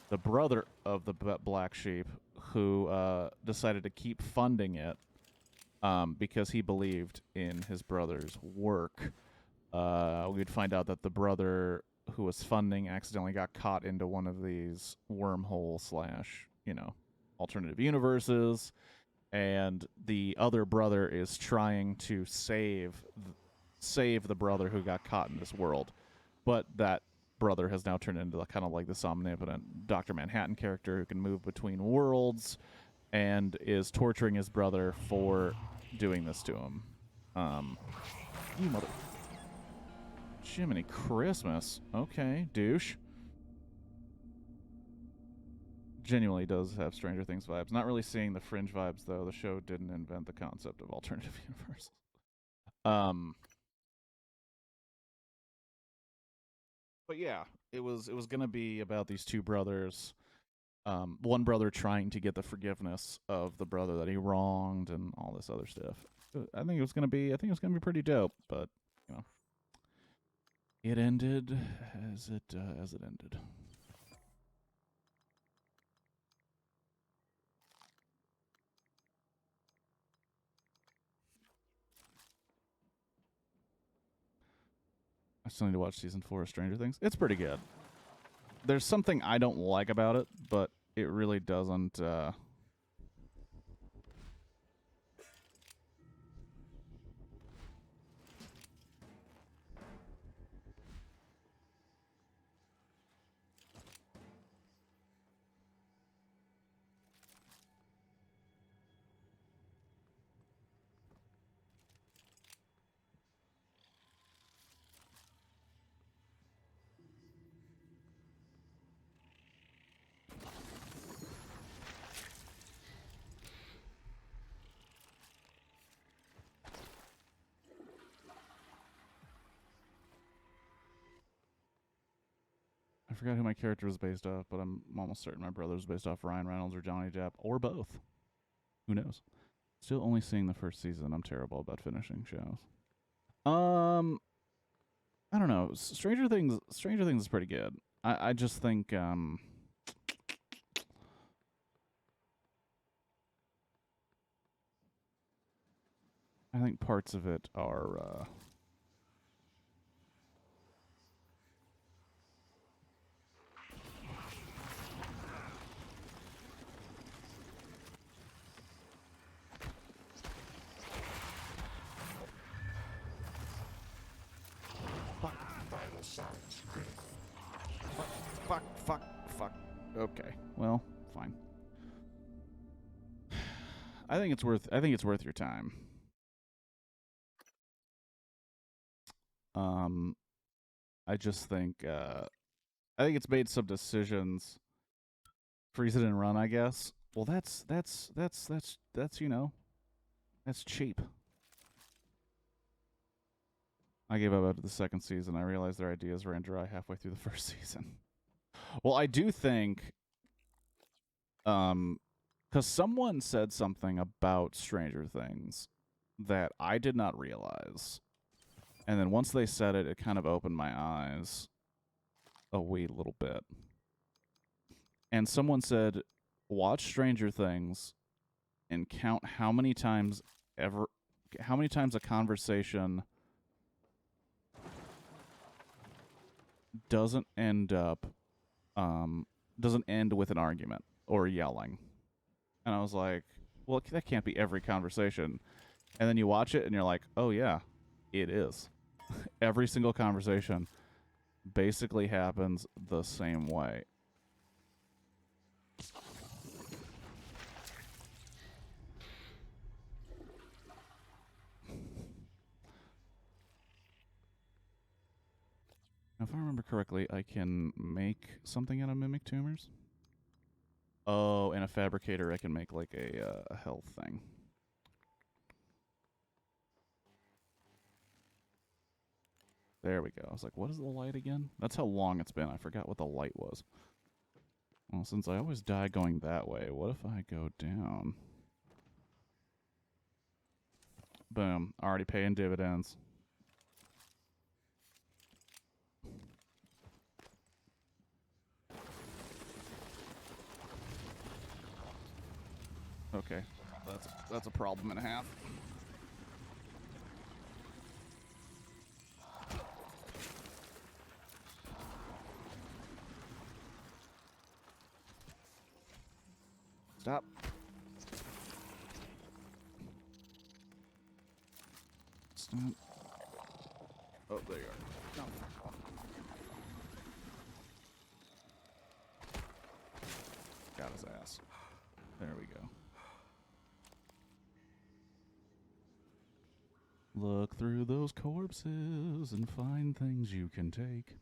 the brother of the black sheep, who decided to keep funding it because he believed in his brother's work. We'd find out that the brother who was funding accidentally got caught into one of these wormhole slash, alternative universes, and the other brother is trying to save the brother who got caught in this world, but that brother has now turned into kind of like this omnipotent Dr. Manhattan character who can move between worlds and is torturing his brother for doing this to him. You mother... Jiminy Christmas. Okay, douche. Genuinely does have Stranger Things vibes. Not really seeing the fringe vibes, though. The show didn't invent the concept of alternative universes. But yeah, it was gonna be about these two brothers. One brother trying to get the forgiveness of the brother that he wronged, and all this other stuff. I think it was gonna be pretty dope, but it ended as it ended. I still need to watch season 4 of Stranger Things. It's pretty good. There's something I don't like about it, but it really doesn't. I forgot who my character was based off, but I'm almost certain my brother was based off Ryan Reynolds or Johnny Depp, or both. Who knows? Still only seeing the first season. I'm terrible about finishing shows. I don't know. Stranger Things is pretty good. I just think I think parts of it are fuck. Okay. Well, fine. I think it's worth your time. I just think I think it's made some decisions. Freeze it and run, I guess. Well, that's that's cheap. I gave up after the second season. I realized their ideas ran dry halfway through the first season. Well, I do think, because someone said something about Stranger Things that I did not realize, and then once they said it, it kind of opened my eyes a wee little bit. And someone said, watch Stranger Things and count how many times a conversation doesn't end with an argument or yelling. And I was like, well, that can't be every conversation. And then you watch it and you're like, oh yeah, it is. Every single conversation basically happens the same way. If I remember correctly, I can make something out of mimic tumors. Oh, and a fabricator, I can make like a health thing. There we go. I was like, what is the light again? That's how long it's been. I forgot what the light was. Well, since I always die going that way, what if I go down? Boom. Already paying dividends. Okay. That's a problem and a half. Stop. Stop. Oh, there you are. No. Got his ass. There we go. Look through those corpses and find things you can take.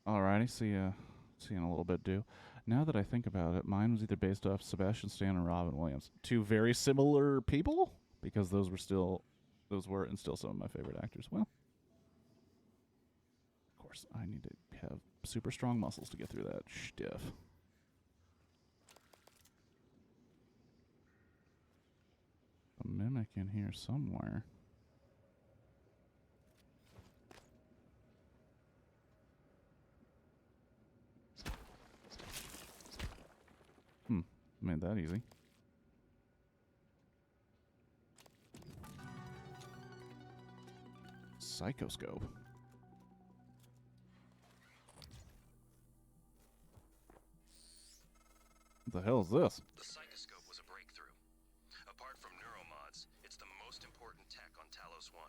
Alrighty, see you in a little bit, do. Now that I think about it, mine was either based off Sebastian Stan and Robin Williams. Two very similar people? Because those were and still some of my favorite actors. Well, of course, I need to have super strong muscles to get through that stiff. A mimic in here somewhere. Made that easy. Psychoscope. What the hell is this? The psychoscope was a breakthrough. Apart from neuromods, it's the most important tech on Talos 1.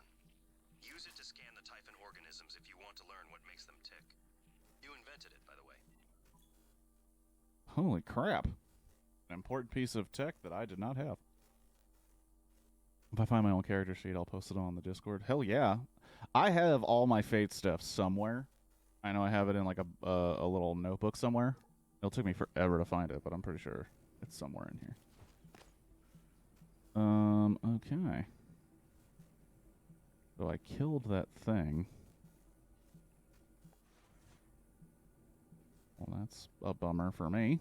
Use it to scan the Typhon organisms if you want to learn what makes them tick. You invented it, by the way. Holy crap. An important piece of tech that I did not have. If I find my own character sheet, I'll post it on the Discord. Hell yeah. I have all my Fate stuff somewhere. I know I have it in like a little notebook somewhere. It'll take me forever to find it, but I'm pretty sure it's somewhere in here. Okay. So I killed that thing. Well, that's a bummer for me.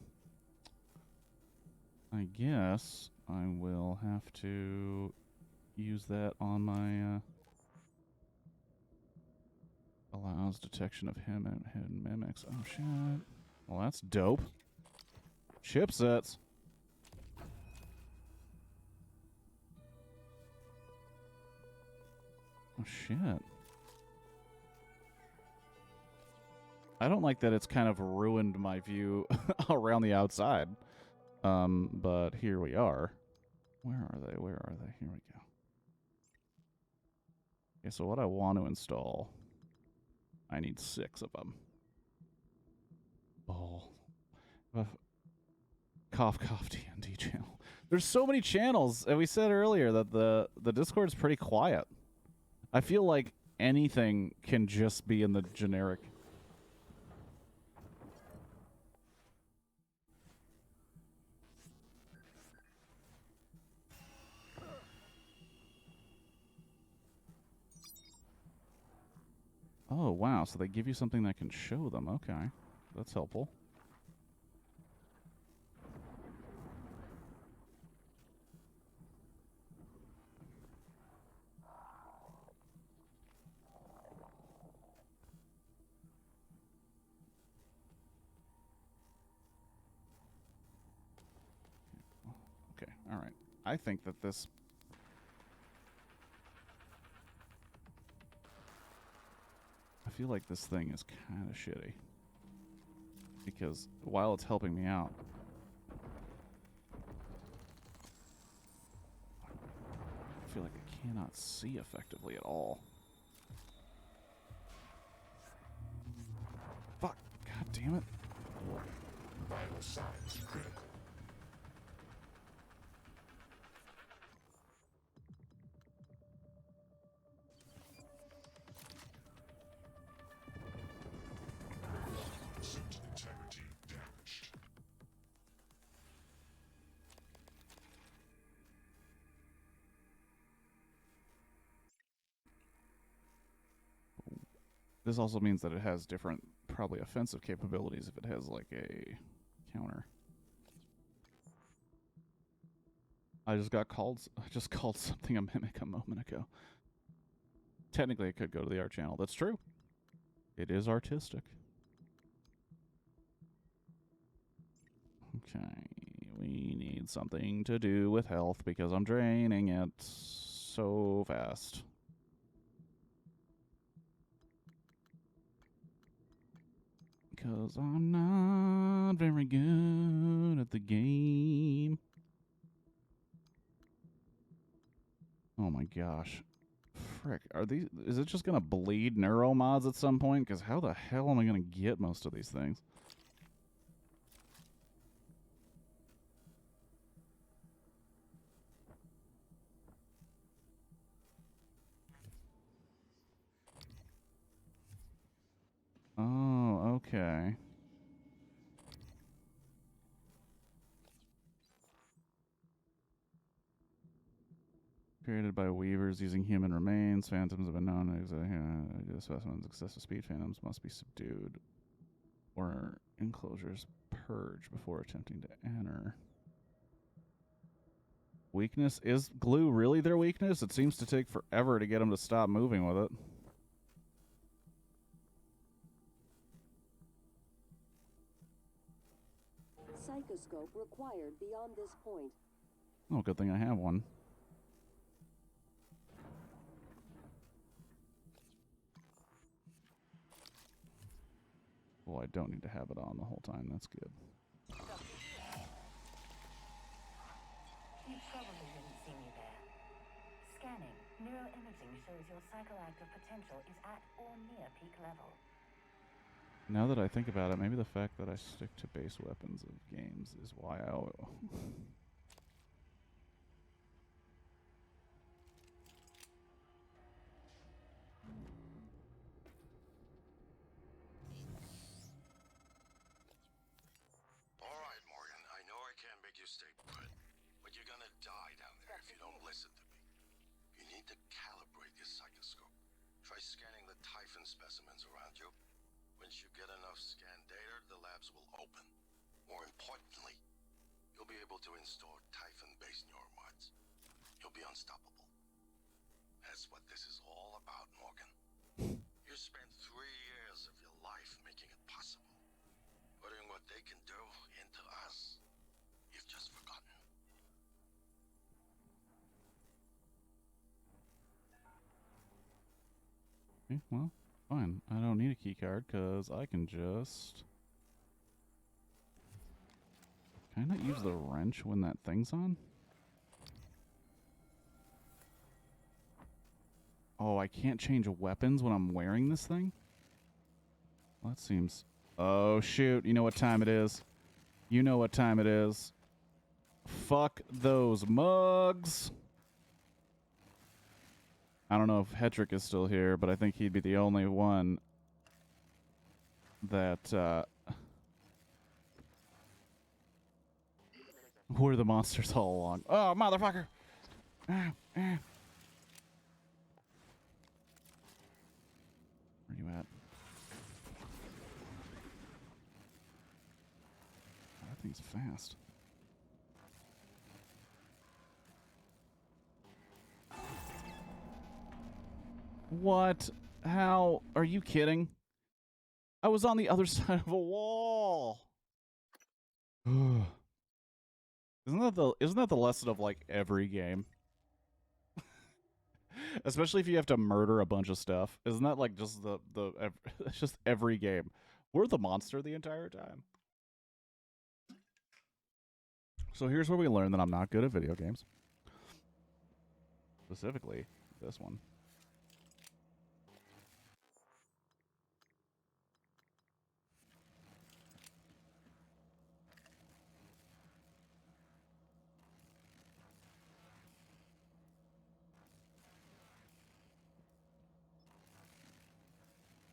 I guess I will have to use that on my allows detection of hidden mimics. Oh shit. Well, that's dope. Chipsets. Oh shit. I don't like that it's kind of ruined my view around the outside. But here we are. Where are they? Where are they? Here we go. Okay, so what I want to install, I need 6 of them. Oh. Cough, cough, D&D channel. There's so many channels, and we said earlier that the Discord's pretty quiet. I feel like anything can just be in the generic. Oh, wow. So they give you something that can show them. Okay. That's helpful. Okay. All right. I think that this... I feel like this thing is kind of shitty. Because while it's helping me out, I feel like I cannot see effectively at all. Fuck. God damn it. Vital signs critical. Integrity damaged. This also means that it has different, probably offensive capabilities if it has like a counter. I just called something a mimic a moment ago. Technically, it could go to the art channel. That's true. It is artistic. Okay, we need something to do with health because I'm draining it so fast. because I'm not very good at the game. Oh my gosh. Frick. Are these... Is it just going to bleed neuro mods at some point? Because how the hell am I going to get most of these things? Oh, okay. Created by weavers using human remains. Phantoms have been known as specimens. Excessive speed phantoms must be subdued or enclosures purged before attempting to enter. Weakness? Is glue really their weakness? It seems to take forever to get them to stop moving with it. Psychoscope required beyond this point. Oh, good thing I have one. Well, I don't need to have it on the whole time. That's good. You probably didn't see me there. Scanning. Neuroimaging shows your psychoactive potential is at or near peak level. Now that I think about it, maybe the fact that I stick to base weapons of games is why I... Alright, Morgan, I know I can't make you stay put, but you're gonna die down there if you don't listen to me. You need to calibrate your psychoscope. Try scanning the Typhon specimens around you. Once you get enough scan data, the labs will open. More importantly, you'll be able to install Typhon-based neuromods. You'll be unstoppable. That's what this is all about, Morgan. You spent 3 years of your life making it possible. Putting what they can do into us. You've just forgotten. Okay, well, fine. I don't need a key card because I can just... Can I not use the wrench when that thing's on? Oh, I can't change weapons when I'm wearing this thing? Well, that seems... Oh, shoot. You know what time it is. You know what time it is. Fuck those mugs. I don't know if Hedrick is still here, but I think he'd be the only one that, were the monsters all along. Oh, motherfucker! Where are you at? Oh, that thing's fast. What? How? Are you kidding? I was on the other side of a wall. Isn't that the lesson of like every game? Especially if you have to murder a bunch of stuff. Isn't that like just it's just every game? We're the monster the entire time. So here's where we learn that I'm not good at video games. Specifically, this one.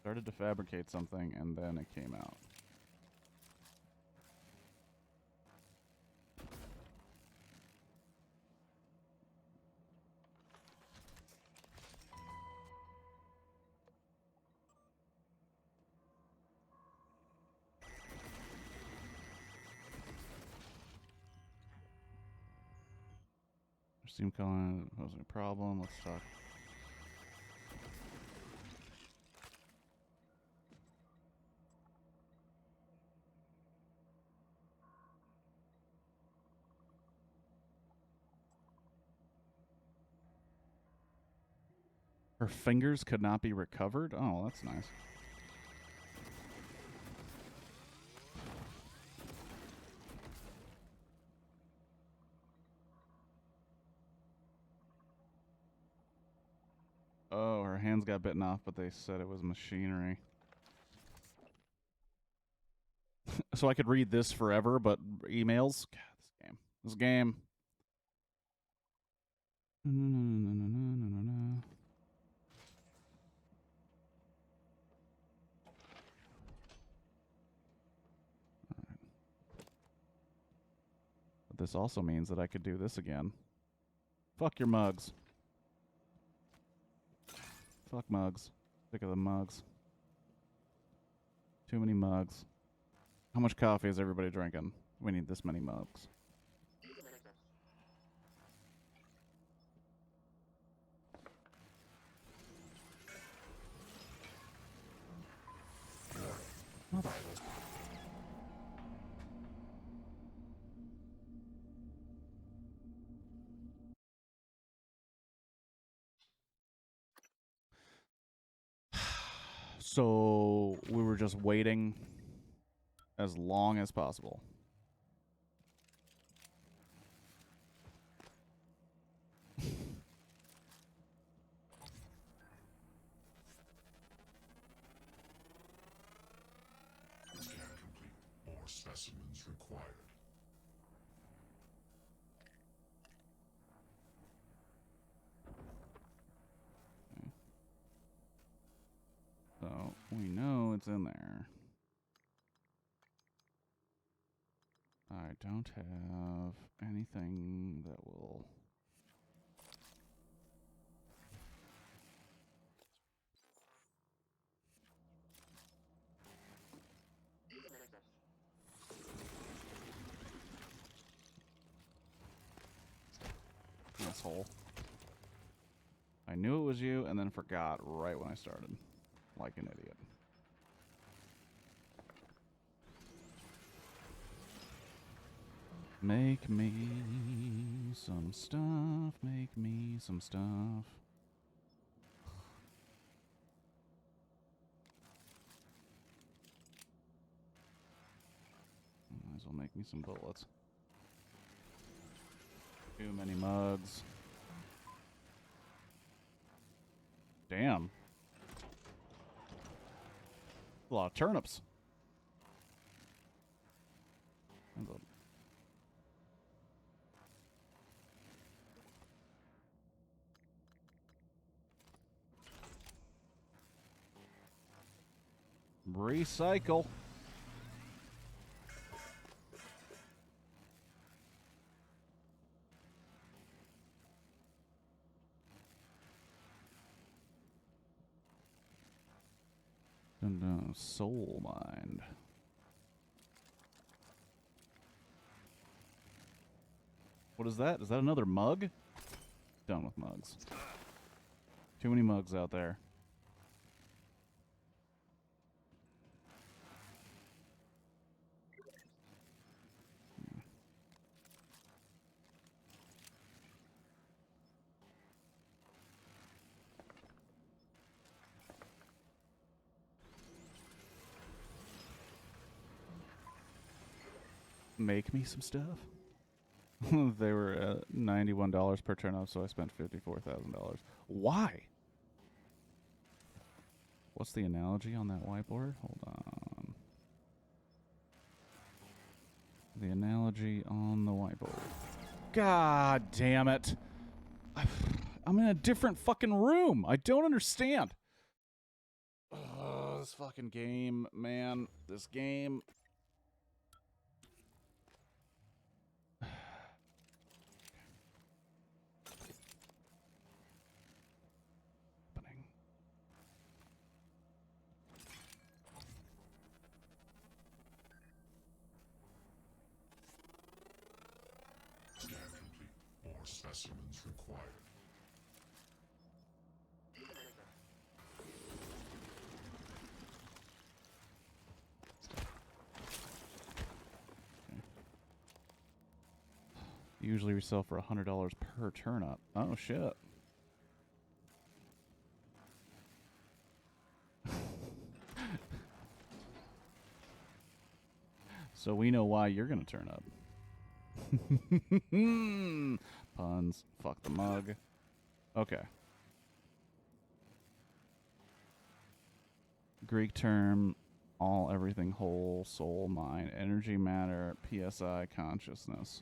Started to fabricate something, and then it came out. Steam calling posing a problem. Let's talk. Her fingers could not be recovered? Oh, that's nice. Oh, her hands got bitten off, but they said it was machinery. So I could read this forever, but emails? God, this game. This game. But this also means that I could do this again. Fuck your mugs. Fuck mugs. Sick of the mugs. Too many mugs. How much coffee is everybody drinking? We need this many mugs. So we were just waiting as long as possible. Scan complete. More specimens required. So we know it's in there. I don't have anything that will... Asshole. I knew it was you and then forgot right when I started. Like an idiot. Make me some stuff. Make me some stuff. Might as well make me some bullets. Too many mugs. Damn. A lot of turnips. Recycle. And soul mind. What is that? Is that another mug? Done with mugs. Too many mugs out there. Make me some stuff. They were at $91 per turnip, so I spent $54,000. Why? What's the analogy on that whiteboard? Hold on. The analogy on the whiteboard. God damn it. I'm in a different fucking room. I don't understand. This fucking game, man. This game. Scan complete. More specimens required. Usually we sell for $100 per turnip. Oh, shit. So we know why you're going to turn up. Puns. Fuck the mug. Okay. Greek term, all, everything, whole, soul, mind, energy, matter, PSI, consciousness.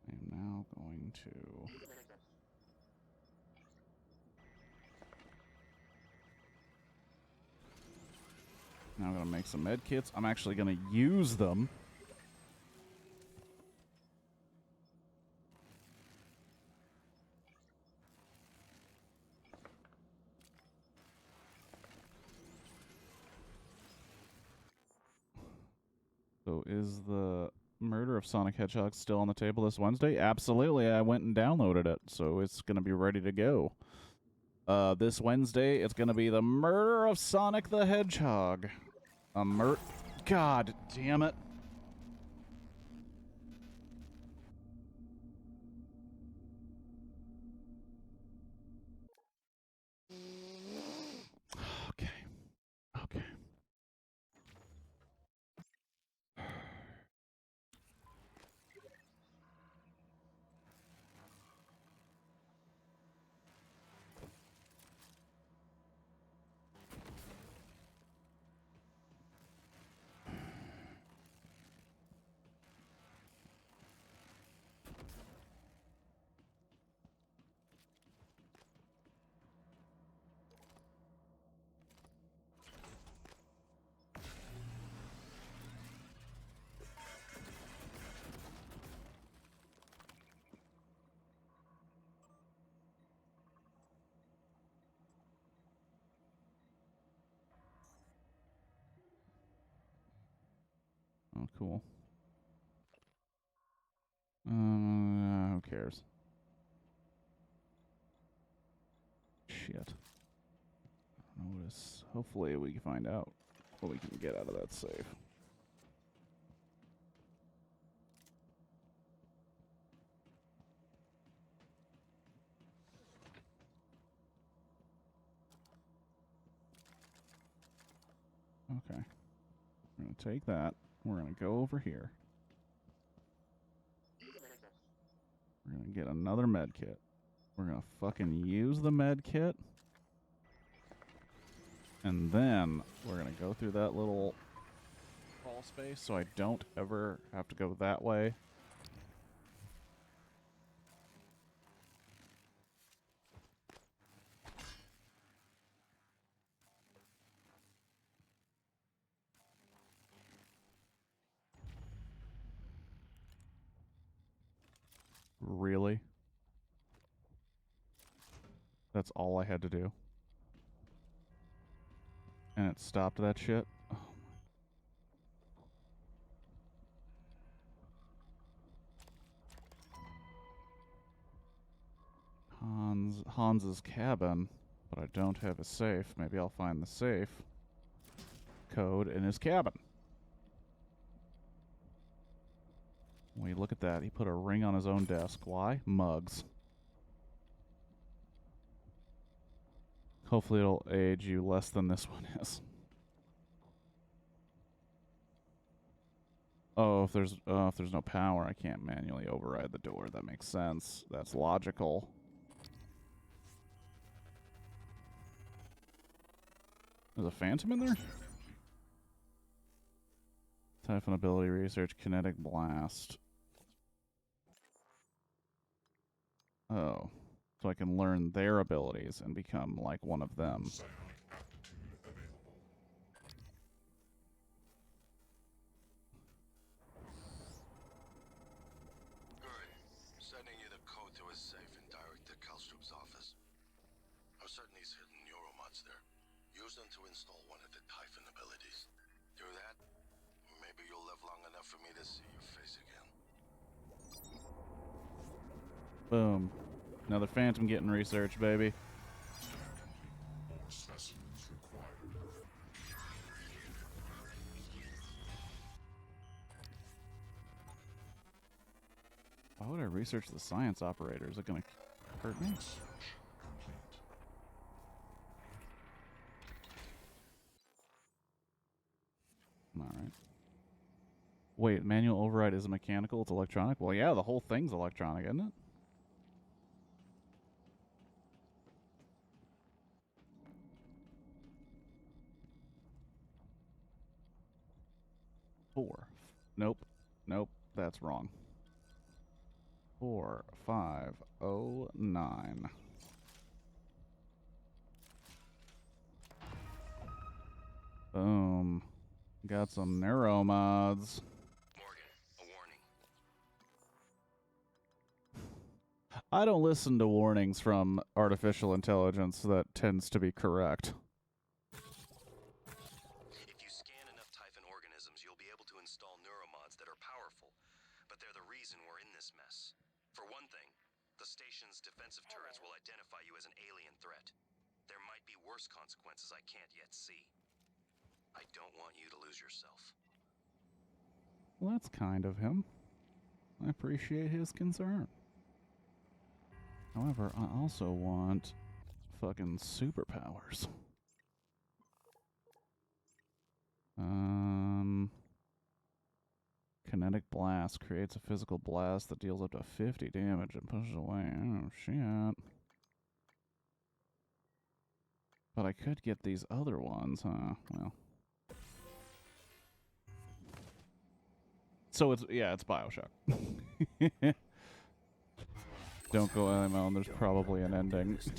I am now going to... Now I'm going to make some med kits. I'm actually going to use them. So is the murder of Sonic Hedgehog still on the table this Wednesday? Absolutely. I went and downloaded it, so it's going to be ready to go. This Wednesday, it's going to be the murder of Sonic the Hedgehog. God damn it. Okay. Okay. Oh, cool. Who cares? Shit. Notice. Hopefully we can find out what we can get out of that safe. Okay. We're going to take that. We're going to go over here. We're going to get another med kit. We're going to fucking use the med kit. And then we're going to go through that little crawl space so I don't ever have to go that way. Really? That's all I had to do. And it stopped that shit? Oh my. Hans's cabin, but I don't have a safe. Maybe I'll find the safe code in his cabin. Wait, look at that. He put a ring on his own desk. Why? Mugs. Hopefully it'll age you less than this one is. Oh, if there's no power, I can't manually override the door. That makes sense. That's logical. There's a phantom in there? Typhon ability research, kinetic blast. Oh. So I can learn their abilities and become like one of them. Good. Sending you the code to his safe and direct to Kalstrup's office. I'm certain he's hidden neuromods there. Use them to install one of the Typhon abilities. Do that, maybe you'll live long enough for me to see your face again. Boom. Another phantom getting researched, baby. More specimens required. Why would I research the science operator? Is it going to hurt me? Search complete. All right. Wait, manual override isn't mechanical, it's electronic? Well, yeah, the whole thing's electronic, isn't it? Four. Nope. Nope. That's wrong. 4509. Boom. Got some neuromods. Morgan, a warning. I don't listen to warnings from artificial intelligence that tends to be correct. If you scan enough Typhon organisms, you'll be able to install neuromods that are powerful, but they're the reason we're in this mess. For one thing, the station's defensive turrets will identify you as an alien threat. There might be worse consequences I can't yet see. I don't want you to lose yourself. Well, that's kind of him. I appreciate his concern. However, I also want fucking superpowers. Kinetic blast creates a physical blast that deals up to 50 damage and pushes away. Oh, shit. But I could get these other ones, huh? Well. So it's, yeah, it's Bioshock. Don't go ML, and there's probably an ending. How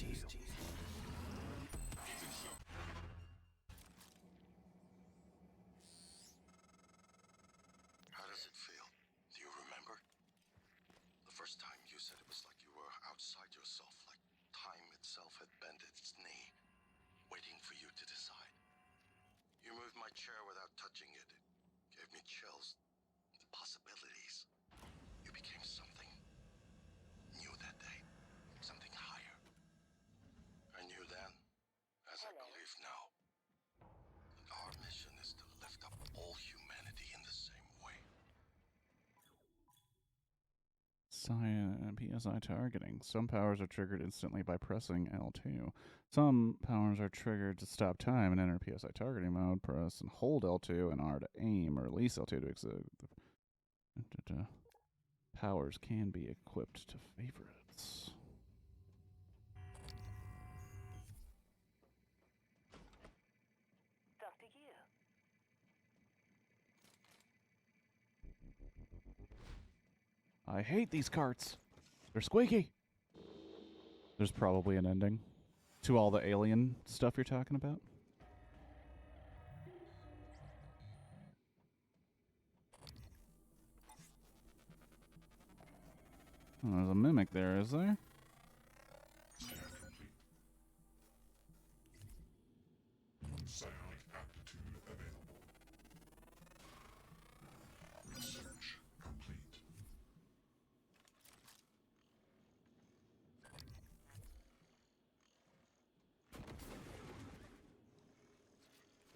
does it feel? Do you remember? The first time you said it was like you were outside yourself, like time itself had bent its knee, waiting for you to decide. You moved my chair without touching it. It gave me chills. The possibilities. You became something new that day. Something higher. I knew then, as I believe now, that our mission is to lift up all humanity in the same way. PSI targeting. Some powers are triggered instantly by pressing L2. Some powers are triggered to stop time and enter PSI targeting mode. Press and hold L2 and R to aim, or release L2 to exit. Powers can be equipped to favorites. Dr. Yu. I hate these carts. They're squeaky. There's probably an ending to all the alien stuff you're talking about. Oh, there's a mimic there, is there? Psionic aptitude available. Research complete.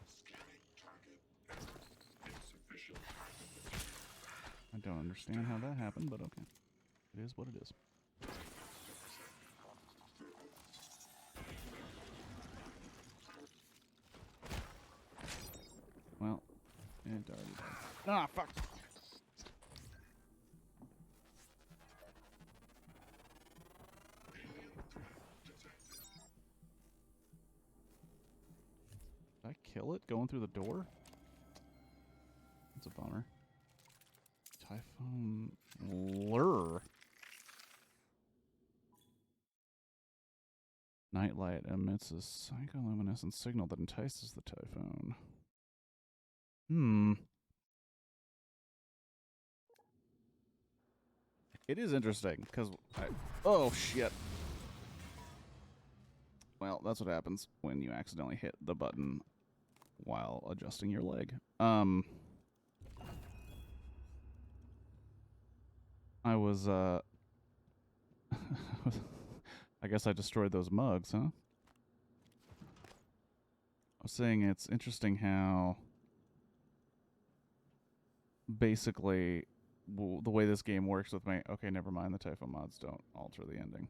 Scanning target. Insufficient. I don't understand how that happened, but okay. It is what it is. Well, it already died. Ah, fuck! Did I kill it going through the door? That's a bummer. Typhoon lure. Nightlight emits a psycholuminescent signal that entices the typhoon. It is interesting, because oh, shit. Well, that's what happens when you accidentally hit the button while adjusting your leg. I was, I guess I destroyed those mugs, huh? I was saying it's interesting how basically the way this game works with me. Okay, never mind. The Typhoon mods don't alter the ending.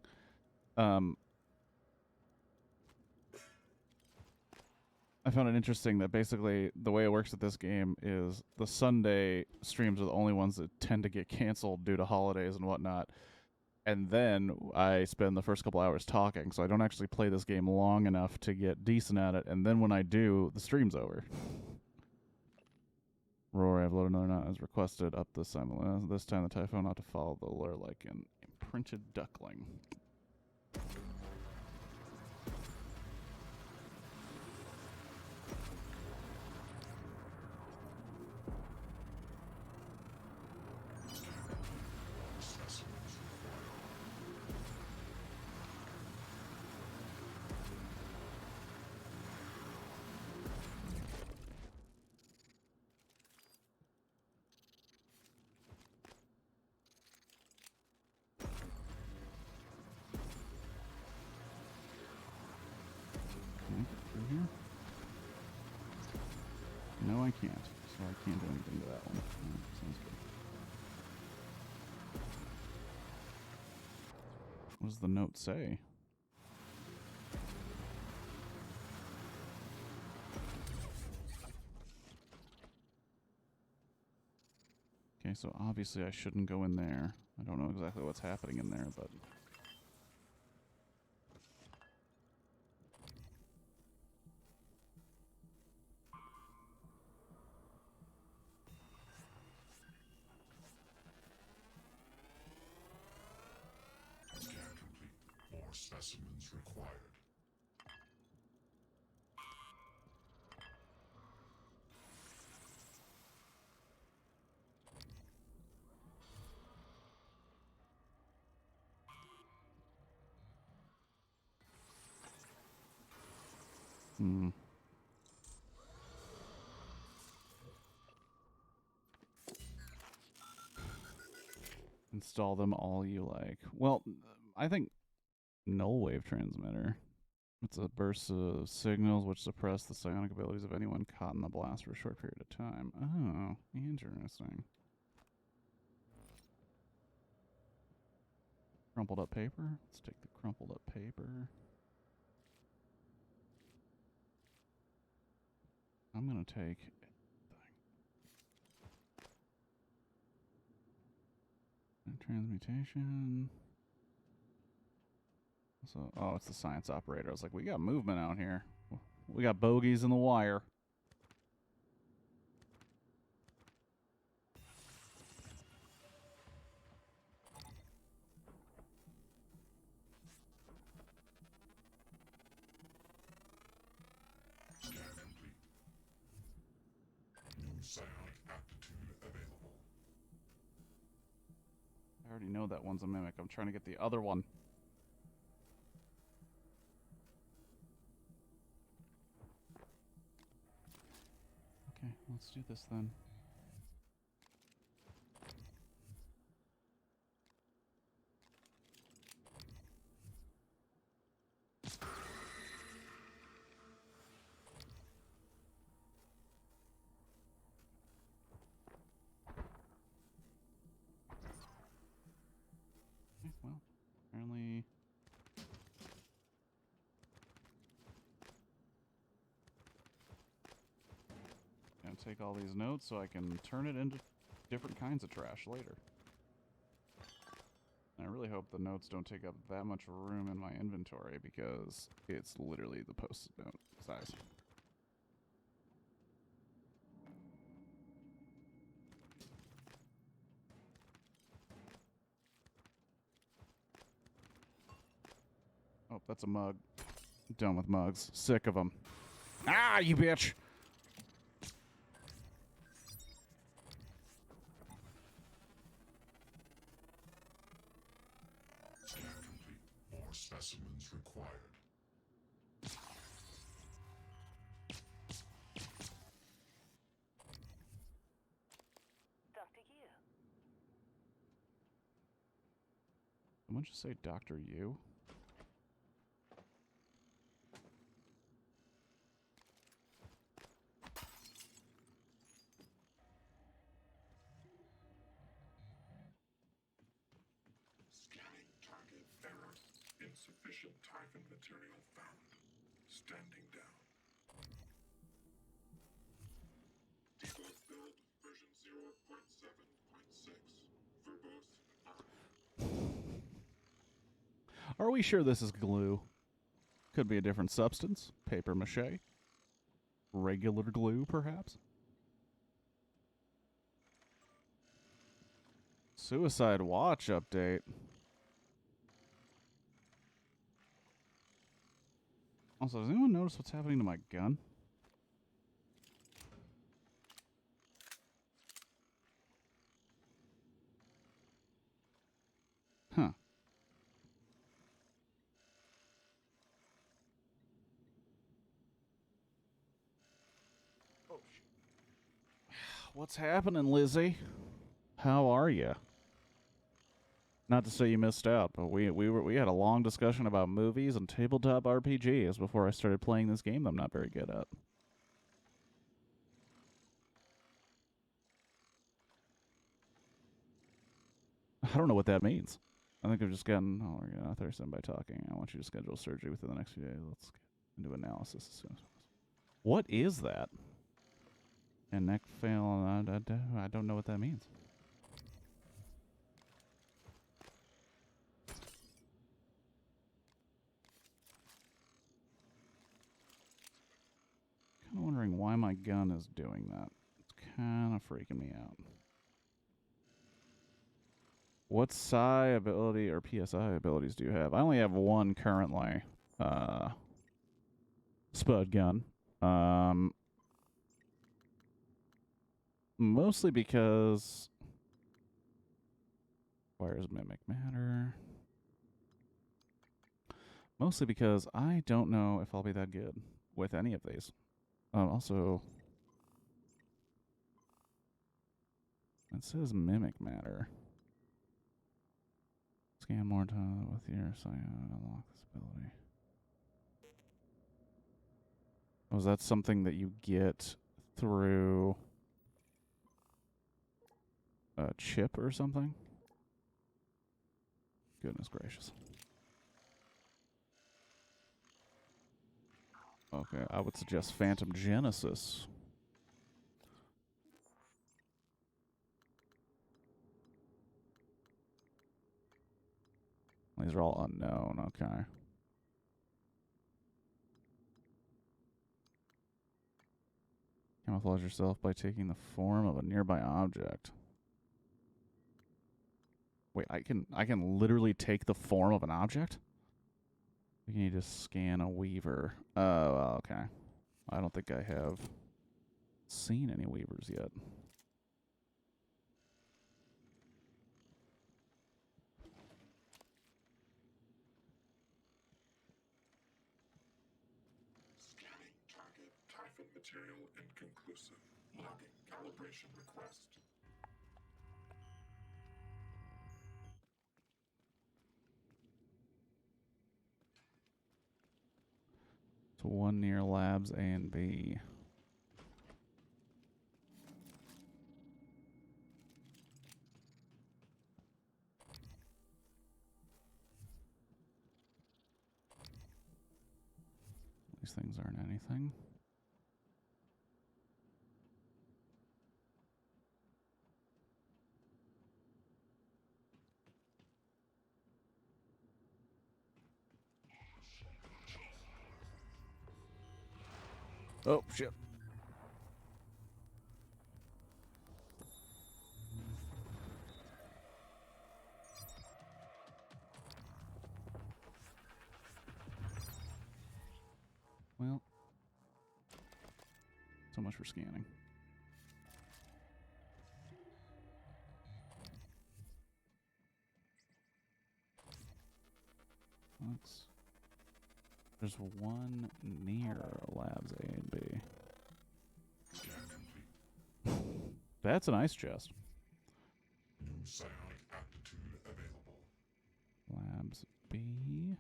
I found it interesting that basically the way it works with this game is the Sunday streams are the only ones that tend to get canceled due to holidays and whatnot. And then I spend the first couple hours talking, so I don't actually play this game long enough to get decent at it. And then when I do, the stream's over. Rory, I've loaded another knot as requested up this time. This time the typhoon ought to follow the lure like an imprinted duckling. Here? No, I can't. So I can't do anything to that one. Sounds good. What does the note say? Okay, so obviously I shouldn't go in there. I don't know exactly what's happening in there, but... Scan complete. More specimens required. Install them all you like. Well, I think null wave transmitter. It's a burst of signals which suppress the psionic abilities of anyone caught in the blast for a short period of time. Oh, interesting. Crumpled up paper. Let's take the crumpled up paper. I'm going to take... Transmutation. So, oh, it's the science operator. I was like, we got movement out here. We got bogeys in the wire. Scan complete. New psionic aptitude available. I already know that one's a mimic. I'm trying to get the other one. Okay, let's do this then. Okay, well, apparently... Gonna take all these notes so I can turn it into different kinds of trash later. And I really hope the notes don't take up that much room in my inventory because it's literally the post-it note size. Oh, that's a mug. Done with mugs. Sick of them. Ah, you bitch! Scan complete. More specimens required. Dr. Yu. Someone just say Dr. Yu? Scanning target error. Insufficient Typhon material found. Standing down. Build version 0.7.6. Verbose on. Are we sure this is glue? Could be a different substance. Paper mache. Regular glue, perhaps? Suicide Watch update. Also, does anyone notice what's happening to my gun? Huh. Oh, what's happening, Lizzie? How are you? Not to say you missed out, but we had a long discussion about movies and tabletop RPGs before I started playing this game that I'm not very good at. I don't know what that means. I think I've just gotten, oh, we're going to Thursday by talking. I want you to schedule surgery within the next few days. Let's get into analysis as soon as possible. What is that? And neck fail, I don't know what that means. Kind of wondering why my gun is doing that. It's kind of freaking me out. What psi ability or PSI abilities do you have? I only have one currently. Spud gun. Mostly because where's mimic matter? Mostly because I don't know if I'll be that good with any of these. Also, it says mimic matter. Scan more time with your sign to unlock this ability. Was that something that you get through a chip or something? Goodness gracious. Okay, I would suggest Phantom Genesis. These are all unknown, okay. Camouflage yourself by taking the form of a nearby object. Wait, I can literally take the form of an object? You need to scan a weaver. Oh, okay. I don't think I have seen any weavers yet. Scanning target typhon material inconclusive. Logging calibration request. So one near labs A and B. These things aren't anything. Oh, shit. Well, so much for scanning. Let's... There's one near labs A and B. Scan complete. That's an ice chest. New psionic aptitude available. Labs B.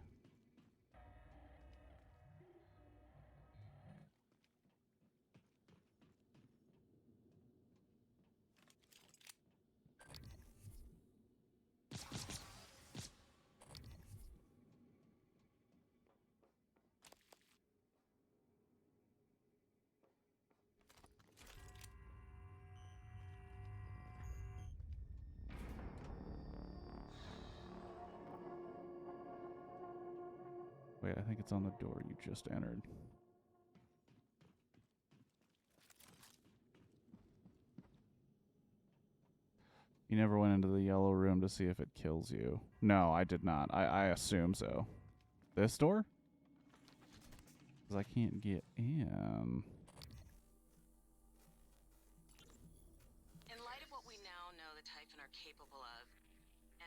Wait, I think it's on the door you just entered. You never went into the yellow room to see if it kills you. No, I did not. I assume so. This door? Because I can't get in. In light of what we now know the Typhon are capable of,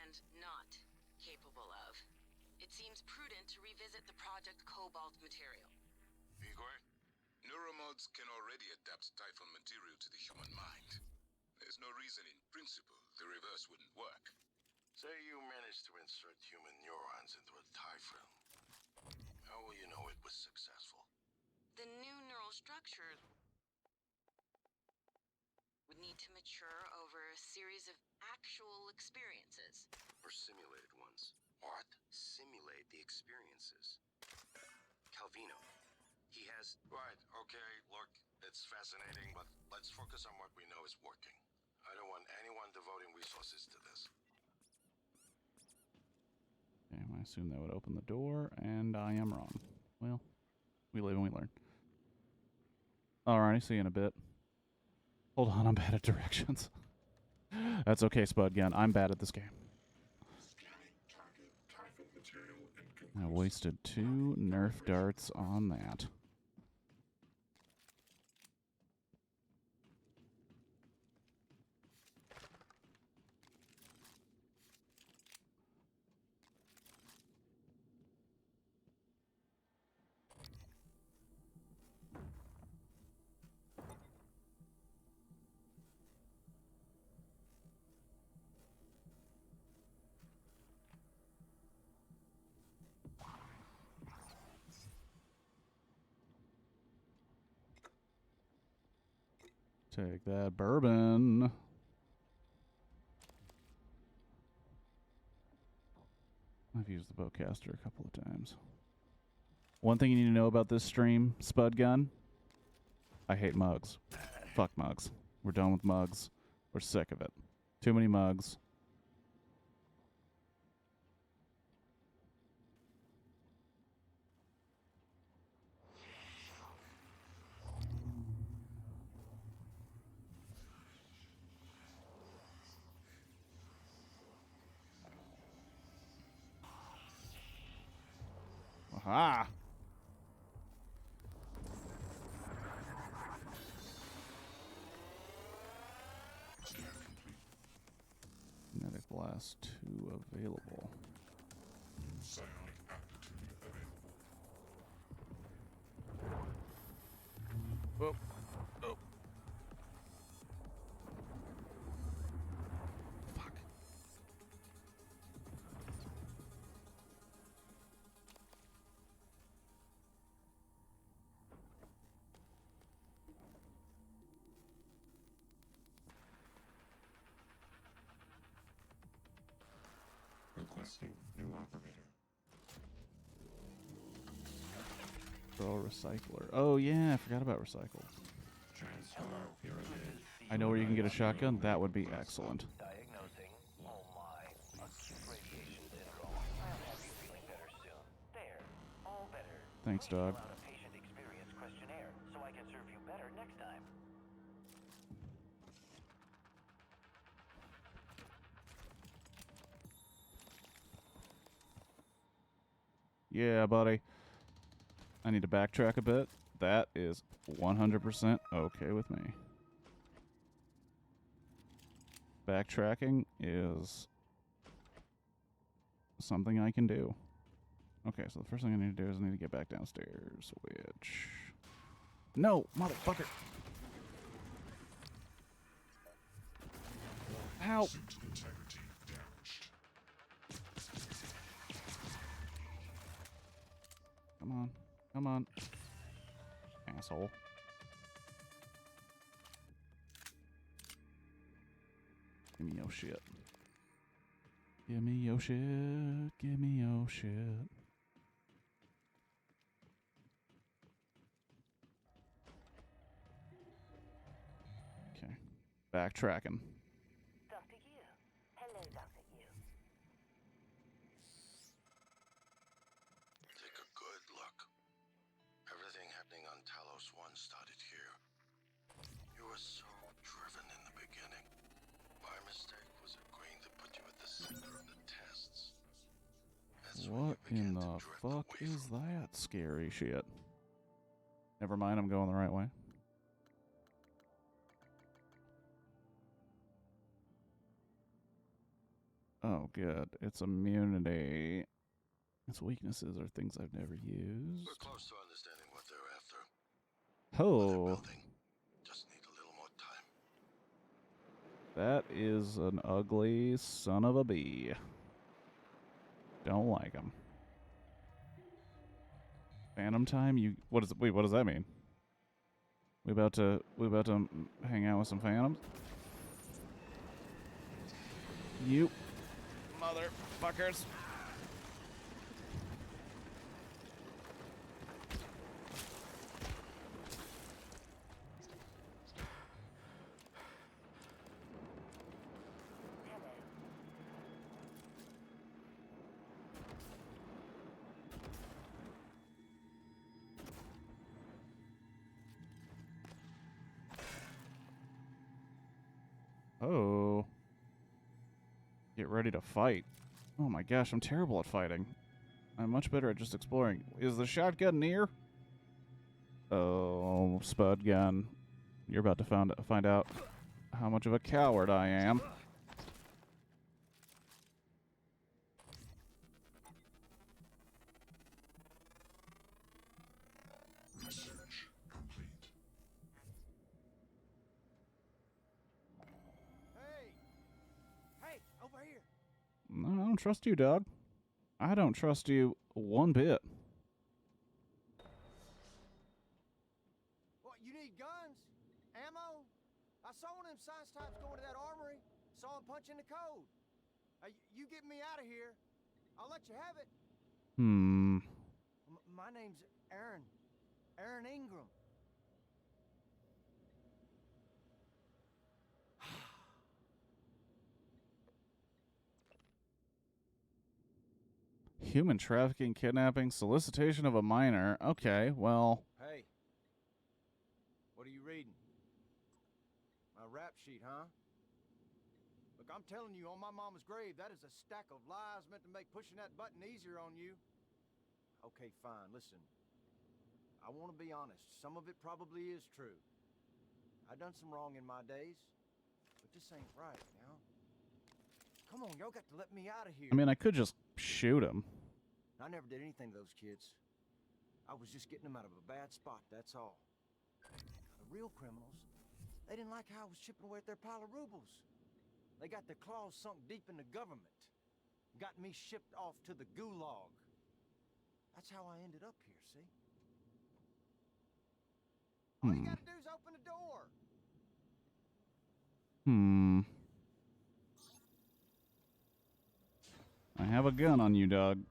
and not capable of, it seems prudent to revisit the Project Cobalt material. Igor, neuromods can already adapt Typhon material to the human mind. There's no reason in principle the reverse wouldn't work. Say you managed to insert human neurons into a Typhon. How will you know it was successful? The new neural structure would need to mature over a series of actual experiences. Or simulated ones. What? Simulate the experiences. Calvino. He has... Right, okay, look, it's fascinating, but let's focus on what we know is working. I don't want anyone devoting resources to this. Okay, I assume that would open the door, and I am wrong. Well, we live and we learn. Alrighty, see you in a bit. Hold on, I'm bad at directions. That's okay, Spud Gun. I'm bad at this game. Scanning target Typhon material I inconclusive. wasted 2 Nerf darts on that. Take that bourbon. I've used the bowcaster a couple of times. One thing you need to know about this stream, Spud Gun. I hate mugs. Fuck mugs. We're done with mugs. We're sick of it. Too many mugs. Aha! Scan complete. Kinetic Blast 2 available. Psionic aptitude available. Whoa. Oh. Fuck. Requesting new operator. Throw a recycler. Oh yeah, I forgot about recycle. Transfer pyramid. I know where you can get a shotgun. That would be excellent. Diagnosing. Oh my. Acute radiation syndrome. I'll have you feeling better soon. There. All better. Thanks, Please dog. fill out a patient experience questionnaire so I can serve you better next time. Yeah, buddy. I need to backtrack a bit. That is 100% okay with me. Backtracking is something I can do. Okay, so the first thing I need to do is I need to get back downstairs, which... No, motherfucker! Ow! Suit integrity damaged. Come on. Come on. Asshole. Give me your shit. Give me your shit. Give me your shit. Okay. Backtracking. Dr. Yu. Hello, Dr. Yu. Take a good happening on Talos 1 started here. You were so driven in the beginning. My mistake was agreeing to put you at the center of the tests. That's when What you began in to the drift fuck away is from that scary shit? Never mind, I'm going the right way. Oh, good. Its immunity. Its weaknesses are things I've never used. We're close to understanding what they're after. What they're Oh, building. Just need a little more time. that is an ugly son of a bee. Don't like him. Phantom time? What is it? Wait, what does that mean? We about to hang out with some phantoms? You motherfuckers. Hello. Oh. Get ready to fight. Oh my gosh, I'm terrible at fighting. I'm much better at just exploring. Is the shotgun near? Oh, Spud gun. You're about to find out how much of a coward I am. Research complete. Hey, over here. No, I don't trust you, dog. I don't trust you one bit. What, you need guns? Ammo? I saw one of them science types going to that armory. Saw him punching the code. You get me out of here. I'll let you have it. My name's Aaron. Aaron Ingram. Human trafficking, kidnapping, solicitation of a minor. Okay, well, Hey. What are you reading? My rap sheet, huh? Look, I'm telling you, on my mama's grave, that is a stack of lies meant to make pushing that button easier on you. Okay, fine, listen. I want to be honest. Some of it probably is true. I done some wrong in my days, but this ain't right, now. Come on, y'all got to let me out of here. I mean, I could just shoot him. I never did anything to those kids. I was just getting them out of a bad spot, that's all. The real criminals, they didn't like how I was chipping away at their pile of rubles. They got their claws sunk deep in the government. Got me shipped off to the gulag. That's how I ended up here, see? All you gotta do is open the door. I have a gun on you, dog.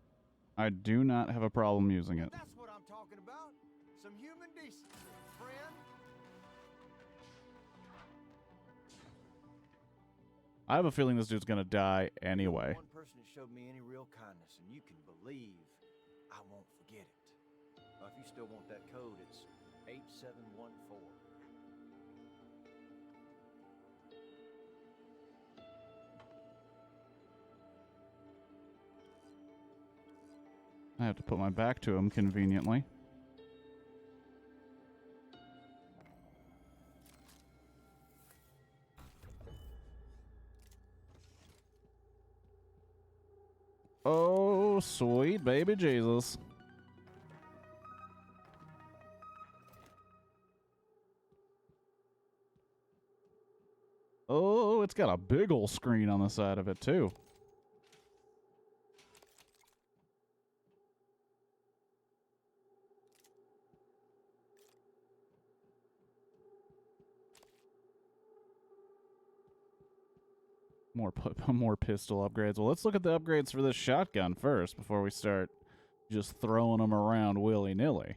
I do not have a problem using it. That's what I'm talking about. Some human decency, friend. I have a feeling this dude's gonna die anyway. One person that showed me any real kindness, and you can believe I won't forget it. If you still want that code, it's 8714. I have to put my back to him conveniently. Oh, sweet baby Jesus. Oh, it's got a big ol' screen on the side of it, too. More pistol upgrades. Well, let's look at the upgrades for this shotgun first before we start just throwing them around willy-nilly.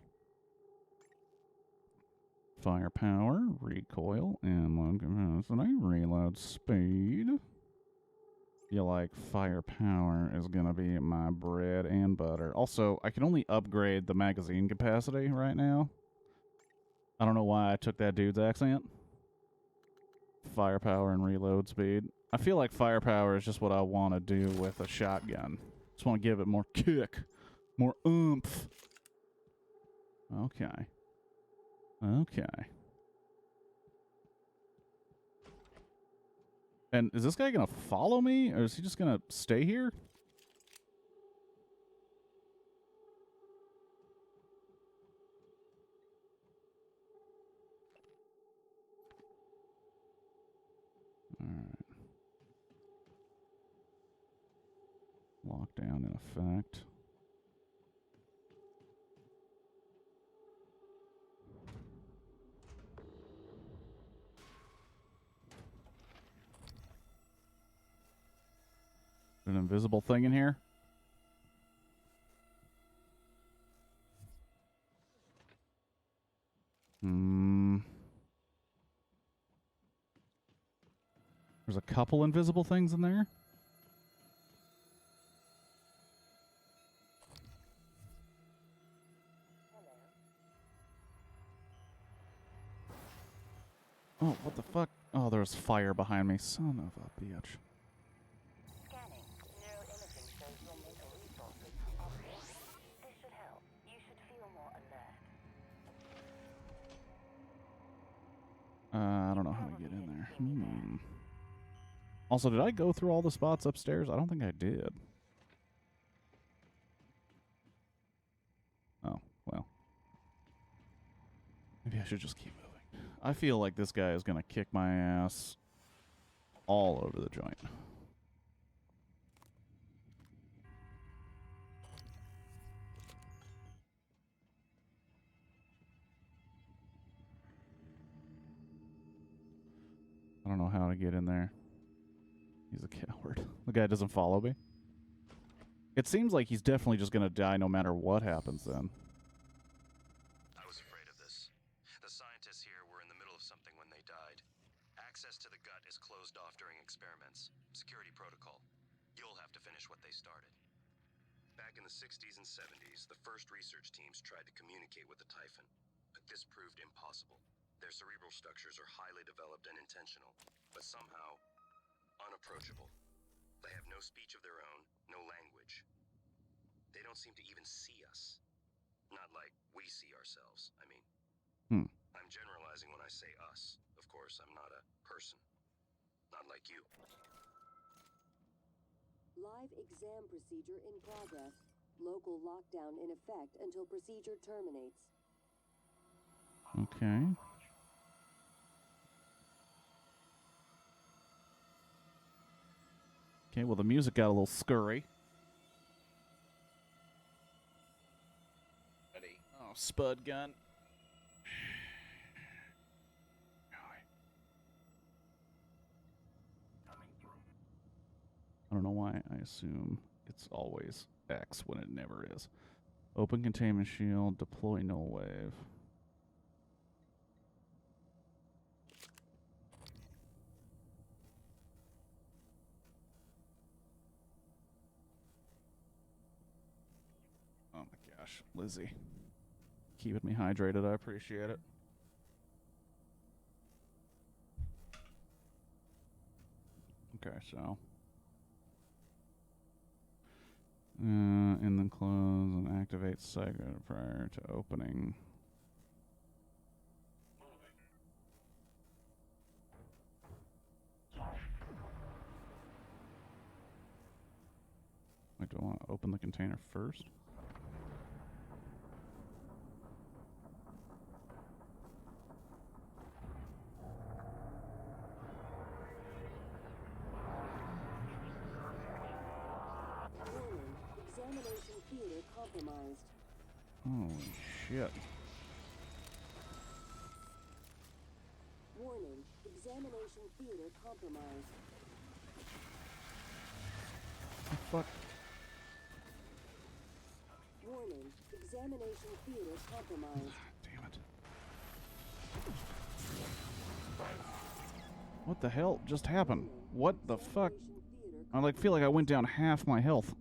Firepower, recoil, ammo capacity, reload speed. Feel like firepower is gonna be my bread and butter. Also, I can only upgrade the magazine capacity right now. I don't know why I took that dude's accent. Firepower and reload speed. I feel like firepower is just what I want to do with a shotgun. Just want to give it more kick, more oomph. Okay. Okay. And is this guy gonna follow me, or is he just gonna stay here? Alright. Lockdown in effect. An invisible thing in here? There's a couple invisible things in there. Oh, what the fuck? Oh, there's fire behind me. Son of a bitch. Scanning. Neuroimaging shows your mental resources are full. This should help. You should feel more alert. I don't know how to get in there. Also, did I go through all the spots upstairs? I don't think I did. Oh, well. Maybe I should just keep moving. I feel like this guy is going to kick my ass all over the joint. I don't know how to get in there. He's a coward. The guy doesn't follow me. It seems like he's definitely just going to die no matter what happens then. I was afraid of this. The scientists here were in the middle of something when they died. Access to the gut is closed off during experiments. Security protocol. You'll have to finish what they started. Back in the 60s and 70s, the first research teams tried to communicate with the Typhon, but this proved impossible. Their cerebral structures are highly developed and intentional, but somehow unapproachable. They have no speech of their own, no language. They don't seem to even see us. Not like we see ourselves, I mean. I'm generalizing when I say us. Of course, I'm not a person. Not like you. Live exam procedure in progress. Local lockdown in effect until procedure terminates. Okay. Okay, well, the music got a little scurry. Ready? Oh, spud gun. I don't know why I assume it's always X when it never is. Open containment shield, deploy null wave. Oh my gosh, Lizzie. Keeping me hydrated, I appreciate it. Okay, so. And then close and activate Sega prior to opening. Wait, do I want to open the container first? Warning, examination theater compromised. Holy shit. Warning, examination theater compromised. The fuck? Warning, examination theater compromised. Damn it. What the hell just happened? What the fuck? I feel like I went down half my health.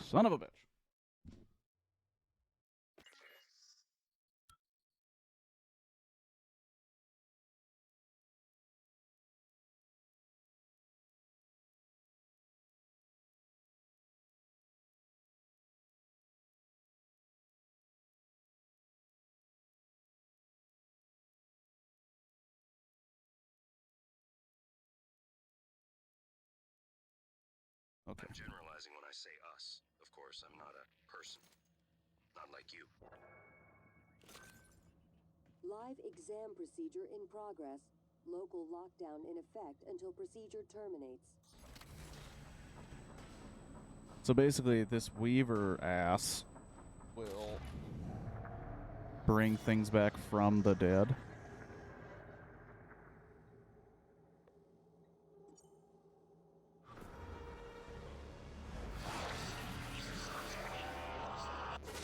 Son of a bitch. Okay. I'm generalizing when I say us. Of course, I'm not a person. Not like you. Live exam procedure in progress. Local lockdown in effect until procedure terminates. So basically, this Weaver ass will bring things back from the dead.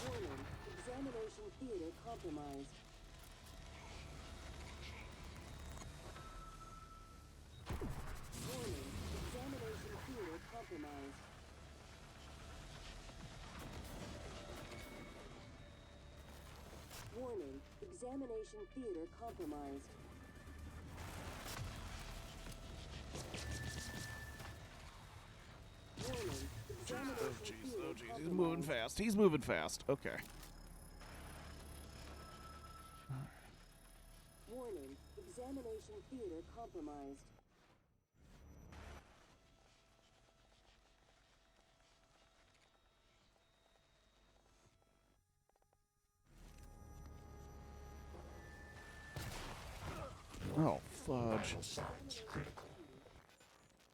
Warning, examination theater compromised. Warning, examination theater compromised. Warning, examination theater compromised. Warning, examination theater compromised. He's moving fast. He's moving fast. Okay. Warning, examination theater compromised. Oh, fudge. Signs critical.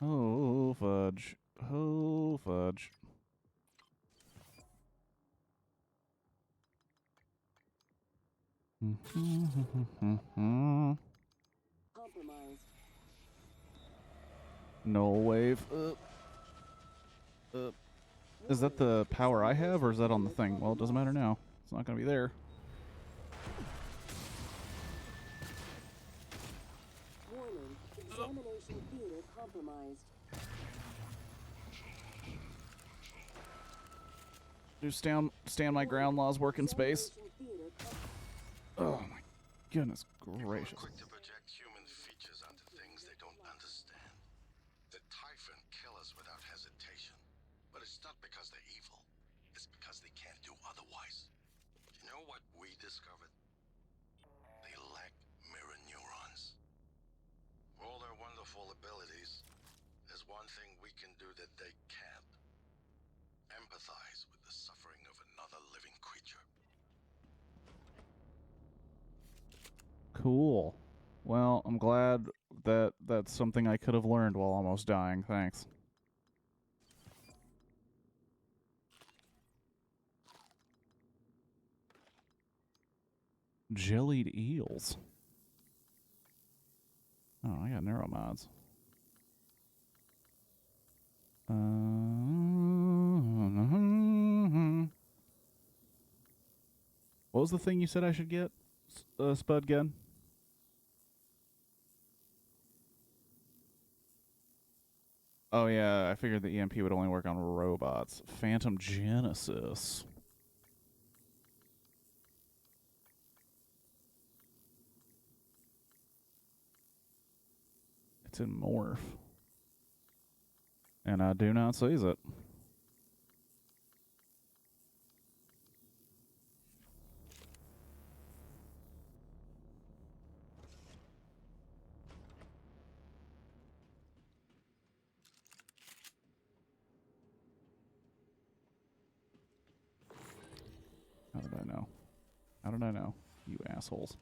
Oh, fudge. Oh, fudge. Compromised. Null wave. Is that the power I have, or is that on the thing? Well, it doesn't matter now. It's not going to be there. Warning, examination theater compromised. Do stand my ground laws work in space? Examination theater Oh my goodness gracious. Quick to project human features onto things they don't understand. The Typhon kill us without hesitation. But it's not because they're evil. It's because they can't do otherwise. You know what we discovered? They lack mirror neurons. For all their wonderful abilities, there's one thing we can do that they can't. Empathize with the suffering of another living creature. Cool. Well, I'm glad that that's something I could have learned while almost dying. Thanks. Jellied eels. Oh, I got neuromods. What was the thing you said I should get, Spud Gun? Oh yeah, I figured the EMP would only work on robots. Phantom Genesis. It's in Morph. And I do not seize it. How did I know? How did I know? You assholes.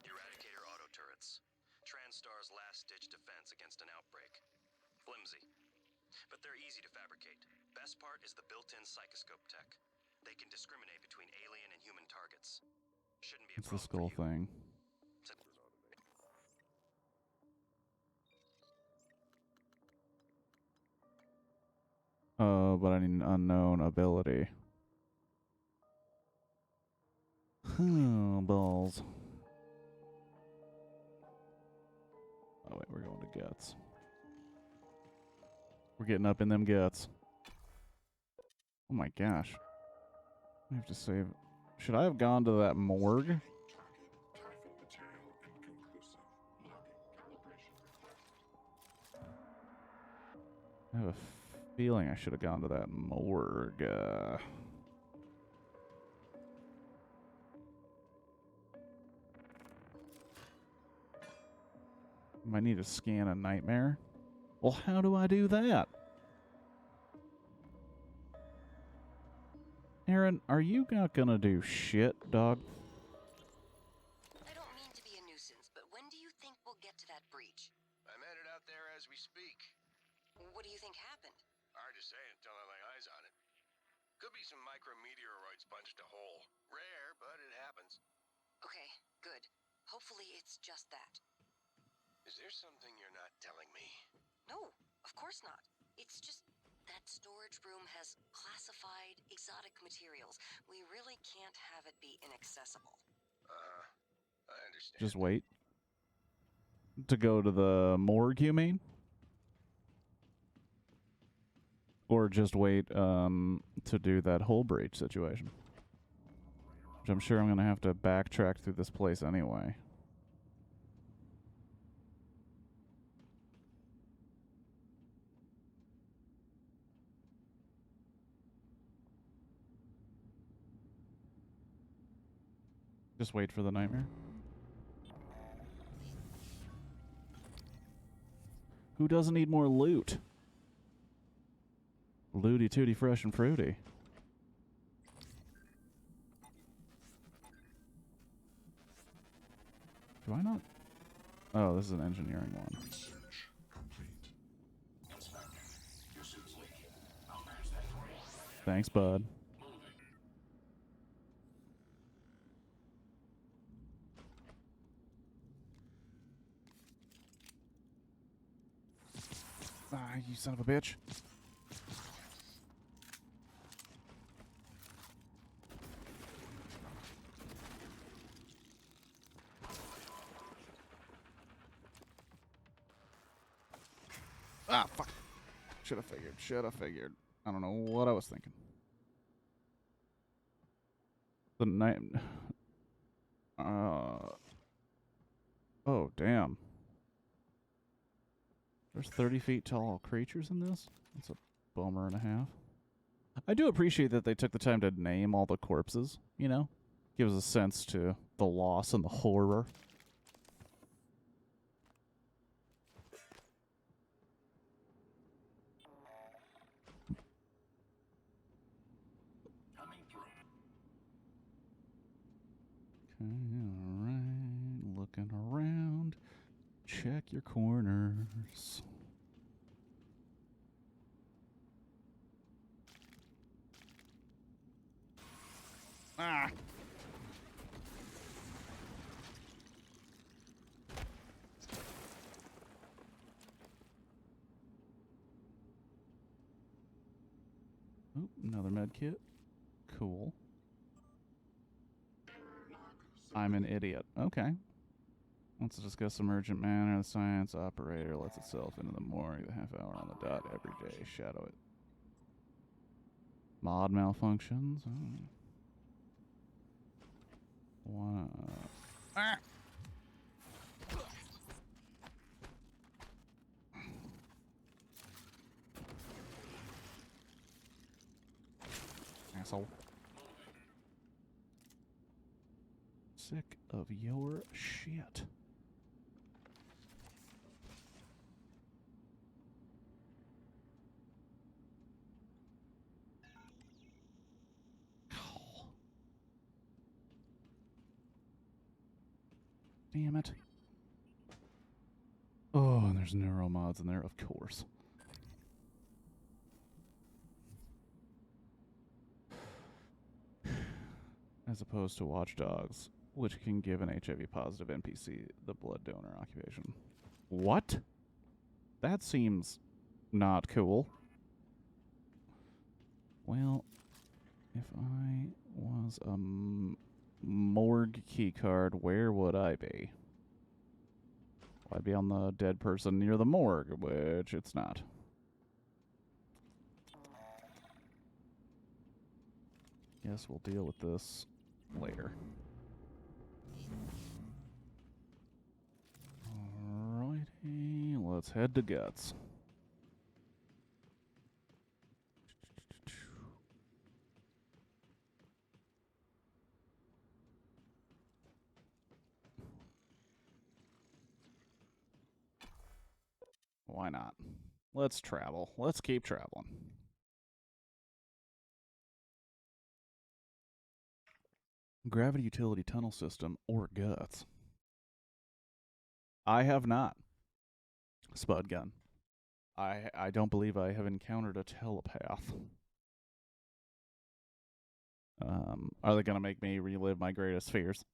Eradicator auto turrets. TranStar's last-ditch defense against an outbreak. Flimsy. But they're easy to fabricate. Best part is the built-in psychoscope tech. They can discriminate between alien and human targets. Shouldn't be a It's the problem skull for you. thing. Oh, but I need an unknown ability. Oh, balls. Oh, wait, we're going to guts. We're getting up in them guts. Oh my gosh. I have to save. Should I have gone to that morgue? Target traffic material inconclusive. Logging calibration required. I have a feeling I should have gone to that morgue. Might need to scan a nightmare. Well, how do I do that? Aaron, are you not gonna do shit, dog? I don't mean to be a nuisance, but when do you think we'll get to that breach? I'm headed out there as we speak. What do you think happened? Hard to say until I lay eyes on it. Could be some micrometeoroids punched a hole. Rare, but it happens. Okay, good. Hopefully it's just that. Is there something you're not telling me? No, of course not. It's just that storage room has classified exotic materials. We really can't have it be inaccessible. I understand. Just wait. To go to the morgue, you mean? Or just wait to do that whole breach situation? Which I'm sure I'm going to have to backtrack through this place anyway. Just wait for the nightmare. Who doesn't need more loot? Looty tooty fresh and fruity. Do I not? Oh, this is an engineering one. Research complete. Thanks, bud. Ah, you son of a bitch. Ah, fuck. Should have figured. Should have figured. I don't know what I was thinking. The night. Oh, damn. There's 30 feet tall creatures in this? That's a bummer and a half. I do appreciate that they took the time to name all the corpses, you know? Gives a sense to the loss and the horror. Okay, alright. Looking around. Check your corners. Ah! Oop, another med kit. Cool. I'm an idiot. Okay. Let's discuss emergent manner. The science operator lets itself into the morgue the half hour on the dot every day. Shadow it. Mod malfunctions. Oh. Wow. Ah! Asshole. Sick of your shit. Damn it. Oh, and there's neuromods in there, of course. As opposed to Watchdogs, which can give an HIV-positive NPC the blood donor occupation. What? That seems not cool. Well, if I was a morgue keycard, where would I be? Well, I'd be on the dead person near the morgue, which it's not. Guess we'll deal with this later. Alrighty, let's head to Guts. Why not? Let's travel. Let's keep traveling. Gravity utility tunnel system or Guts. I have not. Spud gun. I don't believe I have encountered a telepath. Are they gonna make me relive my greatest fears?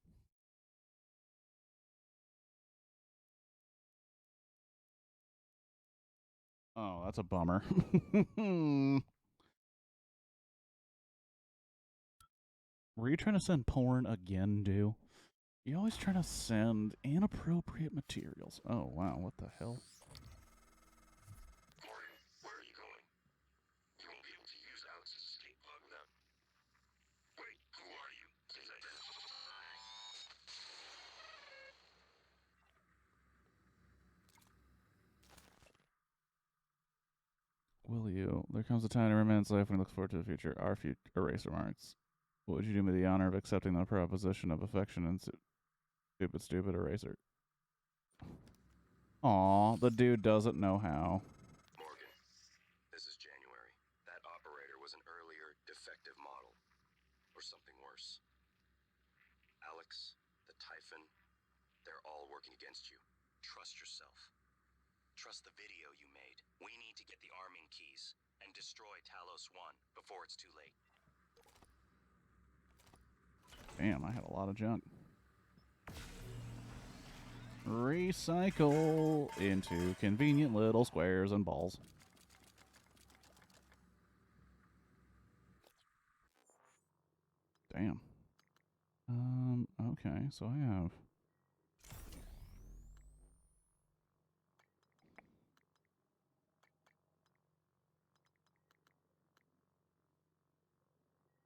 Oh, that's a bummer. Were you trying to send porn again, dude? You always trying to send inappropriate materials. Oh, wow, what the hell? Morgan, where are you going? You won't be able to use Alex's escape pod without... Wait, who are you? Please identify. Will you? There comes a time in every man's life when he looks forward to the future. Our eraser marks. What would you do me the honor of accepting the proposition of affection and stupid eraser? Aw, the dude doesn't know how. Morgan, this is January. That operator was an earlier defective model. Or something worse. Alex, the Typhon, they're all working against you. Trust yourself. Trust the video you made. We need to get the arming keys and destroy Talos 1 before it's too late. Damn, I had a lot of junk. Recycle into convenient little squares and balls. Damn. Okay, so I have...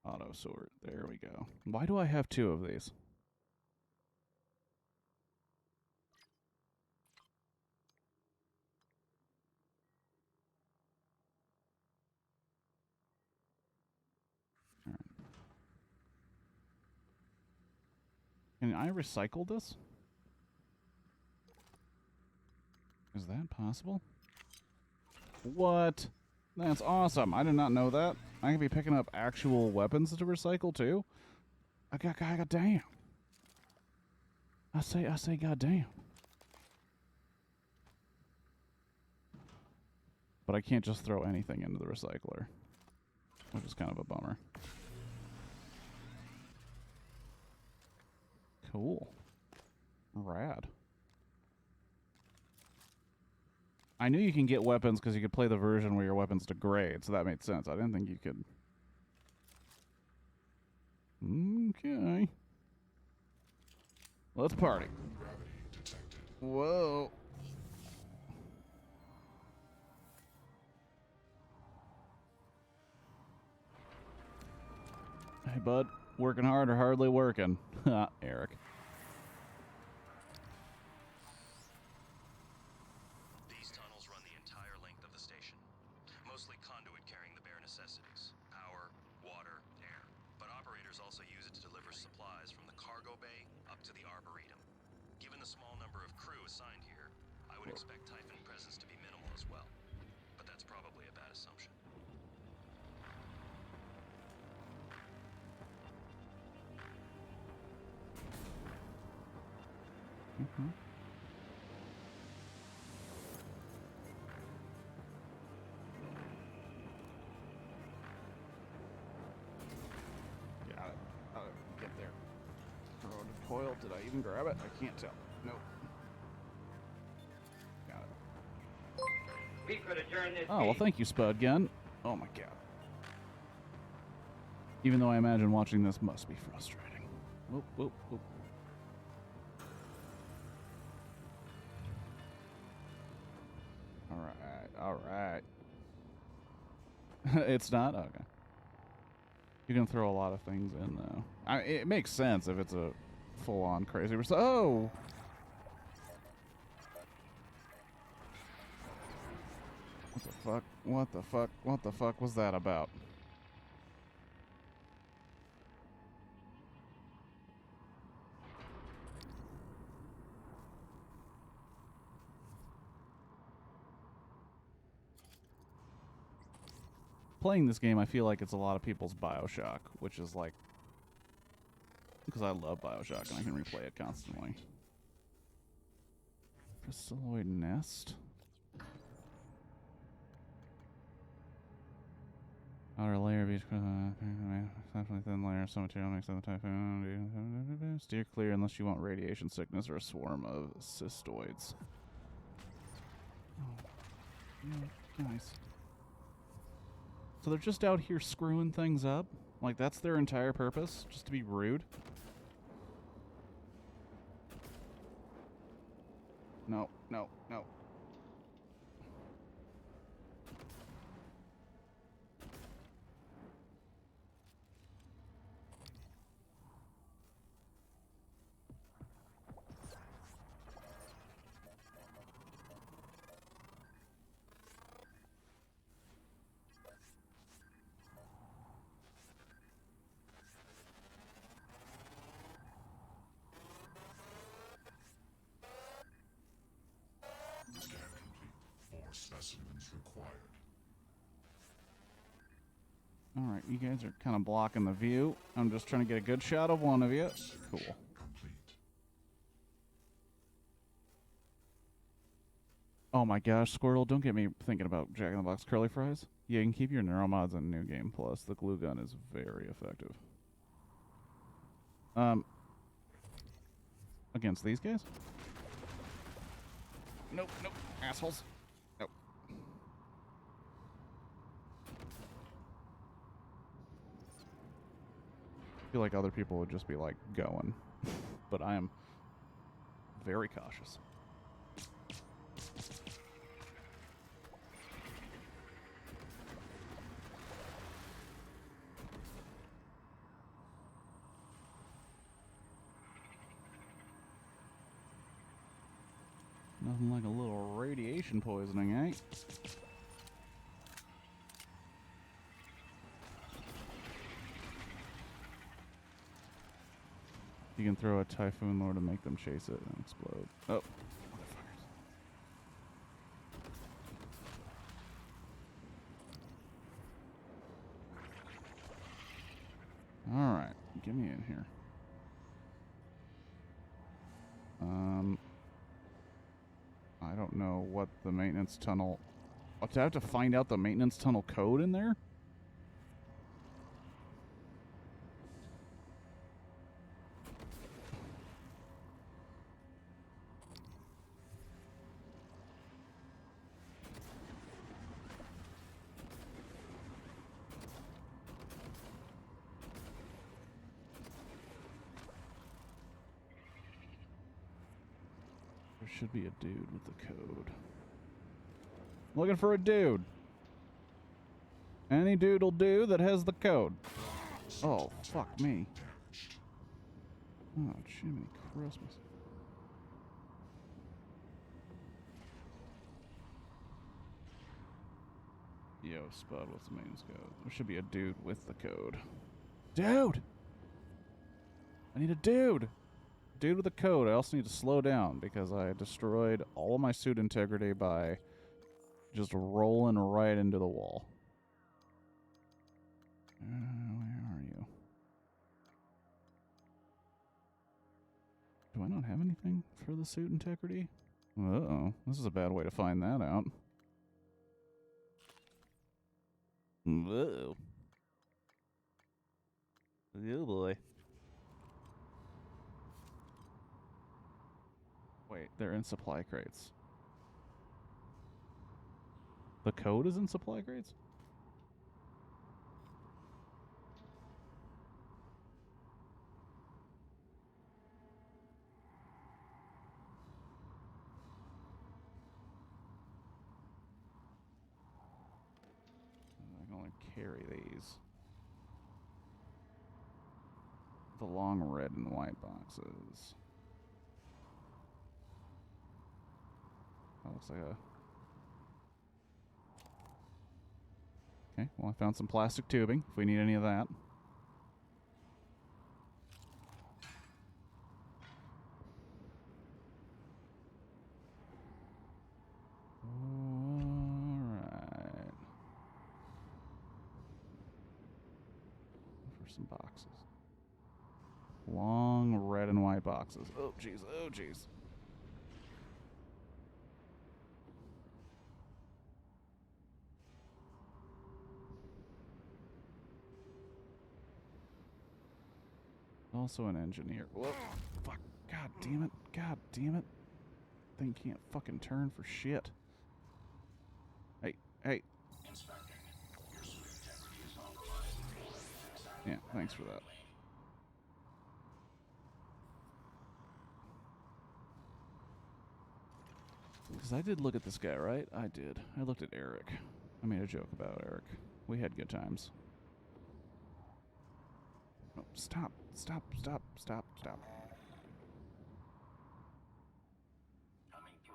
auto sort. There we go. Why do I have 2 of these? All right. Can I recycle this? Is that possible? What? That's awesome. I did not know that. I can be picking up actual weapons to recycle too. I got damn. I say goddamn. But I can't just throw anything into the recycler, which is kind of a bummer. Cool. Rad. I knew you can get weapons because you could play the version where your weapons degrade, so that made sense. I didn't think you could. Okay. Let's party. Gravity detected. Whoa. Hey, bud. Working hard or hardly working? Eric. These tunnels run the entire length of the station. Mostly conduit carrying the bare necessities. Power, water, air. But operators also use it to deliver supplies from the cargo bay up to the arboretum. Given the small number of crew assigned here, I would expect Typhon presence to be minimal as well. But that's probably a bad assumption. Mm-hmm. Got it. How to get there? Oh, the coil. Did I even grab it? I can't tell. Nope. Got it. We could adjourn this. Oh, well, thank you, Spud Gun. Oh my god. Even though I imagine watching this must be frustrating. Whoop, whoop, whoop. Alright, alright. It's not? Okay. You can throw a lot of things in, though. It makes sense if it's a full-on crazy... Oh! What the fuck? What the fuck? What the fuck was that about? Playing this game, I feel like it's a lot of people's BioShock, which is like... Because I love BioShock and I can replay it constantly. Crystalloid nest? Outer layer of each exceptionally thin layer of some material makes up the typhoon. Steer clear unless you want radiation sickness or a swarm of cystoids. Oh, yeah, nice. So they're just out here screwing things up? Like that's their entire purpose? Just to be rude? No, no, no. Scan complete. 4 specimens required. Alright, you guys are kind of blocking the view. I'm just trying to get a good shot of one of you. Cool. Complete. Oh my gosh, Squirtle, don't get me thinking about Jack in the Box curly fries. Yeah, you can keep your neuromods in New Game Plus. The glue gun is very effective. Against these guys? Nope, nope, assholes. Nope. I feel like other people would just be like going, but I am very cautious. Nothing like a little radiation poisoning, eh? You can throw a Typhoon Lord to make them chase it and explode. Oh, motherfuckers. Alright, get me in here. I don't know what the maintenance tunnel... Oh, do I have to find out the maintenance tunnel code in there? There should be a dude with the code. Looking for a dude. Any dude will do that has the code. Oh, fuck me. Oh, Jiminy Christmas. Yo, Spud, what's the maintenance code? There should be a dude with the code. Dude! I need a dude! Dude with a code. I also need to slow down because I destroyed all of my suit integrity by just rolling right into the wall. Where are you? Do I not have anything for the suit integrity? Uh-oh. This is a bad way to find that out. Uh-oh. Oh boy. Wait, they're in supply crates. The code is in supply crates? I can only carry these. The long red and white boxes. That looks like a... Okay, well, I found some plastic tubing, if we need any of that. Alright. For some boxes. Long red and white boxes. Oh, jeez. Oh, jeez. Also an engineer. Whoa. Fuck. God damn it. God damn it. Thing can't fucking turn for shit. Hey. Hey. Yeah, thanks for that. Because I did look at this guy, right? I did. I looked at Eric. I made a joke about Eric. We had good times. No, stop. Stop. Stop. Stop. Stop. Coming through.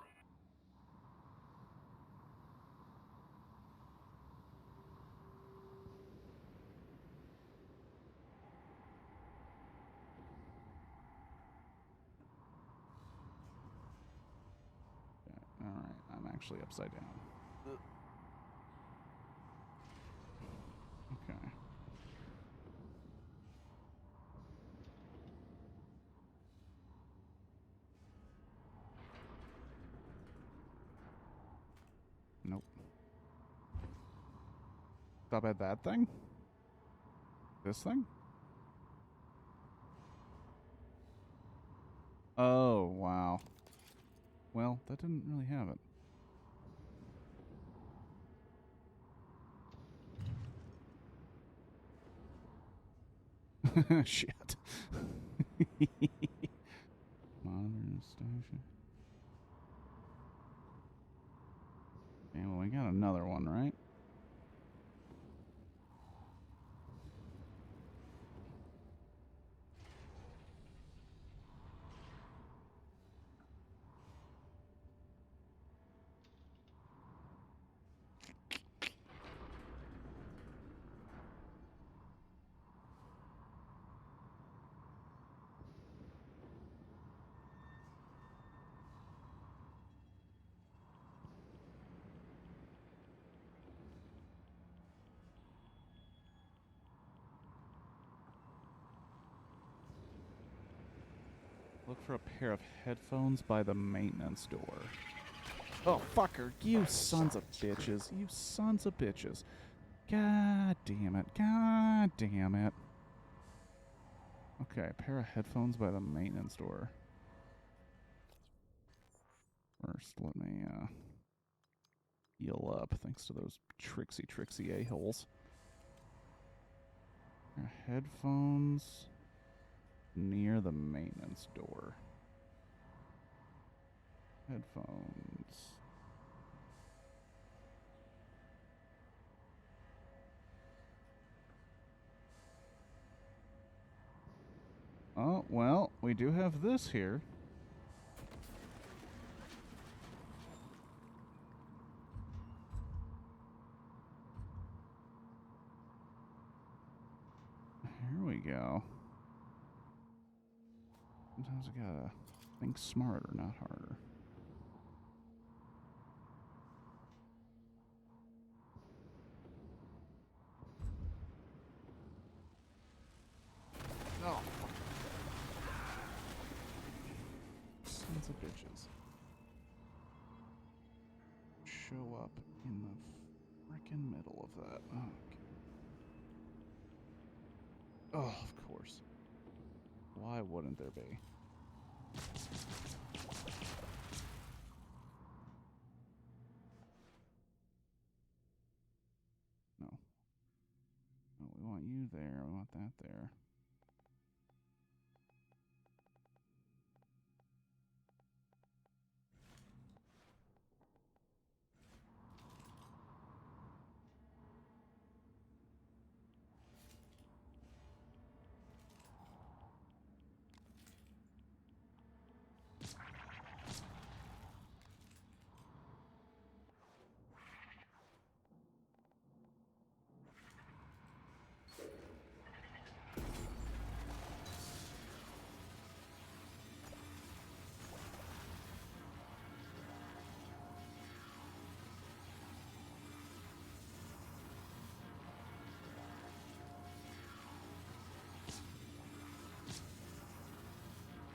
Yeah, alright, I'm actually upside down. Okay. Nope. Stop at that thing? This thing? Oh, wow. Well, that didn't really have it. Shit. Monitor station. Okay, well, we got another one, right? Look for a pair of headphones by the maintenance door. Oh, fucker. You sons of bitches. You sons of bitches. God damn it. God damn it. Okay, a pair of headphones by the maintenance door. First, let me, heal up, thanks to those tricksy a-holes. Headphones near the maintenance door. Headphones. Oh, well, we do have this here. Here we go. Sometimes we gotta think smarter, not harder. Oh, sons of bitches. Show up in the frickin' middle of that. Oh, oh, of course. Why wouldn't there be? No. No, we want you there. We want that there.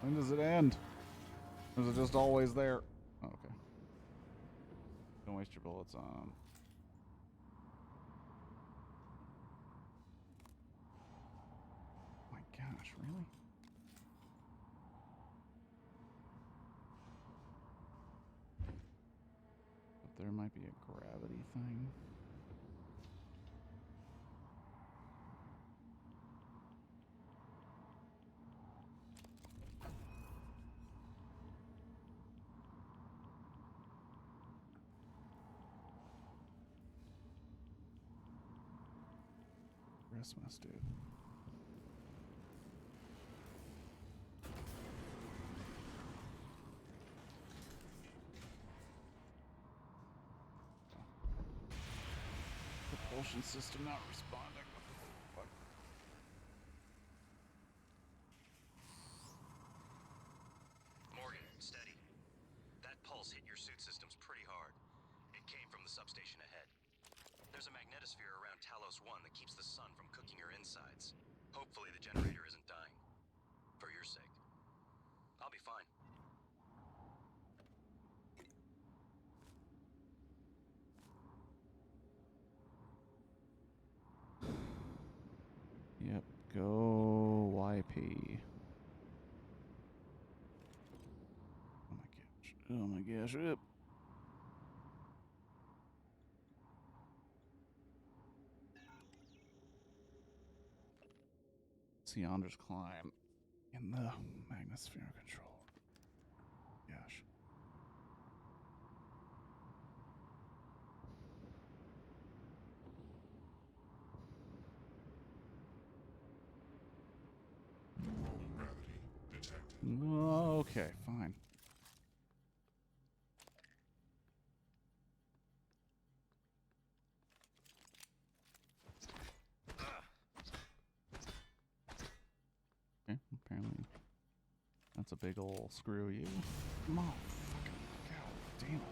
When does it end? Or is it just always there? Oh, okay. Don't waste your bullets on. My gosh, really? But there might be a gravity thing. Christmas, dude. Propulsion system not responding. What the fuck? Morgan, steady. That pulse hit your suit systems pretty hard. It came from the substation ahead. There's a magnetosphere around Talos 1 that keeps the sun from cooking your insides. Hopefully the generator isn't dying. For your sake. I'll be fine. Yep, go YP. Oh my gosh. Oh my gosh. Yep. Yonder's climb in the magnosphere control. Gosh. Low gravity detected. Okay, fine. Okay, apparently that's a big ol' screw you. Come on, fucking God damn it.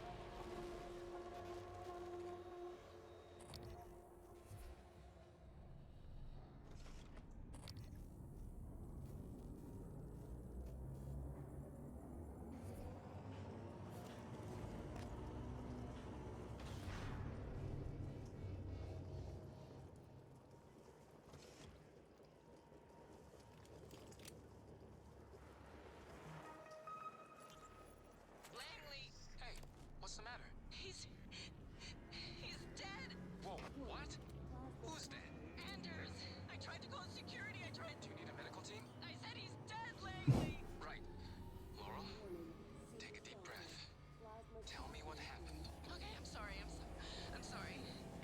Langley, Hey, what's the matter? he's dead. Whoa, what? Who's dead? Anders, I tried to call security. Do you need a medical team? I said he's dead, Langley. Right. Laurel, take a deep breath. Tell me what happened. Okay, I'm sorry. I'm sorry.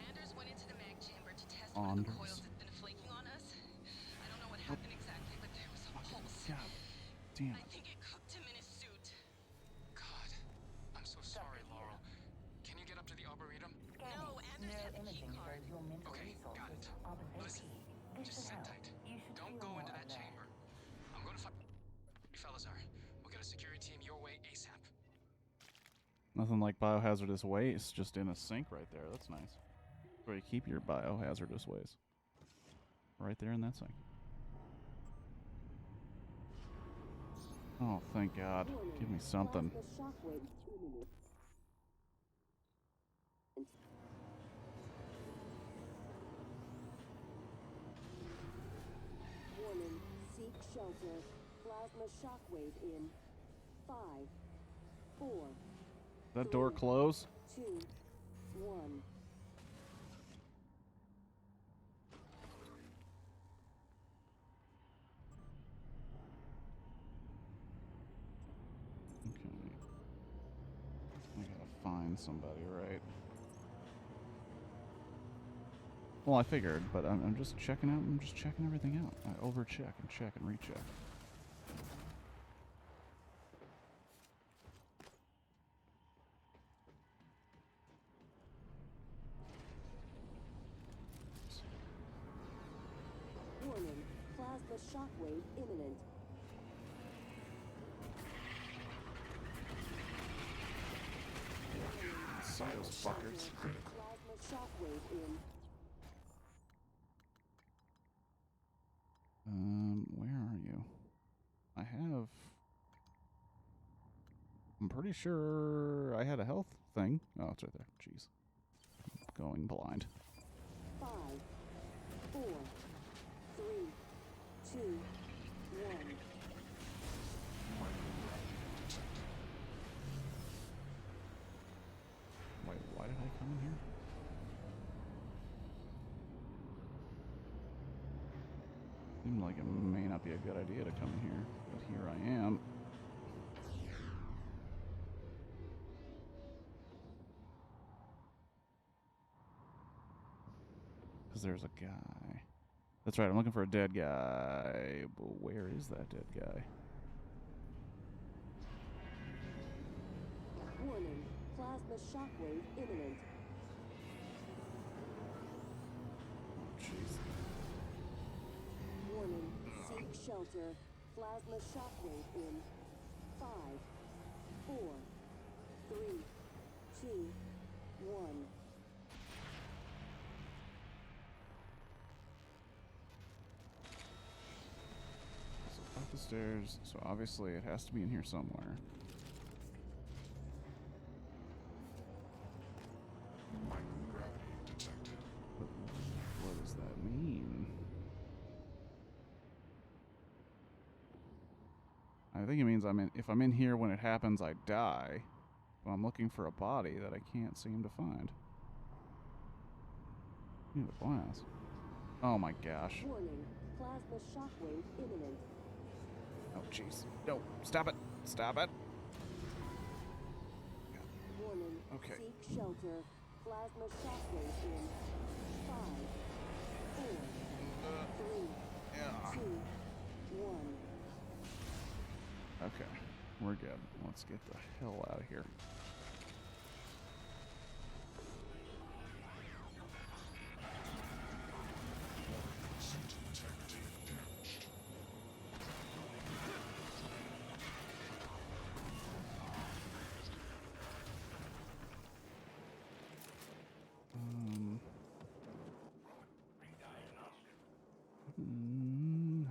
Anders went into the mag chamber to test one of the coils that's been flaking on us. I don't know what happened exactly, but there was a pulse. God damn I it. think it cooked him in his suit. God, I'm so sorry, Laurel. Can you get up to the Arboretum? No, Anders had the key Neuroimaging card. shows your mental Okay, got resources it. are below Listen, peak. This just should sit help. tight. You should Don't feel go more into that alert. chamber. I'm gonna find you fellas are. We'll get a security team your way ASAP. Nothing like biohazardous waste just in a sink right there. That's nice. Where you keep your biohazardous waste. Right there in that sink. Oh, thank God. Give me something. Plasma shockwave imminent. Warning, seek shelter. Plasma shockwave in 5, 4, That door 3, close? 2, 1. Okay. I gotta find somebody, right? Well, I figured, but I'm just checking out. I'm just checking everything out. I overcheck and check and recheck. Warning, plasma shockwave imminent. See those fuckers. Plasma shockwave in Where are you? I have I'm pretty sure I had a health thing. Oh, it's right there. Jeez. Going blind. 5, 4, 3, 2, 1. Wait, why did I come in here? Seemed like it may not be a good idea to come in here, but here I am. Because there's a guy. That's right, I'm looking for a dead guy. But where is that dead guy? Warning, plasma shockwave imminent. Oh, jeez. Warning, seek shelter. Plasma shockwave in 5, 4, 3, 2, 1. So up the stairs. So obviously it has to be in here somewhere. Microgravity detected. But what does that mean? I think it means if I'm in here when it happens, I die. But I'm looking for a body that I can't seem to find. Need a blast. Oh my gosh. Warning, plasma shockwave imminent. Oh jeez. No, stop it. Stop it. Warning, Okay. seek shelter. Plasma shockwave in 5, 4, 3, 2, 1. Okay, we're good. Let's get the hell out of here. Suit integrity damaged.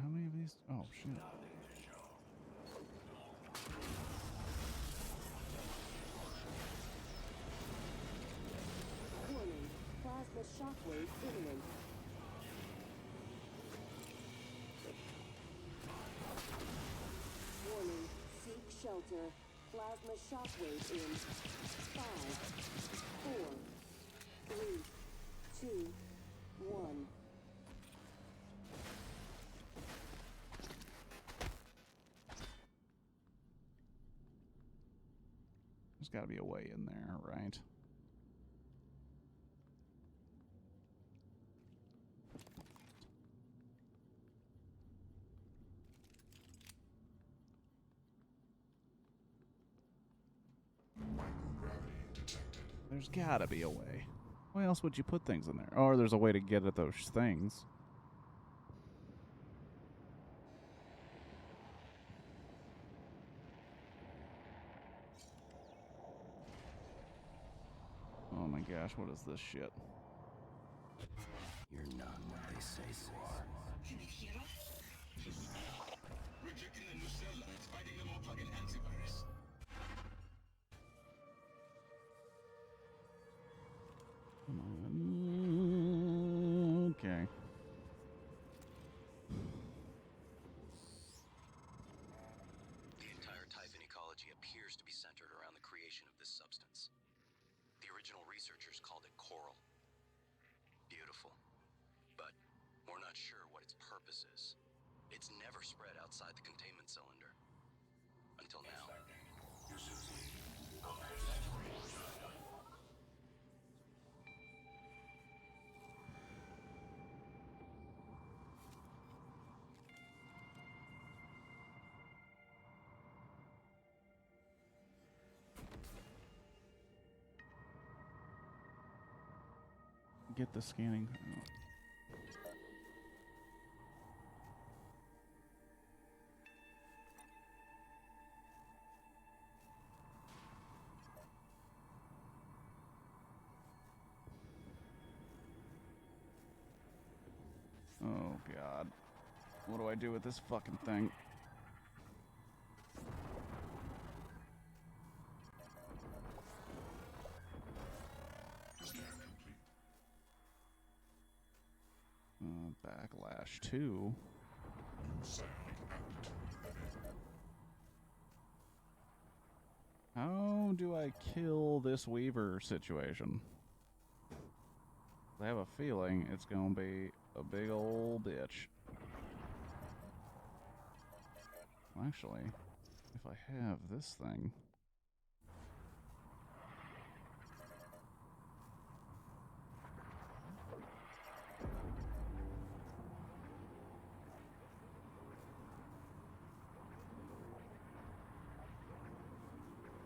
How many of these? Oh shit. Warning, plasma shockwave imminent. Warning, seek shelter. Plasma shockwave in 5, 4, 3, 2, 1. There's got to be a way in there, right? Microgravity detected. There's got to be a way. Why else would you put things in there? Or there's a way to get at those things. Oh my gosh, what is this shit? You're not what they say you are. Rejecting the new cell lines, fighting them off like an antivirus. Come on. Okay. The entire Typhon ecology appears to be centered around the creation of this substance. The original researchers called it coral. Beautiful. But we're not sure what its purpose is. It's never spread outside the containment cylinder. Until now. Get the scanning. Oh god. What do I do with this fucking thing? 2. New psionic aptitude available. How do I kill this Weaver situation? I have a feeling it's gonna be a big old bitch. Well, actually, if I have this thing...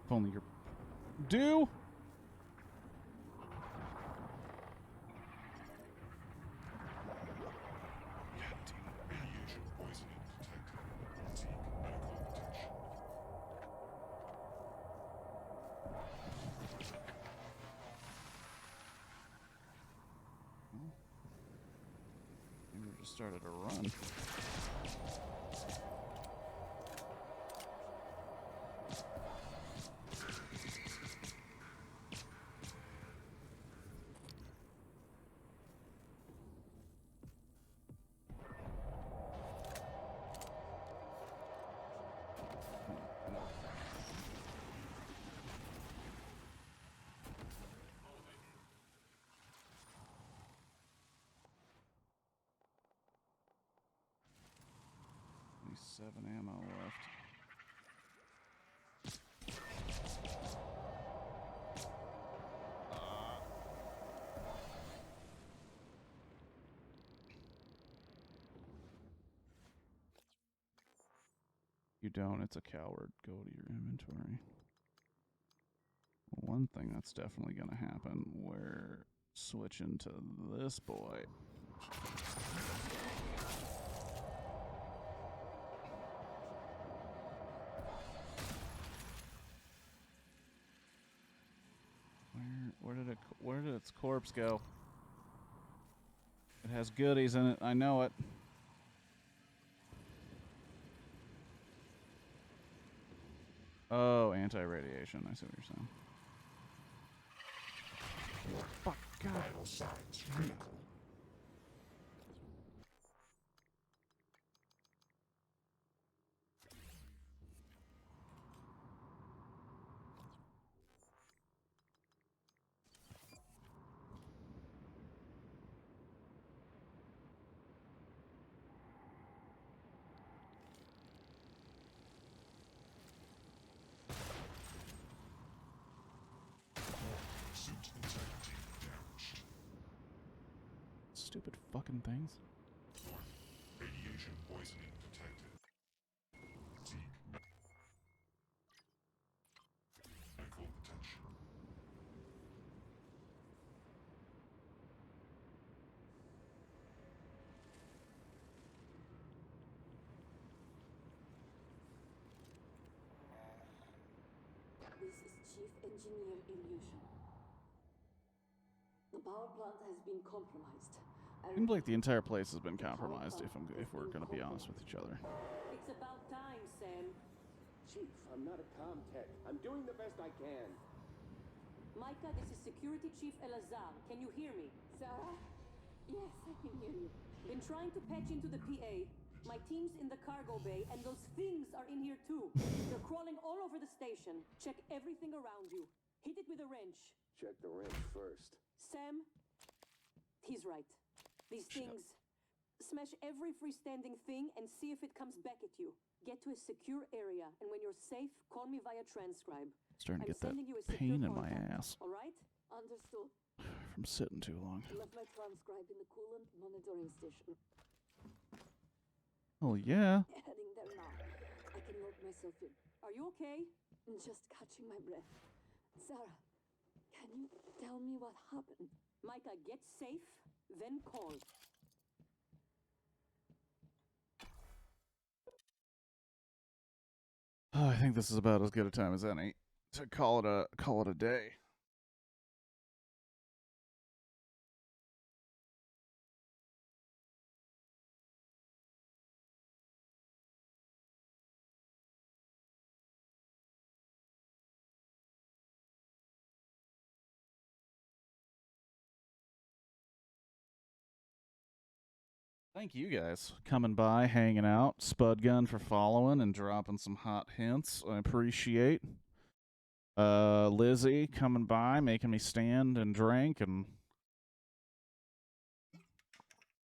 If only you're... Do? Radiation poisoning detected. Seek medical attention. Maybe we just started a run. Only 7 ammo left. You don't, it's a coward. Go to your inventory. One thing that's definitely gonna happen, we're switching to this boy. Where did its corpse go? It has goodies in it, I know it. Oh, anti-radiation. I see what you're saying. Fuck, God. Vital signs critical. Suit integrity damaged. Stupid fucking things. Radiation poisoning detected. Seek medical attention. This is Chief Engineer Illusion. The power plant has been compromised. Seems like the entire place has been compromised. If we're gonna be honest with each other. It's about time, Sam. Chief, I'm not a comm tech. I'm doing the best I can. Micah, this is Security Chief Elazar. Can you hear me? Sarah? Yes, I can hear you. Been trying to patch into the PA. My team's in the cargo bay, and those things are in here too. They're crawling all over the station. Check everything around you. Hit it with a wrench. Check the wrench first. Sam, he's right. These things... Smash every freestanding thing and see if it comes back at you. Get to a secure area, and when you're safe, call me via transcribe. Starting to get that sending you a secure pain in my contact. ass All right? Understood. from sitting too long. Left my transcribe in the coolant monitoring station. Oh yeah. Heading there now. I can load myself in. Are you okay? Just catching my breath. Sarah, can you tell me what happened? Micah, get safe, then call. Oh, I think this is about as good a time as any to call it a day. Thank you guys coming by, hanging out. Spud Gun for following and dropping some hot hints. I appreciate. Lizzie coming by, making me stand and drink and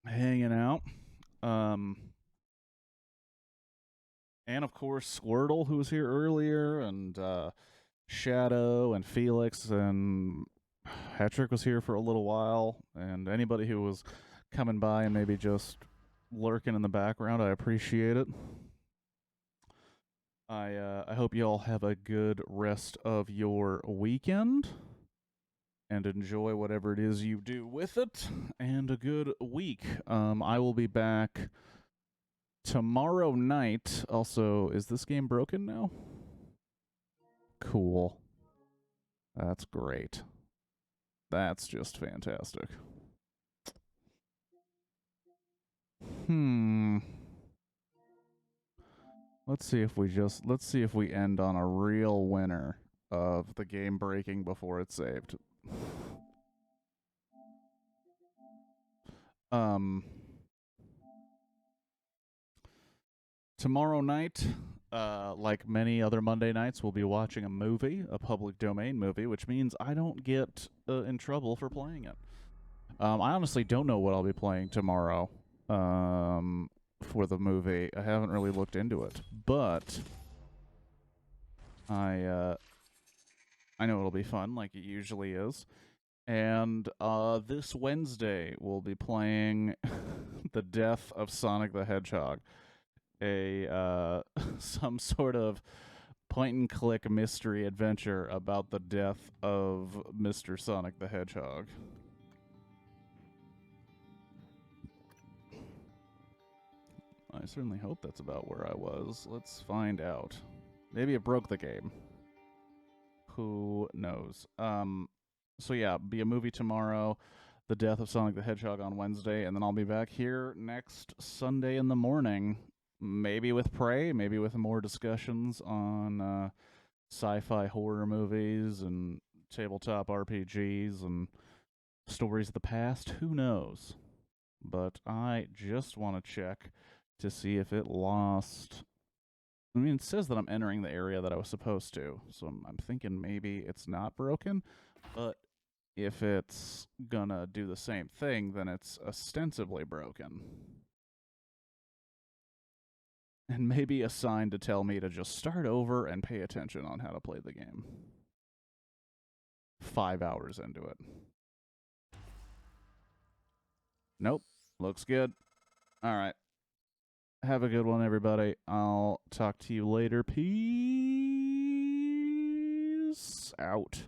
hanging out. And of course Squirtle, who was here earlier, and Shadow and Felix and Patrick was here for a little while, and anybody who was coming by and maybe just lurking in the background, I appreciate it. I hope you all have a good rest of your weekend and enjoy whatever it is you do with it, and a good week. I will be back tomorrow night. Also, is this game broken now? Cool. That's great. That's just fantastic. Let's see if we end on a real winner of the game breaking before it's saved. Tomorrow night, like many other Monday nights, we'll be watching a movie, a public domain movie, which means I don't get in trouble for playing it. I honestly don't know what I'll be playing tomorrow for the movie. I haven't really looked into it, but I know it'll be fun, like it usually is. And this Wednesday, we'll be playing The Death of Sonic the Hedgehog, some sort of point-and-click mystery adventure about the death of Mr. Sonic the Hedgehog. I certainly hope that's about where I was. Let's find out. Maybe it broke the game. Who knows? So yeah, be a movie tomorrow, The Death of Sonic the Hedgehog on Wednesday, and then I'll be back here next Sunday in the morning, maybe with Prey, maybe with more discussions on sci-fi horror movies and tabletop RPGs and stories of the past. Who knows? But I just want to check to see if it lost. I mean, it says that I'm entering the area that I was supposed to, so I'm thinking maybe it's not broken, but if it's gonna do the same thing, then it's ostensibly broken. And maybe a sign to tell me to just start over and pay attention on how to play the game. 5 hours into it. Nope. Looks good. All right. Have a good one, everybody. I'll talk to you later. Peace out.